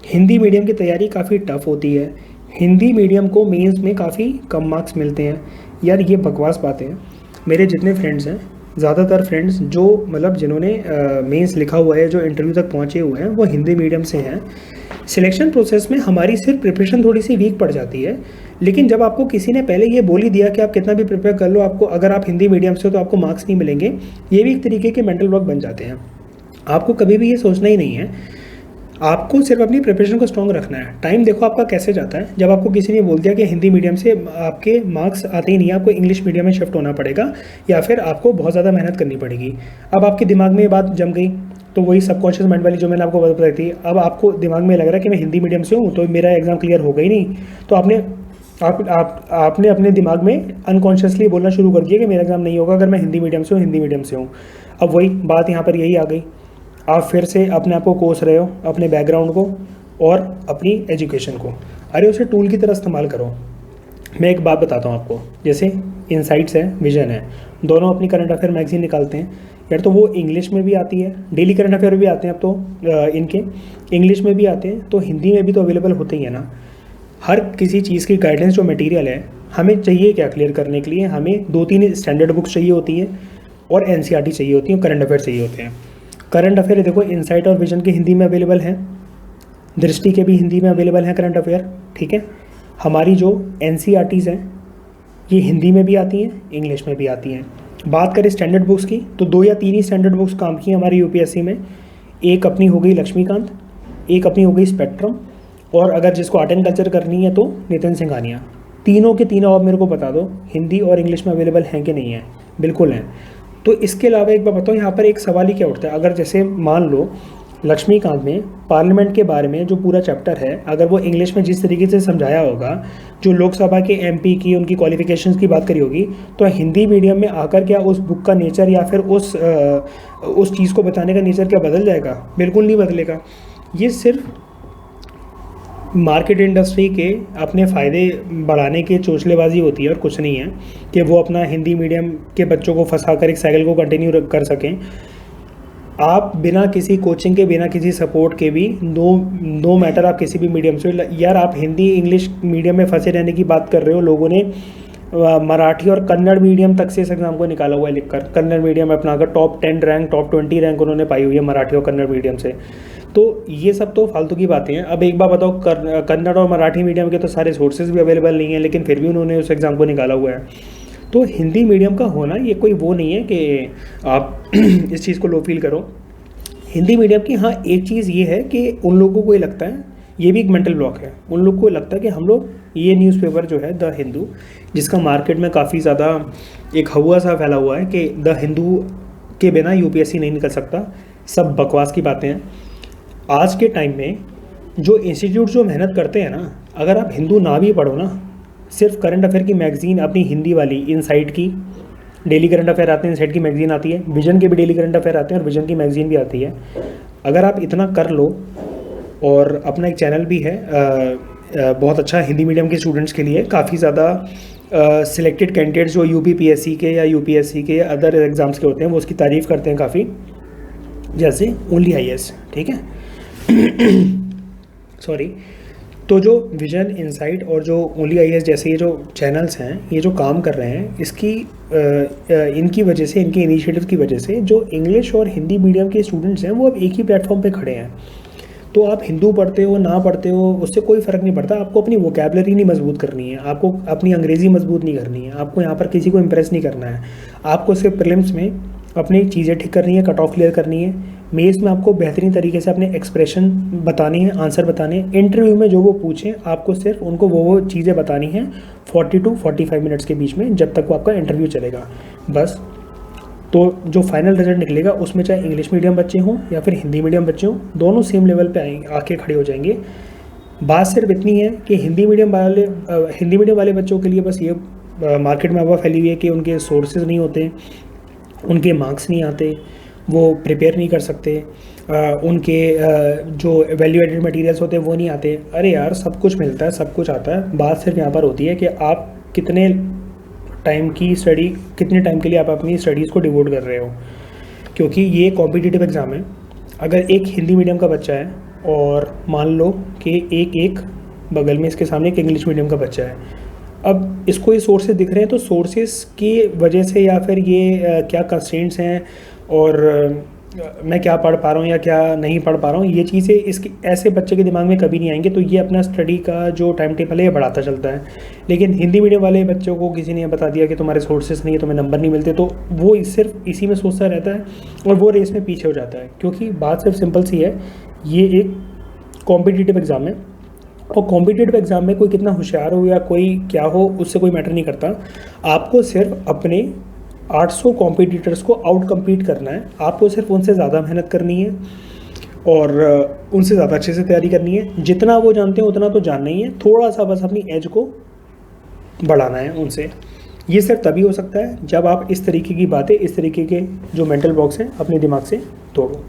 हिंदी मीडियम की तैयारी काफ़ी टफ होती है, हिंदी मीडियम को मेंस में काफ़ी कम मार्क्स मिलते हैं। यार ये बकवास बातें हैं। मेरे जितने फ्रेंड्स हैं, ज़्यादातर फ्रेंड्स जो मतलब जिन्होंने मेंस लिखा हुआ है, जो इंटरव्यू तक पहुँचे हुए हैं, वो हिंदी मीडियम से हैं। सिलेक्शन प्रोसेस में हमारी सिर्फ प्रिपरेशन थोड़ी सी वीक पड़ जाती है, लेकिन जब आपको किसी ने पहले ये बोल ही दिया कि आप कितना भी प्रिपेयर कर लो, आपको अगर आप हिंदी मीडियम से हो तो आपको मार्क्स नहीं मिलेंगे, ये भी एक तरीके के मेंटल ब्लॉक बन जाते हैं। आपको कभी भी ये सोचना ही नहीं है, आपको सिर्फ अपनी प्रिपरेशन को स्ट्रॉन्ग रखना है। टाइम देखो आपका कैसे जाता है, जब आपको किसी ने बोल दिया कि हिंदी मीडियम से आपके मार्क्स आते ही नहीं है, आपको इंग्लिश मीडियम में शिफ्ट होना पड़ेगा या फिर आपको बहुत ज़्यादा मेहनत करनी पड़ेगी। अब आपके दिमाग में ये बात जम गई, तो वही सबकॉन्शियस माइंड वाली जो मैंने आपको बताई थी, अब आपको दिमाग में लग रहा है कि मैं हिंदी मीडियम से हूँ तो मेरा एग्ज़ाम क्लियर होगा ही नहीं, तो आपने अपने दिमाग में अनकॉन्शियसली बोलना शुरू कर दिया कि मेरा एग्ज़ाम नहीं होगा अगर मैं हिंदी मीडियम से हूँ। अब वही बात यहाँ पर यही आ गई, आप फिर से अपने आप को कोस रहे हो, अपने बैकग्राउंड को और अपनी एजुकेशन को। अरे उसे टूल की तरह इस्तेमाल करो। मैं एक बात बताता हूँ आपको, जैसे इनसाइट्स है, विजन है, दोनों अपनी करंट अफेयर मैगजीन निकालते हैं यार, तो वो इंग्लिश में भी आती है, डेली करंट अफेयर भी आते हैं अब तो इनके इंग्लिश में भी आते हैं, तो हिंदी में भी तो अवेलेबल होते ही है ना। हर किसी चीज़ की गाइडेंस जो मटेरियल है हमें चाहिए क्या क्लियर करने के लिए, हमें 2-3 स्टैंडर्ड बुक्स चाहिए होती हैं और एनसीईआरटी चाहिए होती है, करंट अफेयर चाहिए होते हैं। करंट अफेयर देखो इनसाइट और विजन के हिंदी में अवेलेबल है, दृष्टि के भी हिंदी में अवेलेबल हैं करंट अफेयर, ठीक है। हमारी जो NCERTs हैं ये हिंदी में भी आती हैं, इंग्लिश में भी आती हैं। बात करें स्टैंडर्ड बुक्स की तो 2 या 3 ही स्टैंडर्ड बुक्स काम की हमारी UPSC में। एक अपनी हो गई लक्ष्मीकांत, एक अपनी हो गई स्पेक्ट्रम, और अगर जिसको आर्ट एंड कल्चर करनी है तो नितिन सिंघानिया। तीनों के तीनों आप मेरे को बता दो हिंदी और इंग्लिश में अवेलेबल हैं कि नहीं है। बिल्कुल हैं। तो इसके अलावा एक बार बताओ, यहाँ पर एक सवाल ही क्या उठता है, अगर जैसे मान लो लक्ष्मीकांत में पार्लियामेंट के बारे में जो पूरा चैप्टर है, अगर वो इंग्लिश में जिस तरीके से समझाया होगा, जो लोकसभा के MP की उनकी क्वालिफिकेशंस की बात करी होगी, तो हिंदी मीडियम में आकर क्या उस बुक का नेचर या फिर उस चीज़ को बताने का नेचर क्या बदल जाएगा? बिल्कुल नहीं बदलेगा। ये सिर्फ मार्केट इंडस्ट्री के अपने फ़ायदे बढ़ाने की चोचलेबाजी होती है और कुछ नहीं है, कि वो अपना हिंदी मीडियम के बच्चों को फंसा कर एक साइकिल को कंटिन्यू कर सकें। आप बिना किसी कोचिंग के, बिना किसी सपोर्ट के भी नो मैटर आप किसी भी मीडियम से, यार आप हिंदी इंग्लिश मीडियम में फंसे रहने की बात कर रहे हो, लोगों ने मराठी और कन्नड़ मीडियम तक से इस एग्ज़ाम को निकाला हुआ है लिखकर। कन्नड़ मीडियम में अपना टॉप 10 रैंक, टॉप 20 रैंक उन्होंने पाई हुई है मराठी और कन्नड़ मीडियम से। तो ये सब तो फालतू की बातें हैं। अब एक बार बताओ, कन्नड़ और मराठी मीडियम के तो सारे सोर्सेज भी अवेलेबल नहीं है, लेकिन फिर भी उन्होंने उस एग्ज़ाम को निकाला हुआ है। तो हिंदी मीडियम का होना ये कोई वो नहीं है कि आप इस चीज़ को लो फील करो। हिंदी मीडियम की हाँ एक चीज़ ये है कि उन लोगों को ये लगता है, ये भी एक मेंटल ब्लॉक है, उन लोगों को लगता है कि हम लोग ये न्यूज़पेपर जो है द हिंदू, जिसका मार्केट में काफ़ी ज़्यादा एक हवा सा फैला हुआ है कि द हिंदू के बिना UPSC नहीं निकल सकता, सब बकवास की बातें हैं। आज के टाइम में जो इंस्टीट्यूट जो मेहनत करते हैं ना, अगर आप हिंदू ना भी पढ़ो ना, सिर्फ करंट अफेयर की मैगज़ीन अपनी हिंदी वाली इनसाइट की डेली करंट अफेयर आते हैं, इनसाइट की मैगज़ीन आती है, विजन के भी डेली करंट अफेयर आते हैं और विजन की मैगज़ीन भी आती है। अगर आप इतना कर लो, और अपना एक चैनल भी है बहुत अच्छा हिंदी मीडियम के स्टूडेंट्स के लिए, काफ़ी ज़्यादा सिलेक्टेड कैंडिडेट्स जो UPPSC के या UPSC के या अदर एग्ज़ाम्स के होते हैं वो उसकी तारीफ़ करते हैं काफ़ी, जैसे ओनली IAS, ठीक है। सॉरी। तो जो विजन, इनसाइट और जो ओनली IAS जैसे ये जो चैनल्स हैं, ये जो काम कर रहे हैं, इनकी वजह से, इनके इनिशिएटिव की वजह से जो इंग्लिश और हिंदी मीडियम के स्टूडेंट्स हैं वो अब एक ही प्लेटफॉर्म पे खड़े हैं। तो आप हिंदू पढ़ते हो ना पढ़ते हो उससे कोई फ़र्क नहीं पड़ता। आपको अपनी वोकैबलरी नहीं मजबूत करनी है, आपको अपनी अंग्रेज़ी मजबूत नहीं करनी है, आपको यहाँ पर किसी को इम्प्रेस नहीं करना है। आपको सिर्फ प्रीलिम्स में अपनी चीज़ें ठीक करनी है, कट ऑफ क्लियर करनी है। मेंस में आपको बेहतरीन तरीके से अपने एक्सप्रेशन बताने हैं, आंसर बताने हैं। इंटरव्यू में जो वो पूछें आपको सिर्फ उनको वो चीज़ें बतानी हैं 40 to 45 मिनट्स के बीच में, जब तक वो आपका इंटरव्यू चलेगा, बस। तो जो फाइनल रिजल्ट निकलेगा उसमें चाहे इंग्लिश मीडियम बच्चे हों या फिर हिंदी मीडियम बच्चे हों, दोनों सेम लेवल पे आके खड़े हो जाएंगे। बात सिर्फ इतनी है कि हिंदी मीडियम वाले बच्चों के लिए बस ये मार्केट में अफवाह फैली हुई है कि उनके सोर्सेज नहीं होते, उनके मार्क्स नहीं आते, वो प्रिपेयर नहीं कर सकते, उनके जो वैल्यू एडेड मटेरियल्स होते हैं वो नहीं आते। अरे यार, सब कुछ मिलता है, सब कुछ आता है। बात सिर्फ यहाँ पर होती है कि आप कितने टाइम के लिए आप अपनी स्टडीज़ को डिवोट कर रहे हो, क्योंकि ये कॉम्पिटिटिव एग्ज़ाम है। अगर एक हिंदी मीडियम का बच्चा है और मान लो कि एक बगल में इसके सामने एक इंग्लिश मीडियम का बच्चा है, अब इसको ये सोर्सेज दिख रहे हैं, तो सोर्सेज की वजह से या फिर ये क्या कंस्ट्रेंट्स हैं और मैं क्या पढ़ पा रहा हूँ या क्या नहीं पढ़ पा रहा हूँ, ये चीज़ें इसके ऐसे बच्चे के दिमाग में कभी नहीं आएंगे। तो ये अपना स्टडी का जो टाइम टेबल है ये बढ़ाता चलता है। लेकिन हिंदी मीडियम वाले बच्चों को किसी ने बता दिया कि तुम्हारे सोर्सेज नहीं है, तुम्हें नंबर नहीं मिलते, तो वो सिर्फ इसी में सोचता रहता है और वो रेस में पीछे हो जाता है। क्योंकि बात सिर्फ सिंपल सी है, ये एक कॉम्पिटिटिव एग्ज़ाम है और कॉम्पिटिटिव एग्ज़ाम में कोई कितना होशियार हो या कोई क्या हो उससे कोई मैटर नहीं करता। आपको सिर्फ अपने 800 कॉम्पिटिटर्स को आउट कम्पीट करना है। आपको सिर्फ उनसे ज़्यादा मेहनत करनी है और उनसे ज़्यादा अच्छे से तैयारी करनी है। जितना वो जानते हैं उतना तो जानना ही है, थोड़ा सा बस अपनी एज को बढ़ाना है उनसे। ये सिर्फ तभी हो सकता है जब आप इस तरीके की बातें, इस तरीके के जो मेंटल ब्लॉक्स हैं अपने दिमाग से तोड़ो।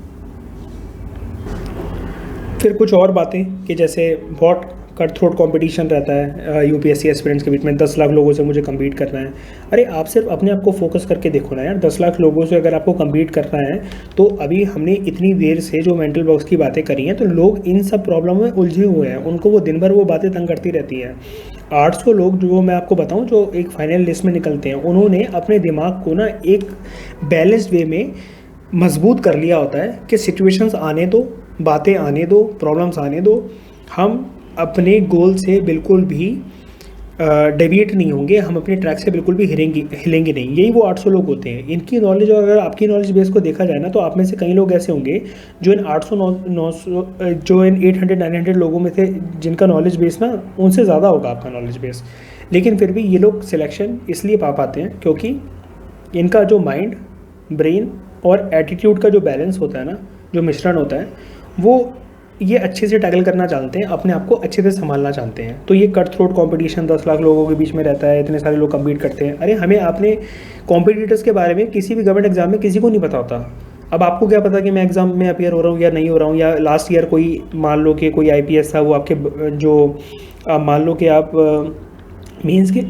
फिर कुछ और बातें कि जैसे बहुत कट थ्रोट कॉम्पिटिशन रहता है UPSC एस्पिरेंट्स के बीच में, 10 लाख लोगों से मुझे कम्पीट करना है। अरे आप सिर्फ अपने आप को फोकस करके देखो ना यार, 10 लाख लोगों से अगर आपको कम्पीट करना है तो अभी हमने इतनी देर से जो मेंटल ब्लॉक्स की बातें करी हैं, तो लोग इन सब प्रॉब्लम में उलझे हुए हैं, उनको वो दिन भर वो बातें तंग करती रहती हैं। 800 लोग जो मैं आपको बताऊँ जो एक फाइनल लिस्ट में निकलते हैं, उन्होंने अपने दिमाग को ना एक बैलेंस्ड वे में मजबूत कर लिया होता है कि सिचुएशंस आने दो, बातें आने दो, प्रॉब्लम्स आने दो, हम अपने गोल से बिल्कुल भी डेविएट नहीं होंगे, हम अपने ट्रैक से बिल्कुल भी हिलेंगे नहीं। यही वो 800 लोग होते हैं। इनकी नॉलेज और अगर आपकी नॉलेज बेस को देखा जाए ना, तो आप में से कई लोग ऐसे होंगे जो इन 800 900 जो इन 800 900 लोगों में से जिनका नॉलेज बेस ना उनसे ज़्यादा होगा आपका नॉलेज बेस, लेकिन फिर भी ये लोग सिलेक्शन इसलिए पा पाते हैं क्योंकि इनका जो माइंड, ब्रेन और एटीट्यूड का जो बैलेंस होता है ना, जो मिश्रण होता है, वो ये अच्छे से टैकल करना जानते हैं, अपने आप को अच्छे से संभालना जानते हैं। तो ये कट थ्रोट कॉम्पिटिशन 10 लाख लोगों के बीच में रहता है, इतने सारे लोग कम्पीट करते हैं। अरे हमें अपने कॉम्पिटिटर्स के बारे में किसी भी गवर्नमेंट एग्जाम में किसी को नहीं पता होता। अब आपको क्या पता कि मैं एग्ज़ाम में अपीयर हो रहा हूँ या नहीं हो रहा हूँ, या लास्ट ईयर कोई मान लो कि कोई IPS था, वो आपके जो मान लो कि आप मेंस के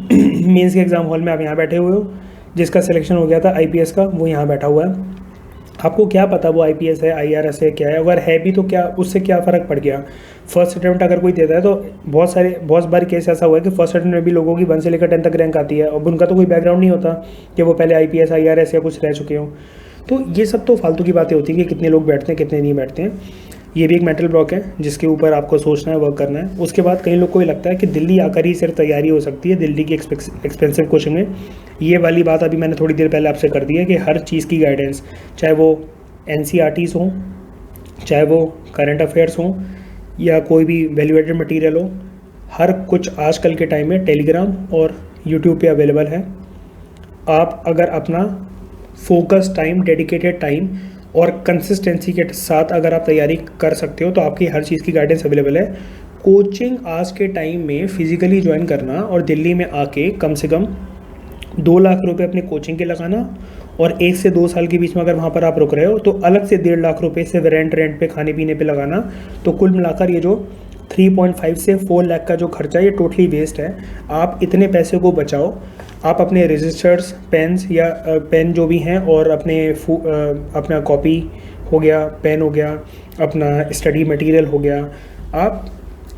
मेंस के एग्ज़ाम हॉल में आप यहाँ बैठे हुए हो, जिसका सिलेक्शन हो गया था IPS का, वो यहाँ बैठा हुआ है। आपको क्या पता वो IPS है, IRS है, क्या है? अगर है भी तो क्या, उससे क्या फ़र्क पड़ गया? फर्स्ट अटैम्प्ट अगर कोई देता है तो बहुत बार केस ऐसा हुआ है कि फर्स्ट अटैम्प्ट में भी लोगों की 1 से लेकर 10 तक रैंक आती है, अब उनका तो कोई बैकग्राउंड नहीं होता कि वो पहले IPS IRS या कुछ रह चुके हों। तो ये सब तो फालतू की बातें होती हैं कि कितने लोग बैठते हैं, कितने नहीं बैठते हैं। ये भी एक मेंटल ब्लॉक है जिसके ऊपर आपको सोचना है, वर्क करना है। उसके बाद कई लोग को ये लगता है कि दिल्ली आकर ही सिर्फ तैयारी हो सकती है, दिल्ली की एक्सपेंसिव कोचिंग में। ये वाली बात अभी मैंने थोड़ी देर पहले आपसे कर दी है कि हर चीज़ की गाइडेंस, चाहे वो NCERTs हों, चाहे वो करंट अफेयर्स हों, या कोई भी वैल्यूएटेड मटेरियल हो, हर कुछ आजकल के टाइम में टेलीग्राम और यूट्यूब पे अवेलेबल है। आप अगर अपना फोकस टाइम, डेडिकेटेड टाइम और कंसिस्टेंसी के साथ अगर आप तैयारी कर सकते हो तो आपकी हर चीज़ की गाइडेंस अवेलेबल है। कोचिंग आज के टाइम में फ़िज़िकली ज्वाइन करना और दिल्ली में आके कम से कम 2 लाख रुपए अपने कोचिंग के लगाना, और 1 से 2 साल के बीच में अगर वहाँ पर आप रुक रहे हो तो अलग से 1.5 लाख रुपए से रेंट पे, खाने पीने पे लगाना, तो कुल मिलाकर ये जो 3.5 से 4 लाख का जो खर्चा है ये टोटली वेस्ट है। आप इतने पैसे को बचाओ, आप अपने रजिस्टर्स, पेन्स या पेन जो भी हैं, और अपना कॉपी हो गया, पेन हो गया, अपना स्टडी मटेरियल हो गया, आप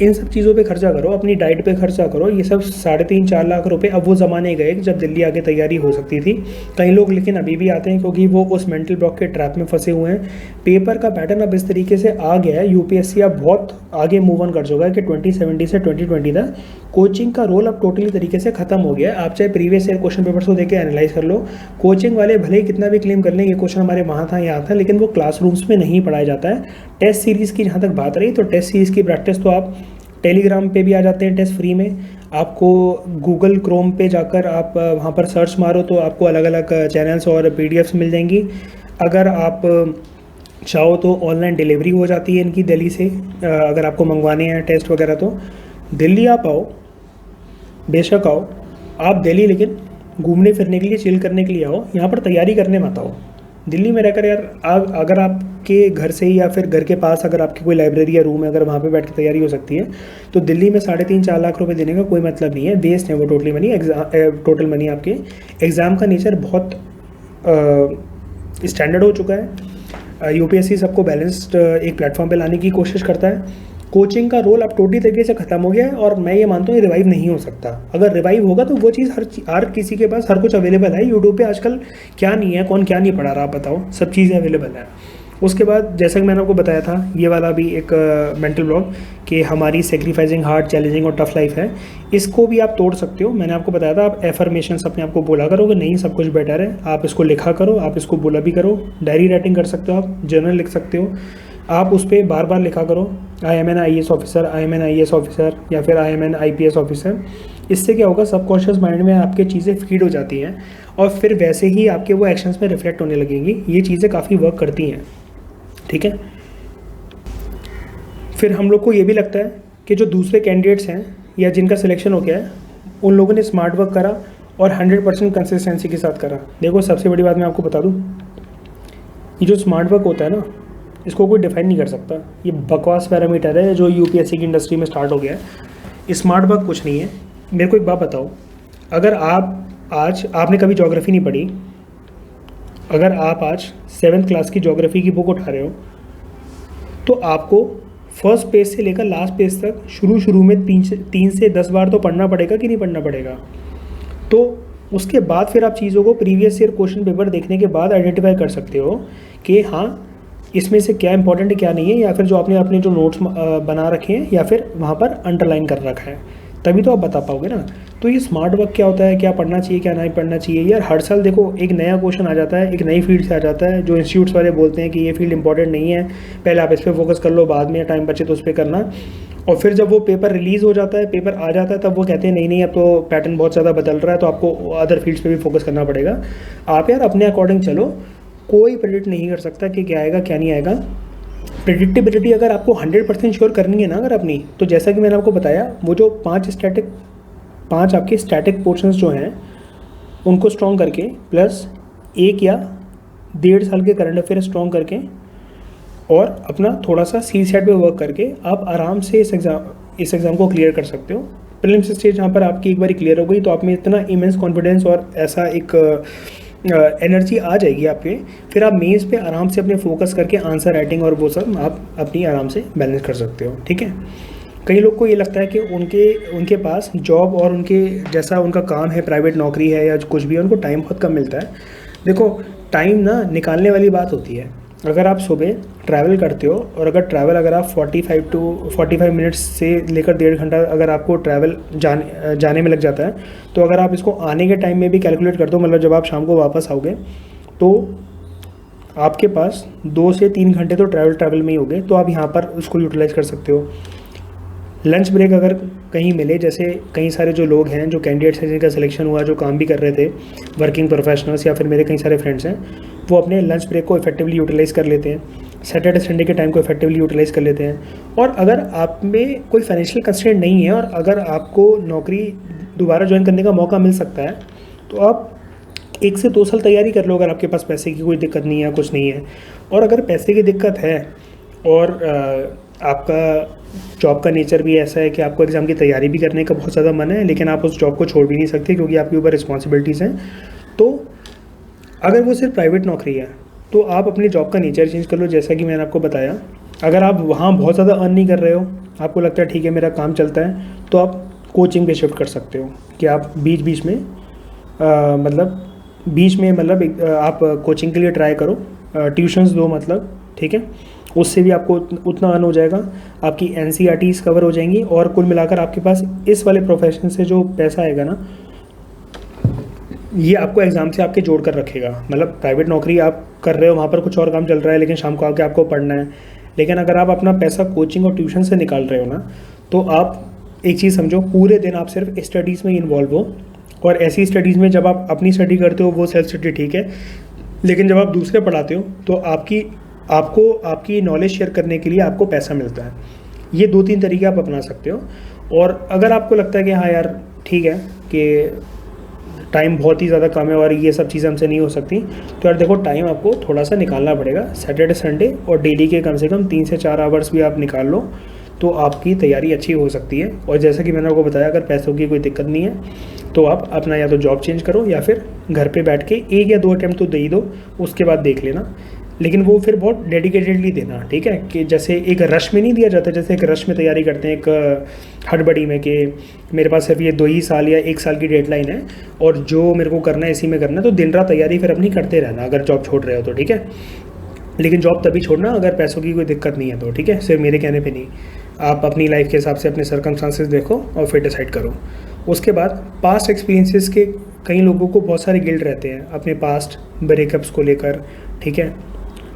इन सब चीज़ों पे खर्चा करो, अपनी डाइट पे खर्चा करो। ये सब 3.5-4 लाख रुपए अब वो ज़माने गए जब दिल्ली आगे तैयारी हो सकती थी। कई लोग लेकिन अभी भी आते हैं क्योंकि वो उस मेंटल ब्लॉक के ट्रैप में फंसे हुए हैं। पेपर का पैटर्न अब इस तरीके से आ गया है, UPSC अब बहुत आगे मूव ऑन कर चुका है कि 2017 से 2020 तक कोचिंग का रोल अब टोटली तरीके से ख़त्म हो गया है। आप चाहे प्रीवियस ईयर क्वेश्चन पेपर्स को देख के एनालाइज कर लो, कोचिंग वाले भले ही कितना भी क्लेम कर लें ये क्वेश्चन हमारे वहाँ था, यहाँ था, लेकिन वो क्लासरूम्स में नहीं पढ़ाया जाता है। टेस्ट सीरीज़ की जहाँ तक बात रही, तो टेस्ट सीरीज़ की प्रैक्टिस तो आप टेलीग्राम पे भी आ जाते हैं टेस्ट फ्री में। आपको गूगल क्रोम पे जाकर आप वहाँ पर सर्च मारो तो आपको अलग अलग चैनल्स और PDFs मिल जाएंगी। अगर आप चाहो तो ऑनलाइन डिलीवरी हो जाती है इनकी दिल्ली से, अगर आपको मंगवाने हैं टेस्ट वगैरह तो दिल्ली आप आओ, बेशक आओ आप दिल्ली, लेकिन घूमने फिरने के लिए, चिल करने के लिए आओ, यहाँ पर तैयारी करने मत आओ। दिल्ली में रहकर यार अगर आपके घर से ही या फिर घर के पास अगर आपकी कोई लाइब्रेरी या रूम है, अगर वहाँ पे बैठ के तैयारी हो सकती है, तो दिल्ली में 3.5-4 लाख रुपए देने का कोई मतलब नहीं है, वेस्ट है वो टोटल मनी। आपके एग्ज़ाम का नेचर बहुत स्टैंडर्ड हो चुका है। UPSC सबको बैलेंस्ड एक प्लेटफॉर्म पे लाने की कोशिश करता है। कोचिंग का रोल अब टोटली तरीके से ख़त्म हो गया है, और मैं ये मानता हूँ ये रिवाइव नहीं हो सकता। अगर रिवाइव होगा तो वो चीज़ हर किसी के पास हर कुछ अवेलेबल है। यूट्यूब पे आजकल क्या नहीं है, कौन क्या नहीं पढ़ा रहा, आप बताओ, सब चीज़ें अवेलेबल है। उसके बाद जैसा कि मैंने आपको बताया था, ये वाला भी एक मेंटल ब्लॉक कि हमारी सेक्रीफाइसिंग हार्ड, चैलेंजिंग और टफ लाइफ है, इसको भी आप तोड़ सकते हो। मैंने आपको बताया था, आप एफर्मेशंस अपने आप को बोला करो कि नहीं सब कुछ बेटर है, आप इसको लिखा करो, आप इसको बोला भी करो, डायरी राइटिंग कर सकते हो, आप जर्नल लिख सकते हो, आप उस पर बार बार लिखा करो I am an IAS officer, I am an IAS officer, या फिर I am an IPS officer. इससे क्या होगा, सबकॉन्शियस माइंड में आपके चीज़ें फीड हो जाती हैं और फिर वैसे ही आपके वो एक्शंस में रिफ्लेक्ट होने लगेंगी। ये चीज़ें काफ़ी वर्क करती हैं, ठीक है। फिर हम लोग को ये भी लगता है कि जो दूसरे कैंडिडेट्स हैं या जिनका सिलेक्शन हो गया है, उन लोगों ने स्मार्ट वर्क करा और 100% कंसिस्टेंसी के साथ करा। देखो सबसे बड़ी बात मैं आपको बता दूँ, ये जो स्मार्ट वर्क होता है ना, इसको कोई डिफाइन नहीं कर सकता। ये बकवास पैरामीटर है जो UPSC की इंडस्ट्री में स्टार्ट हो गया है। स्मार्ट वर्क कुछ नहीं है। मेरे को एक बात बताओ, अगर आपने कभी ज्योग्राफी नहीं पढ़ी, अगर आप आज 7th क्लास की ज्योग्राफी की बुक उठा रहे हो, तो आपको फर्स्ट पेज से लेकर लास्ट पेज तक शुरू में 3 से 10 बार तो पढ़ना पड़ेगा कि नहीं पढ़ना पड़ेगा। तो उसके बाद फिर आप चीज़ों को प्रीवियस ईयर क्वेश्चन पेपर देखने के बाद आइडेंटिफाई कर सकते हो कि हाँ, इसमें से क्या इंपॉर्टेंट है क्या नहीं है, या फिर जो आपने अपने जो नोट्स बना रखे हैं या फिर वहाँ पर अंडरलाइन कर रखा है, तभी तो आप बता पाओगे ना। तो ये स्मार्ट वर्क क्या होता है, क्या पढ़ना चाहिए क्या नहीं पढ़ना चाहिए यार। हर साल देखो एक नया क्वेश्चन आ जाता है, एक नई फील्ड से आ जाता है। जो इंस्टीट्यूट्स वाले बोलते हैं कि ये फील्ड इंपॉर्टेंट नहीं है, पहले आप इस पर फोकस कर लो, बाद में टाइम बचे तो उस पर करना। और फिर जब वो पेपर रिलीज़ हो जाता है, पेपर आ जाता है, तब वो कहते हैं नहीं नहीं अब तो पैटर्न बहुत ज़्यादा बदल रहा है, तो आपको अदर फील्ड्स पे भी फोकस करना पड़ेगा। आप यार अपने अकॉर्डिंग चलो, कोई प्रेडिक्ट नहीं कर सकता कि क्या आएगा क्या नहीं आएगा। प्रेडिक्टेबिलिटी अगर आपको 100% श्योर करनी है ना अगर अपनी, तो जैसा कि मैंने आपको बताया, वो जो पांच आपके स्टैटिक पोर्शंस जो हैं उनको स्ट्रॉन्ग करके, प्लस 1 या 1.5 साल के करंट अफेयर स्ट्रॉन्ग करके, और अपना थोड़ा सा सी सेट पे वर्क करके आप आराम से इस एग्ज़ाम को क्लियर कर सकते हो। प्रीलिम्स स्टेज यहाँ पर आपकी एक बार क्लियर हो गई तो आप में इतना इमेंस कॉन्फिडेंस और ऐसा एक एनर्जी आ जाएगी आपके, फिर आप मेंस पे आराम से अपने फोकस करके आंसर राइटिंग और वो सब आप अपनी आराम से बैलेंस कर सकते हो। ठीक है, कई लोग को ये लगता है कि उनके पास जॉब और उनके जैसा उनका काम है, प्राइवेट नौकरी है या कुछ भी है, उनको टाइम बहुत कम मिलता है। देखो टाइम ना निकालने वाली बात होती है। अगर आप सुबह ट्रैवल करते हो और अगर आप 45 मिनट्स से लेकर 1.5 घंटा अगर आपको ट्रैवल जाने में लग जाता है, तो अगर आप इसको आने के टाइम में भी कैलकुलेट कर दो, मतलब जब आप शाम को वापस आओगे, तो आपके पास 2 से 3 घंटे तो ट्रैवल में ही हो गए, तो आप यहाँ पर उसको यूटिलाइज़ कर सकते हो। लंच ब्रेक अगर कहीं मिले, जैसे कई सारे जो लोग हैं, जो कैंडिडेट्स हैं जिनका सिलेक्शन हुआ, जो काम भी कर रहे थे, वर्किंग प्रोफेशनल्स या फिर मेरे कई सारे फ्रेंड्स हैं, वो अपने लंच ब्रेक को इफेक्टिवली यूटिलाइज़ कर लेते हैं, सैटरडे संडे के टाइम को इफेक्टिवली यूटिलाइज़ कर लेते हैं। और अगर आप में कोई फाइनेंशियल कंस्ट्रेंट नहीं है और अगर आपको नौकरी दोबारा ज्वाइन करने का मौका मिल सकता है, तो आप 1 से 2 साल तैयारी कर लो, अगर आपके पास पैसे की कोई दिक्कत नहीं है, कुछ नहीं है। और अगर पैसे की दिक्कत है और आपका जॉब का नेचर भी ऐसा है कि आपको एग्ज़ाम की तैयारी भी करने का बहुत ज़्यादा मन है, लेकिन आप उस जॉब को छोड़ भी नहीं सकते क्योंकि आपके ऊपर रिस्पॉन्सिबिलिटीज़ हैं, तो अगर वो सिर्फ प्राइवेट नौकरी है तो आप अपनी जॉब का नेचर चेंज कर लो। जैसा कि मैंने आपको बताया, अगर आप वहाँ बहुत ज़्यादा अर्न नहीं कर रहे हो, आपको लगता है ठीक है मेरा काम चलता है, तो आप कोचिंग पे शिफ्ट कर सकते हो कि आप बीच में आप कोचिंग के लिए ट्राई करो, ट्यूशन्स दो मतलब, ठीक है। उससे भी आपको उतना अर्न हो जाएगा, आपकी NCERTs कवर हो जाएंगी, और कुल मिलाकर आपके पास इस वाले प्रोफेशन से जो पैसा आएगा ना, ये आपको एग्ज़ाम से आपके जोड़ कर रखेगा। मतलब प्राइवेट नौकरी आप कर रहे हो, वहाँ पर कुछ और काम चल रहा है, लेकिन शाम को आके आपको पढ़ना है। लेकिन अगर आप अपना पैसा कोचिंग और ट्यूशन से निकाल रहे हो ना, तो आप एक चीज़ समझो, पूरे दिन आप सिर्फ स्टडीज़ में इन्वॉल्व हो। और ऐसी स्टडीज़ में जब आप अपनी स्टडी करते हो वो सेल्फ स्टडी ठीक है, लेकिन जब आप दूसरे पढ़ाते हो तो आपकी नॉलेज शेयर करने के लिए आपको पैसा मिलता है। ये 2-3 तरीके आप अपना सकते हो। और अगर आपको लगता है कि हाँ यार ठीक है कि टाइम बहुत ही ज़्यादा कम है और ये सब चीज़ें हमसे नहीं हो सकती, तो यार देखो टाइम आपको थोड़ा सा निकालना पड़ेगा। सैटरडे संडे और डेली के कम से कम 3 से 4 आवर्स भी आप निकाल लो तो आपकी तैयारी अच्छी हो सकती है। और जैसा कि मैंने आपको बताया, अगर पैसों की कोई दिक्कत नहीं है तो आप अपना या तो जॉब चेंज करो या फिर घर पे बैठ के 1 या 2 अटैम्प्ट तो दे ही दो, उसके बाद देख लेना। लेकिन वो फिर बहुत डेडिकेटेडली देना, ठीक है, कि जैसे एक रश में नहीं दिया जाता, जैसे एक रश में तैयारी करते हैं एक हड़बड़ी में कि मेरे पास सिर्फ ये 2 ही साल या 1 साल की डेडलाइन है और जो मेरे को करना है इसी में करना है, तो दिन रात तैयारी फिर अपनी करते रहना अगर जॉब छोड़ रहे हो तो, ठीक है। लेकिन जॉब तभी छोड़ना अगर पैसों की कोई दिक्कत नहीं है तो, ठीक है, सिर्फ मेरे कहने पे नहीं। आप अपनी लाइफ के हिसाब से अपने सर्कमस्टांसेस देखो और फिर डिसाइड करो। उसके बाद पास्ट एक्सपीरियंसेस के कई लोगों को बहुत सारे गिल्ट रहते हैं अपने पास्ट ब्रेकअप्स को लेकर, ठीक है,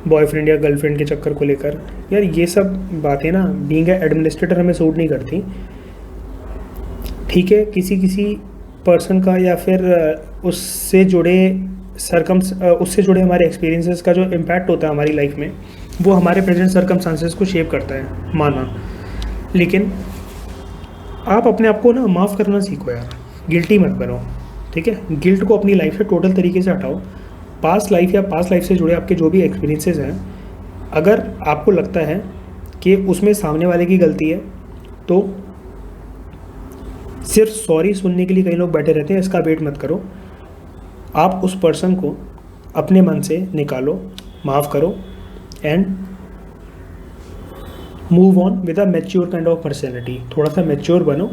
बॉयफ्रेंड या गर्लफ्रेंड के चक्कर को लेकर। यार ये सब बातें ना बीइंग एडमिनिस्ट्रेटर हमें सूट नहीं करती, ठीक है। किसी पर्सन का या फिर उससे जुड़े हमारे एक्सपीरियंसेस का जो इम्पैक्ट होता है हमारी लाइफ में, वो हमारे प्रेजेंट सर्कमस्टांसेस को शेप करता है, माना। लेकिन आप अपने आप को ना माफ़ करना सीखो यार, गिल्टी मत बनो, ठीक है। गिल्ट को अपनी लाइफ से टोटल तरीके से हटाओ। पास्ट लाइफ से जुड़े आपके जो भी एक्सपीरियंसेस हैं, अगर आपको लगता है कि उसमें सामने वाले की गलती है, तो सिर्फ सॉरी सुनने के लिए कई लोग बैठे रहते हैं, इसका वेट मत करो। आप उस पर्सन को अपने मन से निकालो, माफ़ करो and move on with a mature kind of personality. थोड़ा सा मैच्योर बनो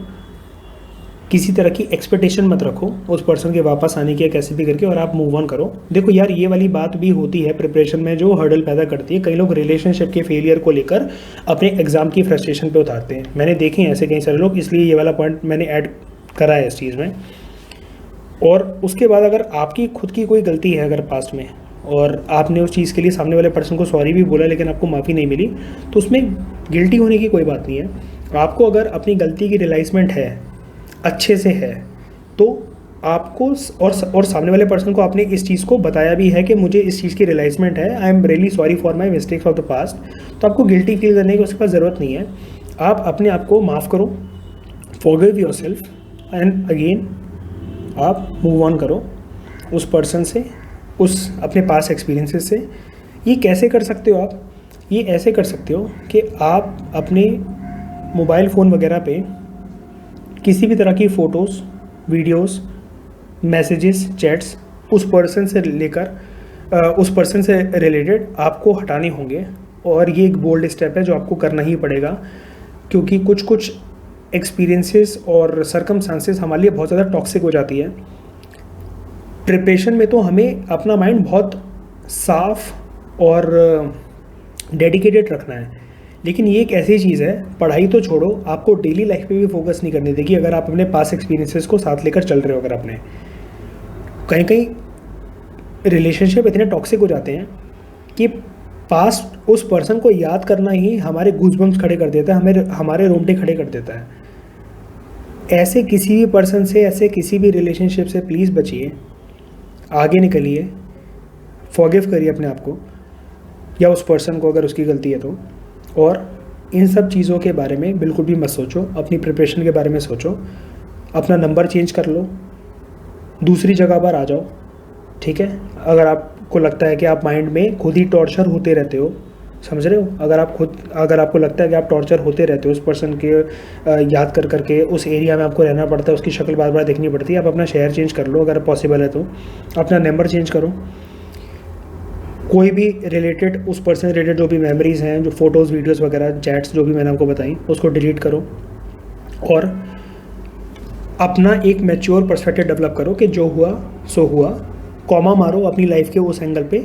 किसी तरह की एक्सपेक्टेशन मत रखो उस पर्सन के वापस आने की, कैसे भी करके, और आप मूव ऑन करो। देखो यार, ये वाली बात भी होती है प्रिपरेशन में जो हर्डल पैदा करती है। कई लोग रिलेशनशिप के फेलियर को लेकर अपने एग्ज़ाम की फ्रस्ट्रेशन पे उतारते हैं। मैंने देखे हैं ऐसे कई सारे लोग, इसलिए ये वाला पॉइंट मैंने ऐड करा है इस चीज़ में। और उसके बाद अगर आपकी खुद की कोई गलती है अगर पास्ट में, और आपने उस चीज़ के लिए सामने वाले पर्सन को सॉरी भी बोला लेकिन आपको माफ़ी नहीं मिली, तो उसमें गिल्टी होने की कोई बात नहीं है। आपको अगर अपनी गलती की रियलाइजमेंट है, अच्छे से है, तो आपको और सामने वाले पर्सन को आपने इस चीज़ को बताया भी है कि मुझे इस चीज़ की रियलाइजमेंट है, I am really sorry for my mistakes of the past, तो आपको गिल्टी फील करने की उसके पास ज़रूरत नहीं है। आप अपने आप को माफ़ करो, फॉरगिव योरसेल्फ, एंड अगेन आप मूव ऑन करो उस पर्सन से, उस अपने पास एक्सपीरियंसेस से। ये कैसे कर सकते हो आप? ये ऐसे कर सकते हो कि आप अपने मोबाइल फ़ोन वगैरह पे किसी भी तरह की फ़ोटोज़, वीडियोस, मैसेजेस, चैट्स उस पर्सन से लेकर उस पर्सन से रिलेटेड आपको हटाने होंगे। और ये एक बोल्ड स्टेप है जो आपको करना ही पड़ेगा, क्योंकि कुछ कुछ एक्सपीरियंसेस और सर्कमस्टांसेस हमारे लिए बहुत ज़्यादा टॉक्सिक हो जाती है। प्रिपरेशन में तो हमें अपना माइंड बहुत साफ और डेडिकेटेड रखना है, लेकिन ये एक ऐसी चीज़ है, पढ़ाई तो छोड़ो, आपको डेली लाइफ पे भी फोकस नहीं करने देगी अगर आप अपने पास एक्सपीरियंसेस को साथ लेकर चल रहे हो। अगर अपने कहीं कहीं रिलेशनशिप इतने टॉक्सिक हो जाते हैं कि पास्ट उस पर्सन को याद करना ही हमारे गूज़बम्स खड़े कर देता है, हमारे रोंगटे खड़े कर देता है। ऐसे किसी भी पर्सन से, ऐसे किसी भी रिलेशनशिप से प्लीज़ बचिए, आगे निकलिए, फॉरगिव करिए अपने आप को या उस पर्सन को अगर उसकी गलती है तो। और इन सब चीज़ों के बारे में बिल्कुल भी मत सोचो, अपनी प्रिपरेशन के बारे में सोचो, अपना नंबर चेंज कर लो, दूसरी जगह पर आ जाओ, ठीक है। अगर आपको लगता है कि आप माइंड में खुद ही टॉर्चर होते रहते हो, समझ रहे हो, अगर आपको लगता है कि आप टॉर्चर होते रहते हो उस पर्सन के याद कर करके, उस एरिया में आपको रहना पड़ता है, उसकी शक्ल बार बार देखनी पड़ती है, आप अपना शहर चेंज कर लो अगर पॉसिबल है तो, अपना नंबर चेंज करो, कोई भी रिलेटेड उस पर्सन रिलेटेड जो भी मेमोरीज़ हैं, जो फोटोज़, वीडियोज़ वगैरह, चैट्स जो भी मैंने आपको बताई, उसको डिलीट करो और अपना एक मैच्योर पर्सपेक्टिव डेवलप करो कि जो हुआ सो हुआ, कॉमा मारो अपनी लाइफ के उस एंगल पे,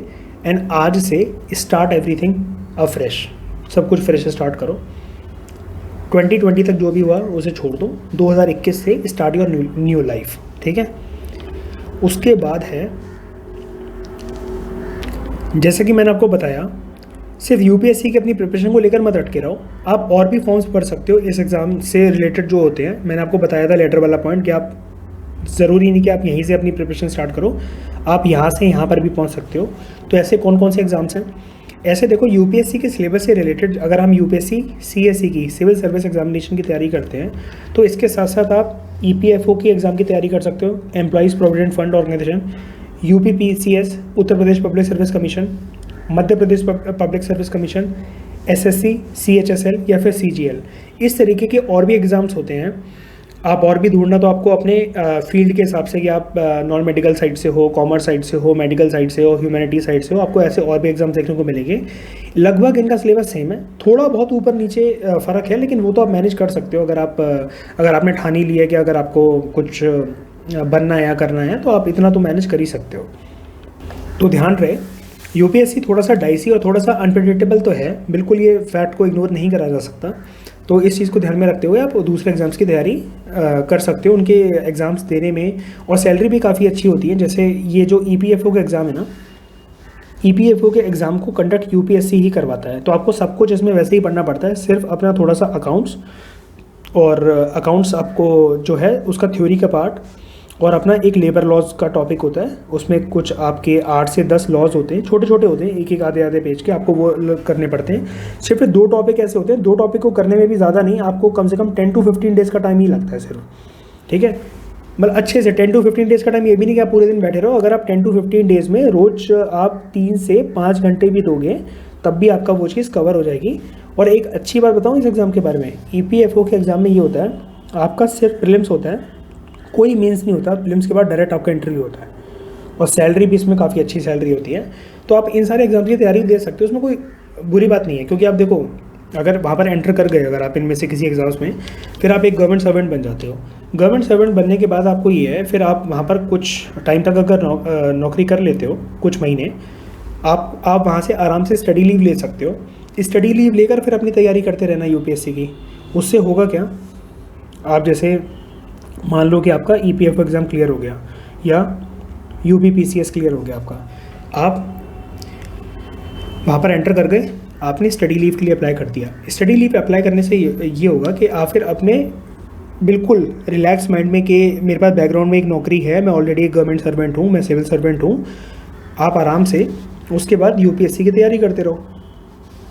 एंड आज से स्टार्ट एवरीथिंग अफ्रेश, सब कुछ फ्रेश स्टार्ट करो। 2020 तक जो भी हुआ उसे छोड़ दो, 2021 से स्टार्ट योर न्यू लाइफ, ठीक है। उसके बाद है, जैसे कि मैंने आपको बताया, सिर्फ यूपीएससी की अपनी प्रिपरेशन को लेकर मत अटके रहो, आप और भी फॉर्म्स भर सकते हो इस एग्ज़ाम से रिलेटेड जो होते हैं। मैंने आपको बताया था लेटर वाला पॉइंट कि आप ज़रूरी नहीं कि आप यहीं से अपनी प्रिपरेशन स्टार्ट करो, आप यहाँ से यहाँ पर भी पहुँच सकते हो। तो ऐसे कौन कौन से एग्ज़ाम्स हैं? ऐसे देखो, यूपीएससी के सिलेबस से रिलेटेड अगर हम यूपीएससी सीएससी की सिविल सर्विस एग्जामिनेशन की तैयारी करते हैं तो इसके साथ साथ आप ईपीएफओ की एग्ज़ाम की तैयारी कर सकते हो, employees provident fund organisation, UPPCS, Uttar Pradesh public service commission, Madhya Pradesh public service commission, SSC, CHSL या फिर सीजीएल, इस तरीके के और भी एग्ज़ाम्स होते हैं। आप और भी ढूंढना तो आपको अपने फील्ड के हिसाब से कि आप नॉन मेडिकल साइड से हो, कॉमर्स साइड से हो, मेडिकल साइड से हो, ह्यूमैनिटी साइड से हो, आपको ऐसे और भी एग्जाम देखने को मिलेंगे। लगभग इनका सिलेबस सेम है, थोड़ा बहुत ऊपर नीचे फ़र्क है, लेकिन वो तो आप मैनेज कर सकते हो। अगर आपने ठान ही लिया कि अगर आपको कुछ बनना है या करना है तो आप इतना तो मैनेज कर ही सकते हो। तो ध्यान रहे, यूपीएससी थोड़ा सा डाइसी और थोड़ा सा अनप्रेडिक्टेबल तो है, बिल्कुल ये फैक्ट को इग्नोर नहीं करा जा सकता। तो इस चीज़ को ध्यान में रखते हुए आप दूसरे एग्ज़ाम्स की तैयारी कर सकते हो, उनके एग्ज़ाम्स देने में, और सैलरी भी काफ़ी अच्छी होती है। जैसे ये जो ईपीएफओ का एग्ज़ाम है ना, ईपीएफओ के एग्ज़ाम को कंडक्ट यूपीएससी ही करवाता है, तो आपको सब कुछ इसमें वैसे ही पढ़ना पड़ता है, सिर्फ अपना थोड़ा सा अकाउंट्स, और अकाउंट्स आपको जो है उसका थ्योरी का पार्ट, और अपना एक लेबर लॉज का टॉपिक होता है, उसमें कुछ आपके 8 से 10 लॉज होते हैं, छोटे छोटे होते हैं, एक एक आधे आधे पेज के, आपको वो करने पड़ते हैं। सिर्फ 2 टॉपिक ऐसे होते हैं, 2 टॉपिक को करने में भी ज़्यादा नहीं, आपको कम से कम 10 to 15 डेज़ का टाइम ही लगता है सिर्फ, ठीक है। मतलब अच्छे से 10 to 15 डेज़ का टाइम, ये भी नहीं कि आप पूरे दिन बैठे रहो। अगर आप 10 to 15 डेज़ में रोज़ आप 3 से 5 घंटे भी दोगे तब भी आपका वो चीज़ कवर हो जाएगी। और एक अच्छी बात बताऊँ इस एग्ज़ाम के बारे में, ईपीएफओ के एग्ज़ाम में ये होता है, आपका सिर्फ प्रीलिम्स होता है, कोई मेंस नहीं होता, प्रीलिम्स के बाद डायरेक्ट आपका इंटरव्यू होता है, और सैलरी भी इसमें काफ़ी अच्छी सैलरी होती है। तो आप इन सारे एग्जाम्स की तैयारी दे सकते हो, उसमें कोई बुरी बात नहीं है। क्योंकि आप देखो, अगर वहाँ पर एंटर कर गए अगर आप इनमें से किसी एग्ज़ाम्स में, फिर आप एक गवर्नमेंट सर्वेंट बन जाते हो। गवर्नमेंट सर्वेंट बनने के बाद आपको ये है, फिर आप वहाँ पर कुछ टाइम तक अगर नौकरी कर लेते हो, कुछ महीने, आप वहाँ से आराम से स्टडी लीव ले सकते हो। स्टडी लीव लेकर फिर अपनी तैयारी करते रहना यूपीएससी की। उससे होगा क्या, आप जैसे मान लो कि आपका ईपीएफओ एग्ज़ाम क्लियर हो गया या यूपीपीसीएस क्लियर हो गया आपका, आप वहाँ पर एंटर कर गए, आपने स्टडी लीव के लिए अप्लाई कर दिया। स्टडी लीव अप्लाई करने से ये होगा कि आप फिर अपने बिल्कुल रिलैक्स माइंड में कि मेरे पास बैकग्राउंड में एक नौकरी है, मैं ऑलरेडी एक गवर्नमेंट सर्वेंट हूँ, मैं सिविल सर्वेंट हूँ, आप आराम से उसके बाद यूपीएससी की तैयारी करते रहो।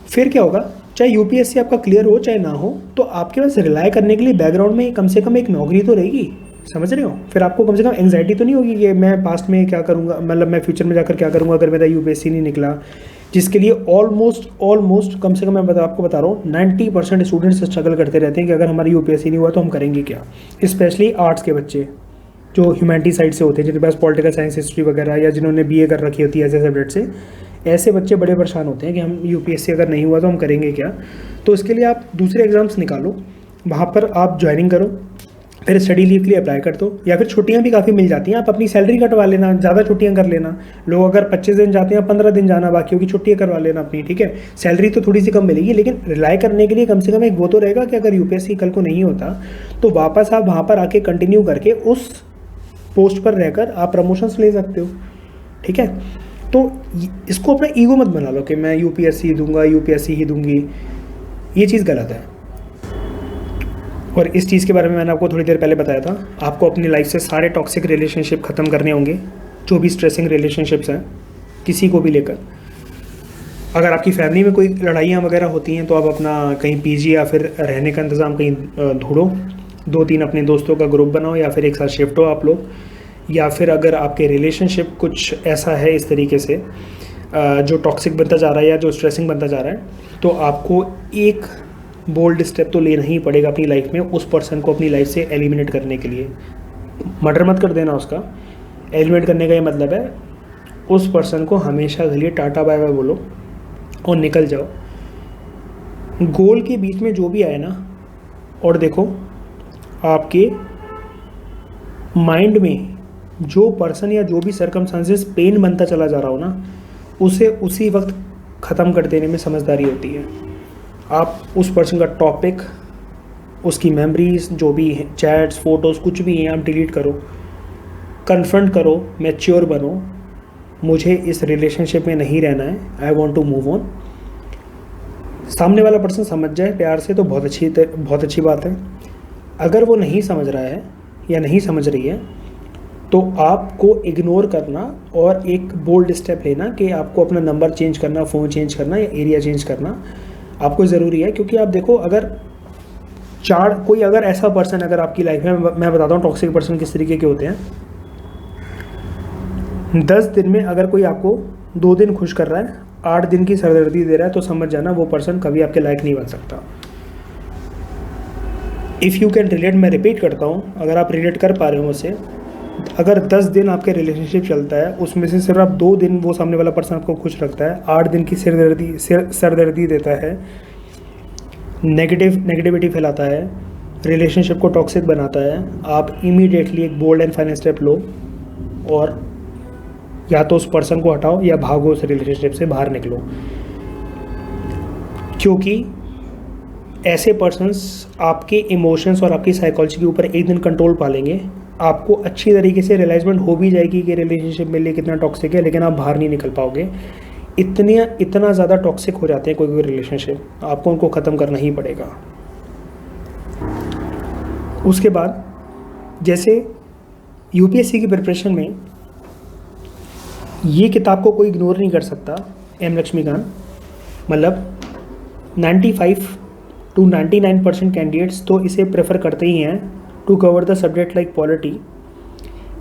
फिर क्या होगा, चाहे यूपीएससी आपका क्लियर हो चाहे ना हो, तो आपके पास रिलाय करने के लिए बैकग्राउंड में कम से कम एक नौकरी तो रहेगी, समझ रहे हो। फिर आपको कम से कम एंग्जाइटी तो नहीं होगी कि मैं पास्ट में क्या करूँगा, मतलब मैं फ्यूचर में जाकर क्या करूँगा अगर मेरा यूपीएससी नहीं निकला, जिसके लिए ऑलमोस्ट कम से कम मैं आपको बता रहा हूँ 90% स्टूडेंट्स स्ट्रगल करते रहते हैं कि अगर हमारा यूपीएससी नहीं हुआ तो हम करेंगे क्या। स्पेशली आर्ट्स के बच्चे जो ह्यूमैनिटी साइड से होते हैं, जिनके पास पॉलिटिकल साइंस, हिस्ट्री वगैरह, या जिन्होंने बीए कर रखी होती है ऐसे सब्जेक्ट से, ऐसे बच्चे बड़े परेशान होते हैं कि हम यूपीएससी अगर नहीं हुआ तो हम करेंगे क्या। तो इसके लिए आप दूसरे एग्ज़ाम्स निकालो, वहाँ पर आप ज्वाइनिंग करो, फिर स्टडी लीव के लिए अप्लाई कर दो, या फिर छुट्टियां भी काफ़ी मिल जाती हैं, आप अपनी सैलरी कटवा लेना, ज़्यादा छुट्टियां कर लेना। लोग अगर 25 दिन जाते हैं, 15 दिन जाना बाकी होगी, छुट्टियां करवा लेना अपनी, ठीक है। सैलरी तो थोड़ी सी कम मिलेगी, लेकिन रिलाय करने के लिए कम से कम एक वो तो रहेगा कि अगर यूपीएससी कल को नहीं होता तो वापस आप वहाँ पर आके कंटिन्यू करके उस पोस्ट पर रहकर आप प्रमोशंस ले सकते हो, ठीक है। तो इसको अपना ईगो मत बना लो कि मैं यूपीएससी दूंगा, यूपीएससी ही दूंगी, ये चीज़ गलत है। और इस चीज़ के बारे में मैंने आपको थोड़ी देर पहले बताया था, आपको अपनी लाइफ से सारे टॉक्सिक रिलेशनशिप ख़त्म करने होंगे, जो भी स्ट्रेसिंग रिलेशनशिप्स हैं किसी को भी लेकर। अगर आपकी फैमिली में कोई लड़ाइयाँ वगैरह होती हैं तो आप अपना कहीं पीजी या फिर रहने का इंतज़ाम कहीं ढूंढो, 2-3 अपने दोस्तों का ग्रुप बनाओ या फिर एक साथ शिफ्ट हो आप लोग। या फिर अगर आपके रिलेशनशिप कुछ ऐसा है इस तरीके से जो टॉक्सिक बनता जा रहा है या जो स्ट्रेसिंग बनता जा रहा है, तो आपको एक बोल्ड स्टेप तो लेना ही पड़ेगा अपनी लाइफ में, उस पर्सन को अपनी लाइफ से एलिमिनेट करने के लिए। मर्डर मत कर देना उसका, एलिमिनेट करने का ये मतलब है उस पर्सन को हमेशा के लिए टाटा बाय बाय बोलो और निकल जाओ। गोल के बीच में जो भी आए ना, और देखो आपके माइंड में जो पर्सन या जो भी सर्कमस्टांसेस पेन बनता चला जा रहा हो ना, उसे उसी वक्त ख़त्म कर देने में समझदारी होती है। आप उस पर्सन का टॉपिक, उसकी मेमोरीज, जो भी हैं, चैट्स, फोटोज़, कुछ भी हैं, आप डिलीट करो, कन्फ्रंट करो, मैच्योर बनो, मुझे इस रिलेशनशिप में नहीं रहना है, I want to move on. सामने वाला पर्सन समझ जाए प्यार से तो बहुत अच्छी बात है। अगर वो नहीं समझ रहा है या नहीं समझ रही है तो आपको इग्नोर करना और एक बोल्ड स्टेप लेना कि आपको अपना नंबर चेंज करना, फ़ोन चेंज करना या एरिया चेंज करना आपको ज़रूरी है। क्योंकि आप देखो, अगर कोई अगर ऐसा पर्सन अगर आपकी लाइफ में, मैं बताता हूँ टॉक्सिक पर्सन किस तरीके के होते हैं। 10 दिन में अगर कोई आपको 2 दिन खुश कर रहा है, 8 दिन की सरदर्दी दे रहा है, तो समझ जाना वो पर्सन कभी आपके लायक नहीं बन सकता। इफ़ यू कैन रिलेट, मैं रिपीट करता हूँ, अगर आप रिलेट कर पा रहे हो मुझसे, अगर 10 दिन आपके रिलेशनशिप चलता है, उसमें से सिर्फ आप 2 दिन वो सामने वाला पर्सन आपको खुश रखता है, 8 दिन की सरदर्दी देता है, नेगेटिविटी फैलाता है, रिलेशनशिप को टॉक्सिक बनाता है, आप इमीडिएटली एक बोल्ड एंड फाइनल स्टेप लो और या तो उस पर्सन को हटाओ या भागो उस रिलेशनशिप से बाहर निकलो। क्योंकि ऐसे पर्सन्स आपके इमोशंस और आपकी साइकोलॉजी के ऊपर एक दिन कंट्रोल पा लेंगे। आपको अच्छी तरीके से रियलाइजमेंट हो भी जाएगी कि रिलेशनशिप में लिए कितना टॉक्सिक है, लेकिन आप बाहर नहीं निकल पाओगे। इतना ज़्यादा टॉक्सिक हो जाते हैं कोई रिलेशनशिप, आपको उनको ख़त्म करना ही पड़ेगा। उसके बाद जैसे यूपीएससी की प्रिपरेशन में ये किताब को कोई इग्नोर नहीं कर सकता। एम लक्ष्मीकांत, मतलब 95 to 99% कैंडिडेट्स तो इसे प्रेफर करते ही हैं to cover the subject like polity.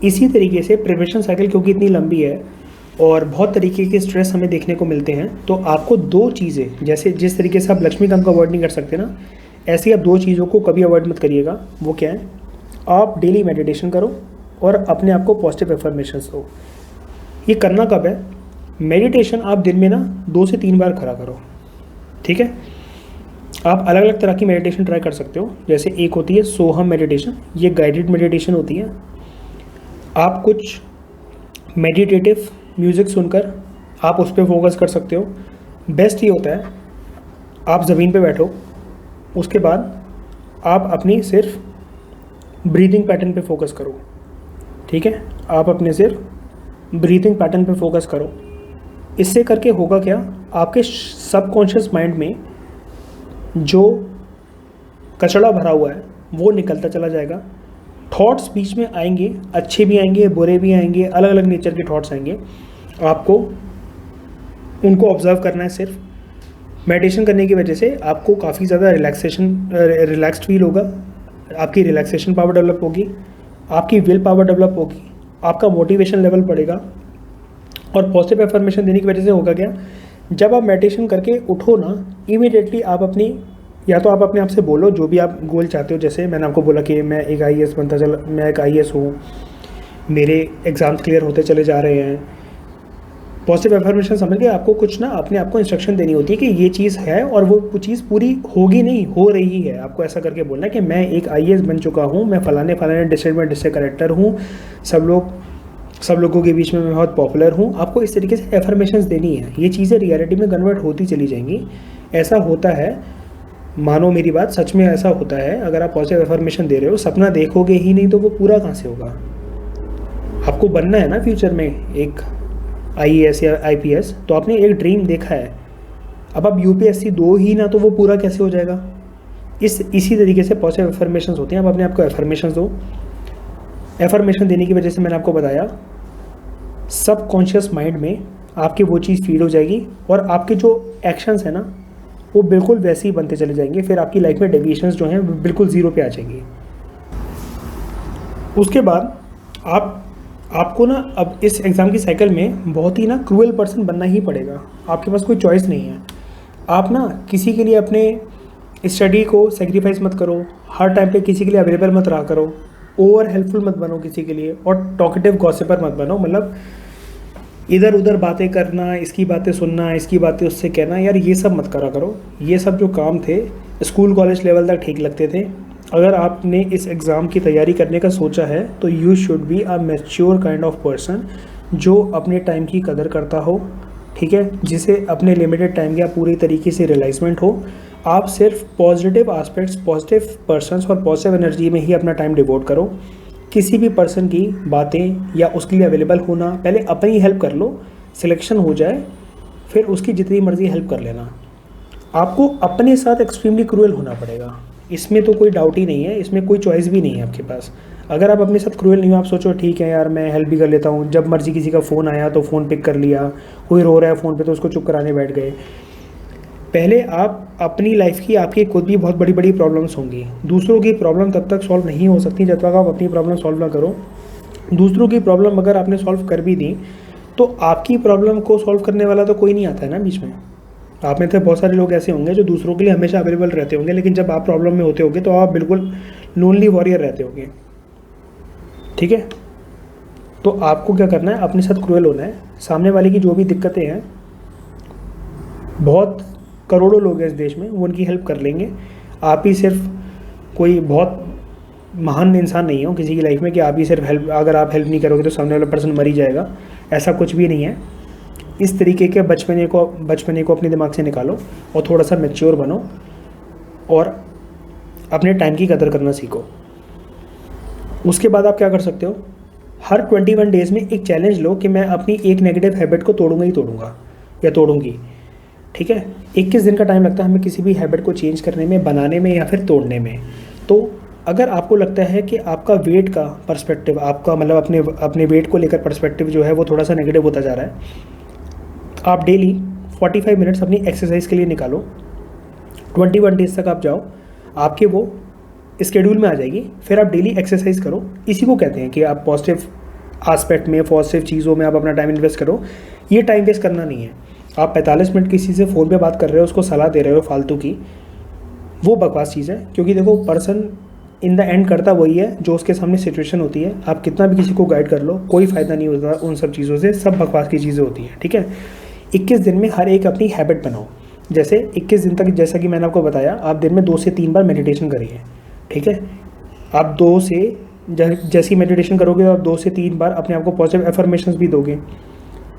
इसी तरीके से प्रिपरेशन साइकिल क्योंकि इतनी लंबी है और बहुत तरीके के स्ट्रेस हमें देखने को मिलते हैं, तो आपको 2 चीज़ें, जैसे जिस तरीके से आप लक्ष्मीकांत को अवॉइड नहीं कर सकते ना, ऐसे ही आप 2 चीज़ों को कभी अवॉइड मत करिएगा। वो क्या है? आप डेली मेडिटेशन करो और अपने आप को पॉजिटिव एफर्मेशंस दो। ये करना कब है? मेडिटेशन आप दिन में ना 2 से 3 बार करा करो, ठीक है। आप अलग अलग तरह की मेडिटेशन ट्राई कर सकते हो। जैसे एक होती है सोहम मेडिटेशन, ये गाइडेड मेडिटेशन होती है। आप कुछ मेडिटेटिव म्यूज़िक सुनकर आप उस पर फोकस कर सकते हो। बेस्ट ये होता है आप ज़मीन पे बैठो, उसके बाद आप अपनी सिर्फ ब्रीदिंग पैटर्न पे फोकस करो। ठीक है, आप अपने सिर्फ ब्रीदिंग पैटर्न पे फोकस करो। इससे करके होगा क्या, आपके सबकॉन्शियस माइंड में जो कचरा भरा हुआ है वो निकलता चला जाएगा। थॉट्स बीच में आएंगे, अच्छे भी आएंगे, बुरे भी आएंगे, अलग अलग नेचर के थॉट्स आएंगे। आपको उनको ऑब्जर्व करना है। सिर्फ मेडिटेशन करने की वजह से आपको काफ़ी ज़्यादा रिलैक्स्ड फील होगा, आपकी रिलैक्सेशन पावर डेवलप होगी, आपकी विल पावर डेवलप होगी, आपका मोटिवेशन लेवल बढ़ेगा। और पॉजिटिव एफर्मेशन देने की वजह से होगा क्या, जब आप मेडिटेशन करके उठो ना, इमीडिएटली आप अपनी, या तो आप अपने आप से बोलो जो भी आप गोल चाहते हो। जैसे मैंने आपको बोला कि मैं एक आईएएस बनता चला, मैं एक आईएएस हूँ, मेरे एग्ज़ाम्स क्लियर होते चले जा रहे हैं। पॉजिटिव एफर्मेशन समझ के आपको कुछ ना अपने आप को इंस्ट्रक्शन देनी होती है कि ये चीज़ है और वो चीज़ पूरी होगी नहीं, हो रही है। आपको ऐसा करके बोलना है कि मैं एक आईएएस बन चुका हूँ, मैं फलाने फलाने डिस्ट्रिक्ट में कलेक्टर हूँ, सब लोगों के बीच में मैं बहुत पॉपुलर हूँ। आपको इस तरीके से एफर्मेशंस देनी है। ये चीज़ें रियलिटी में कन्वर्ट होती चली जाएंगी। ऐसा होता है, मानो मेरी बात, सच में ऐसा होता है। अगर आप पॉजिटिव एफर्मेशन दे रहे हो, सपना देखोगे ही नहीं तो वो पूरा कहाँ से होगा। आपको बनना है ना फ्यूचर में एक आईएएस या आईपीएस, तो आपने एक ड्रीम देखा है। अब आप यूपीएससी दो ही ना, तो वो पूरा कैसे हो जाएगा। इसी तरीके से पॉजिटिव एफर्मेशंस होती हैं। आप अपने आप को एफर्मेशंस दो। एफर्मेशन देने की वजह से मैंने आपको बताया, सबकॉन्शियस माइंड में आपकी वो चीज़ फीड हो जाएगी और आपके जो एक्शंस हैं ना वो बिल्कुल वैसे ही बनते चले जाएंगे। फिर आपकी लाइफ में डेविएशंस जो हैं वो बिल्कुल ज़ीरो पे आ जाएंगी। उसके बाद आपको ना अब इस एग्ज़ाम की साइकिल में बहुत ही ना क्रूएल पर्सन बनना ही पड़ेगा। आपके पास कोई चॉइस नहीं है। आप ना किसी के लिए अपने स्टडी को सेक्रीफाइस मत करो, हर टाइम पे किसी के लिए अवेलेबल मत रहा करो, ओवर हेल्पफुल मत बनो किसी के लिए, और टॉकेटिव गॉसिपर मत बनो। मतलब इधर उधर बातें करना, इसकी बातें सुनना, इसकी बातें उससे कहना, यार ये सब मत करा करो। ये सब जो काम थे स्कूल कॉलेज लेवल तक ठीक लगते थे। अगर आपने इस एग्ज़ाम की तैयारी करने का सोचा है तो you should be a mature kind of person जो अपने टाइम की कदर करता हो। ठीक है, जिसे अपने लिमिटेड टाइम का पूरी तरीके से रियलाइजमेंट हो। आप सिर्फ पॉजिटिव एस्पेक्ट्स, पॉजिटिव पर्सन्स और पॉजिटिव एनर्जी में ही अपना टाइम डिवोट करो। किसी भी पर्सन की बातें या उसके लिए अवेलेबल होना, पहले अपनी हेल्प कर लो, सिलेक्शन हो जाए फिर उसकी जितनी मर्जी हेल्प कर लेना। आपको अपने साथ एक्सट्रीमली क्रूएल होना पड़ेगा, इसमें तो कोई डाउट ही नहीं है, इसमें कोई चॉइस भी नहीं है आपके पास। अगर आप अपने साथ क्रूएल नहीं हो, आप सोचो ठीक है यार मैं हेल्प भी कर लेता हूँ, जब मर्जी किसी का फ़ोन आया तो फ़ोन पिक कर लिया, कोई रो रहा है फ़ोन पे तो उसको चुप कराने बैठ गए। पहले आप अपनी लाइफ की, आपकी खुद भी बहुत बड़ी बड़ी प्रॉब्लम्स होंगी। दूसरों की प्रॉब्लम तब तक सॉल्व नहीं हो सकती जब तक आप अपनी प्रॉब्लम सॉल्व ना करो। दूसरों की प्रॉब्लम अगर आपने सॉल्व कर भी दी तो आपकी प्रॉब्लम को सॉल्व करने वाला तो कोई नहीं आता है ना बीच में। आप में से बहुत सारे लोग ऐसे होंगे जो दूसरों के लिए हमेशा अवेलेबल रहते होंगे, लेकिन जब आप प्रॉब्लम में होते होंगे तो आप बिल्कुल लोनली वॉरियर रहते होंगे। ठीक है, तो आपको क्या करना है, अपने साथ क्रूएल होना है। सामने वाले की जो भी दिक्कतें हैं, बहुत करोड़ों लोग हैं इस देश में, वो उनकी हेल्प कर लेंगे। आप ही सिर्फ कोई बहुत महान इंसान नहीं हो किसी की लाइफ में कि आप ही सिर्फ हेल्प, अगर आप हेल्प नहीं करोगे तो सामने वाला पर्सन मर ही जाएगा। ऐसा कुछ भी नहीं है। इस तरीके के बचपने को अपने दिमाग से निकालो और थोड़ा सा मैच्योर बनो और अपने टाइम की कदर करना सीखो। उसके बाद आप क्या कर सकते हो, हर 21 डेज़ में एक चैलेंज लो कि मैं अपनी एक नेगेटिव हैबिट को तोड़ूंगा ही तोड़ूंगा या तोड़ूंगी। ठीक है, 21 दिन का टाइम लगता है हमें किसी भी हैबिट को चेंज करने में, बनाने में या फिर तोड़ने में। तो अगर आपको लगता है कि आपका वेट का पर्सपेक्टिव, आपका मतलब अपने वेट को लेकर पर्सपेक्टिव जो है वो थोड़ा सा नेगेटिव होता जा रहा है, आप डेली 45 मिनट्स अपनी एक्सरसाइज के लिए निकालो। 21 डेज तक आप जाओ, आपके वो स्केड्यूल में आ जाएगी। फिर आप डेली एक्सरसाइज करो। इसी को कहते हैं कि आप पॉजिटिव एस्पेक्ट में, पॉजिटिव चीज़ों में आप अपना टाइम इन्वेस्ट करो। ये टाइम वेस्ट करना नहीं है। आप 45 मिनट किसी से फ़ोन पे बात कर रहे हो, उसको सलाह दे रहे हो फालतू की, वो बकवास चीज़ है। क्योंकि देखो, पर्सन इन द एंड करता वही है जो उसके सामने सिचुएशन होती है। आप कितना भी किसी को गाइड कर लो, कोई फ़ायदा नहीं होता उन सब चीज़ों से, सब बकवास की चीज़ें होती हैं। ठीक है, 21 दिन में हर एक अपनी हैबिट बनाओ। जैसे 21 दिन तक, जैसा कि मैंने आपको बताया, आप दिन में 2 से 3 बार मेडिटेशन करिए, ठीक है। आप 2 से जैसी मेडिटेशन करोगे तो आप 2 से 3 बार अपने आप को पॉजिटिव एफर्मेशंस भी दोगे।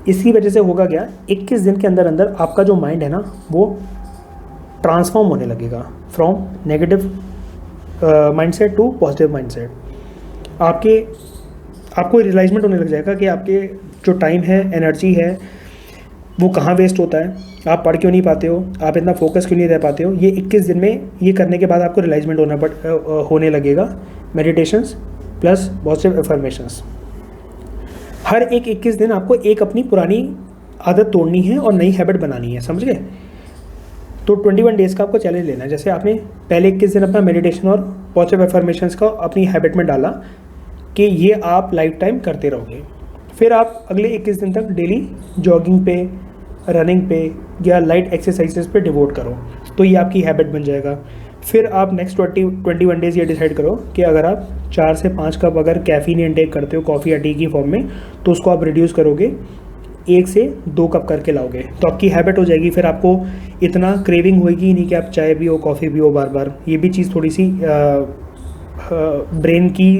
इसी वजह से होगा क्या, 21 दिन के अंदर अंदर आपका जो माइंड है ना वो ट्रांसफॉर्म होने लगेगा from negative mindset to positive mindset. आपको रियलाइजमेंट होने लग जाएगा कि आपके जो टाइम है, एनर्जी है, वो कहाँ वेस्ट होता है, आप पढ़ क्यों नहीं पाते हो, आप इतना फोकस क्यों नहीं रह पाते हो। ये 21 दिन में ये करने के बाद आपको रियलाइजमेंट होने लगेगा। मेडिटेशंस प्लस पॉजिटिव एफर्मेशंस, हर एक 21 दिन आपको एक अपनी पुरानी आदत तोड़नी है और नई हैबिट बनानी है, समझ गए। तो 21 डेज़ का आपको चैलेंज लेना है। जैसे आपने पहले 21 दिन अपना मेडिटेशन और पॉजिटिव एफर्मेशंस का अपनी हैबिट में डाला कि ये आप लाइफ टाइम करते रहोगे, फिर आप अगले 21 दिन तक डेली जॉगिंग पे, रनिंग पे या लाइट एक्सरसाइजेस पे डिवोट करो, तो ये आपकी हैबिट बन जाएगा। फिर आप नेक्स्ट 21 डेज़ ये डिसाइड करो कि अगर आप 4 से 5 कप अगर कैफ़ीन इंटेक करते हो कॉफ़ी या टी की फॉर्म में, तो उसको आप रिड्यूस करोगे, 1 से 2 कप करके लाओगे, तो आपकी हैबिट हो जाएगी। फिर आपको इतना क्रेविंग होएगी ही नहीं कि आप चाय पियो, कॉफ़ी पियो बार बार। ये भी चीज़ थोड़ी सी ब्रेन की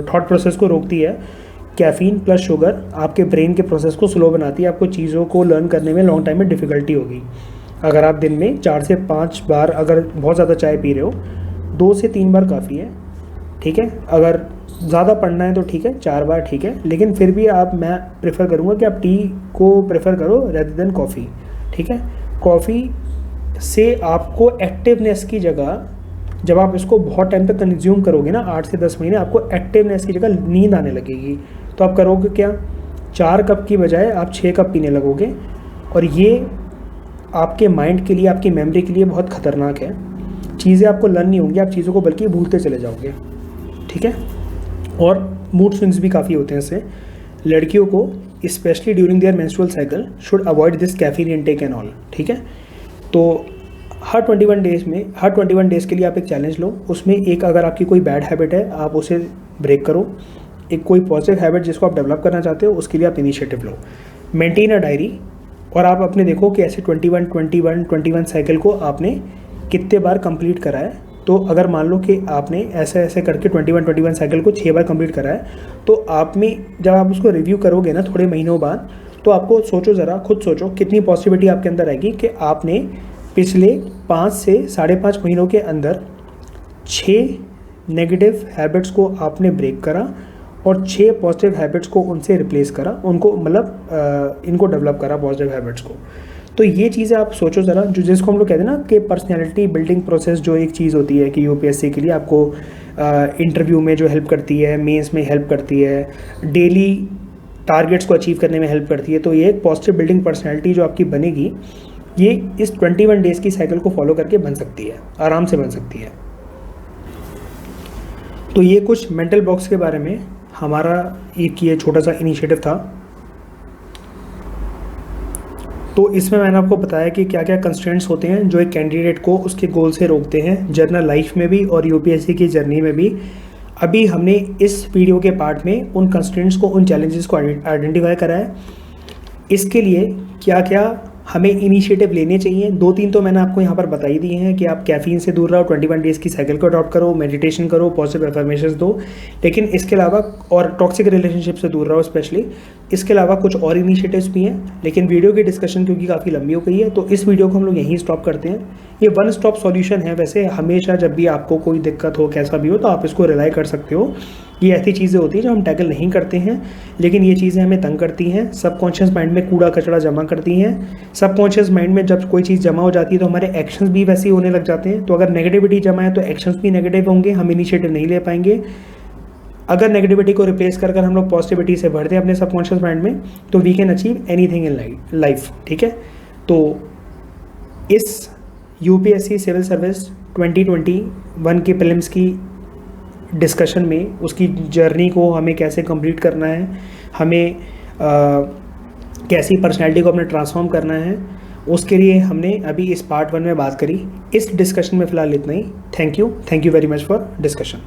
थॉट प्रोसेस को रोकती है। कैफ़ीन प्लस शुगर आपके ब्रेन के प्रोसेस को स्लो बनाती है, आपको चीज़ों को लर्न करने में लॉन्ग टाइम में डिफ़िकल्टी होगी। अगर आप दिन में 4 से 5 बार अगर बहुत ज़्यादा चाय पी रहे हो, 2 से 3 बार काफ़ी है, ठीक है। अगर ज़्यादा पढ़ना है तो ठीक है, 4 बार ठीक है, लेकिन फिर भी मैं प्रेफर करूँगा कि आप टी को प्रेफर करो रेदर देन कॉफ़ी, ठीक है। कॉफ़ी से आपको एक्टिवनेस की जगह, जब आप इसको बहुत टाइम तक कंज्यूम करोगे ना, 8 से 10 महीने, आपको एक्टिवनेस की जगह नींद आने लगेगी। तो आप करोगे क्या, 4 कप की बजाय आप 6 कप पीने लगोगे, और ये आपके माइंड के लिए, आपकी मेमोरी के लिए बहुत ख़तरनाक है। चीज़ें आपको लर्न नहीं होंगी, आप चीज़ों को बल्कि भूलते चले जाओगे, ठीक है। और मूड स्विंग्स भी काफ़ी होते हैं इससे। लड़कियों को specially during their menstrual cycle should avoid this caffeine intake and all, ठीक है। तो हर 21 डेज़ के लिए आप एक चैलेंज लो, उसमें एक अगर आपकी कोई बैड हैबिट है आप उसे ब्रेक करो, एक कोई पॉजिटिव हैबिट जिसको आप डेवलप करना चाहते हो उसके लिए आप initiative low. Maintain a diary, और आप अपने देखो कि ऐसे 21 साइकिल को आपने कितने बार कंप्लीट करा है। तो अगर मान लो कि आपने ऐसे ऐसे करके 21 साइकिल को 6 बार कंप्लीट करा है, तो आप में जब आप उसको रिव्यू करोगे ना थोड़े महीनों बाद, तो आपको सोचो ज़रा, खुद सोचो कितनी पॉसिबिलिटी आपके अंदर आएगी कि आपने पिछले 5 से 5.5 महीनों के अंदर 6 नेगेटिव हैबिट्स को आपने ब्रेक करा और 6 पॉजिटिव हैबिट्स को उनसे रिप्लेस करा, उनको मतलब इनको डेवलप करा पॉजिटिव हैबिट्स को। तो ये चीज़ें आप सोचो ज़रा, जो जिसको हम लोग कहते हैं ना कि पर्सनैलिटी बिल्डिंग प्रोसेस, जो एक चीज़ होती है कि यूपीएससी के लिए आपको इंटरव्यू में जो हेल्प करती है, मेंस में हेल्प करती है, डेली टारगेट्स को अचीव करने में हेल्प करती है। तो ये एक पॉजिटिव बिल्डिंग पर्सनैलिटी जो आपकी बनेगी, ये इस 21 डेज़ की साइकिल को फॉलो करके बन सकती है, आराम से बन सकती है। तो ये कुछ मेंटल बॉक्स के बारे में हमारा एक ये छोटा सा इनिशिएटिव था। तो इसमें मैंने आपको बताया कि क्या क्या कंस्ट्रेंट्स होते हैं जो एक कैंडिडेट को उसके गोल से रोकते हैं, जर्नल लाइफ में भी और यूपीएससी की जर्नी में भी। अभी हमने इस वीडियो के पार्ट में उन कंस्ट्रेंट्स को, उन चैलेंजेस को आइडेंटिफाई करा है। इसके लिए क्या क्या हमें इनिशिएटिव लेने चाहिए, 2-3 तो मैंने आपको यहाँ पर बता ही दिए हैं कि आप कैफ़ीन से दूर रहो, 21 डेज़ की साइकिल को अडॉप्ट करो, मेडिटेशन करो, पॉजिटिव एफर्मेशंस दो, लेकिन इसके अलावा और टॉक्सिक रिलेशनशिप से दूर रहो स्पेशली। इसके अलावा कुछ और इनिशिएटिव्स भी हैं, लेकिन वीडियो की डिस्कशन क्योंकि काफ़ी लंबी हो गई है तो इस वीडियो को हम लोग यहीं स्टॉप करते हैं। ये वन स्टॉप सॉल्यूशन है, वैसे हमेशा जब भी आपको कोई दिक्कत हो, कैसा भी हो, तो आप इसको रिलाई कर सकते हो। ये ऐसी चीज़ें होती हैं जो हम टैकल नहीं करते हैं, लेकिन ये चीज़ें हमें तंग करती हैं, सबकॉन्शियस माइंड में कूड़ा कचरा जमा करती हैं। सबकॉन्शियस माइंड में जब कोई चीज़ जमा हो जाती है तो हमारे एक्शंस भी वैसे ही होने लग जाते हैं। तो अगर नेगेटिविटी जमा है तो एक्शंस भी नेगेटिव होंगे, हम इनिशिएटिव नहीं ले पाएंगे। अगर नेगेटिविटी को रिप्लेस कर हम लोग पॉजिटिविटी से भर दें अपने सबकॉन्शियस माइंड में, तो we can achieve anything in life, ठीक है। तो इस यूपीएससी सिविल सर्विस 2021 के प्रीलिम्स की डिस्कशन में उसकी जर्नी को हमें कैसे कंप्लीट करना है, हमें कैसी पर्सनैलिटी को अपने ट्रांसफॉर्म करना है, उसके लिए हमने अभी इस पार्ट 1 में बात करी। इस डिस्कशन में फ़िलहाल इतना ही। Thank you very much for discussion.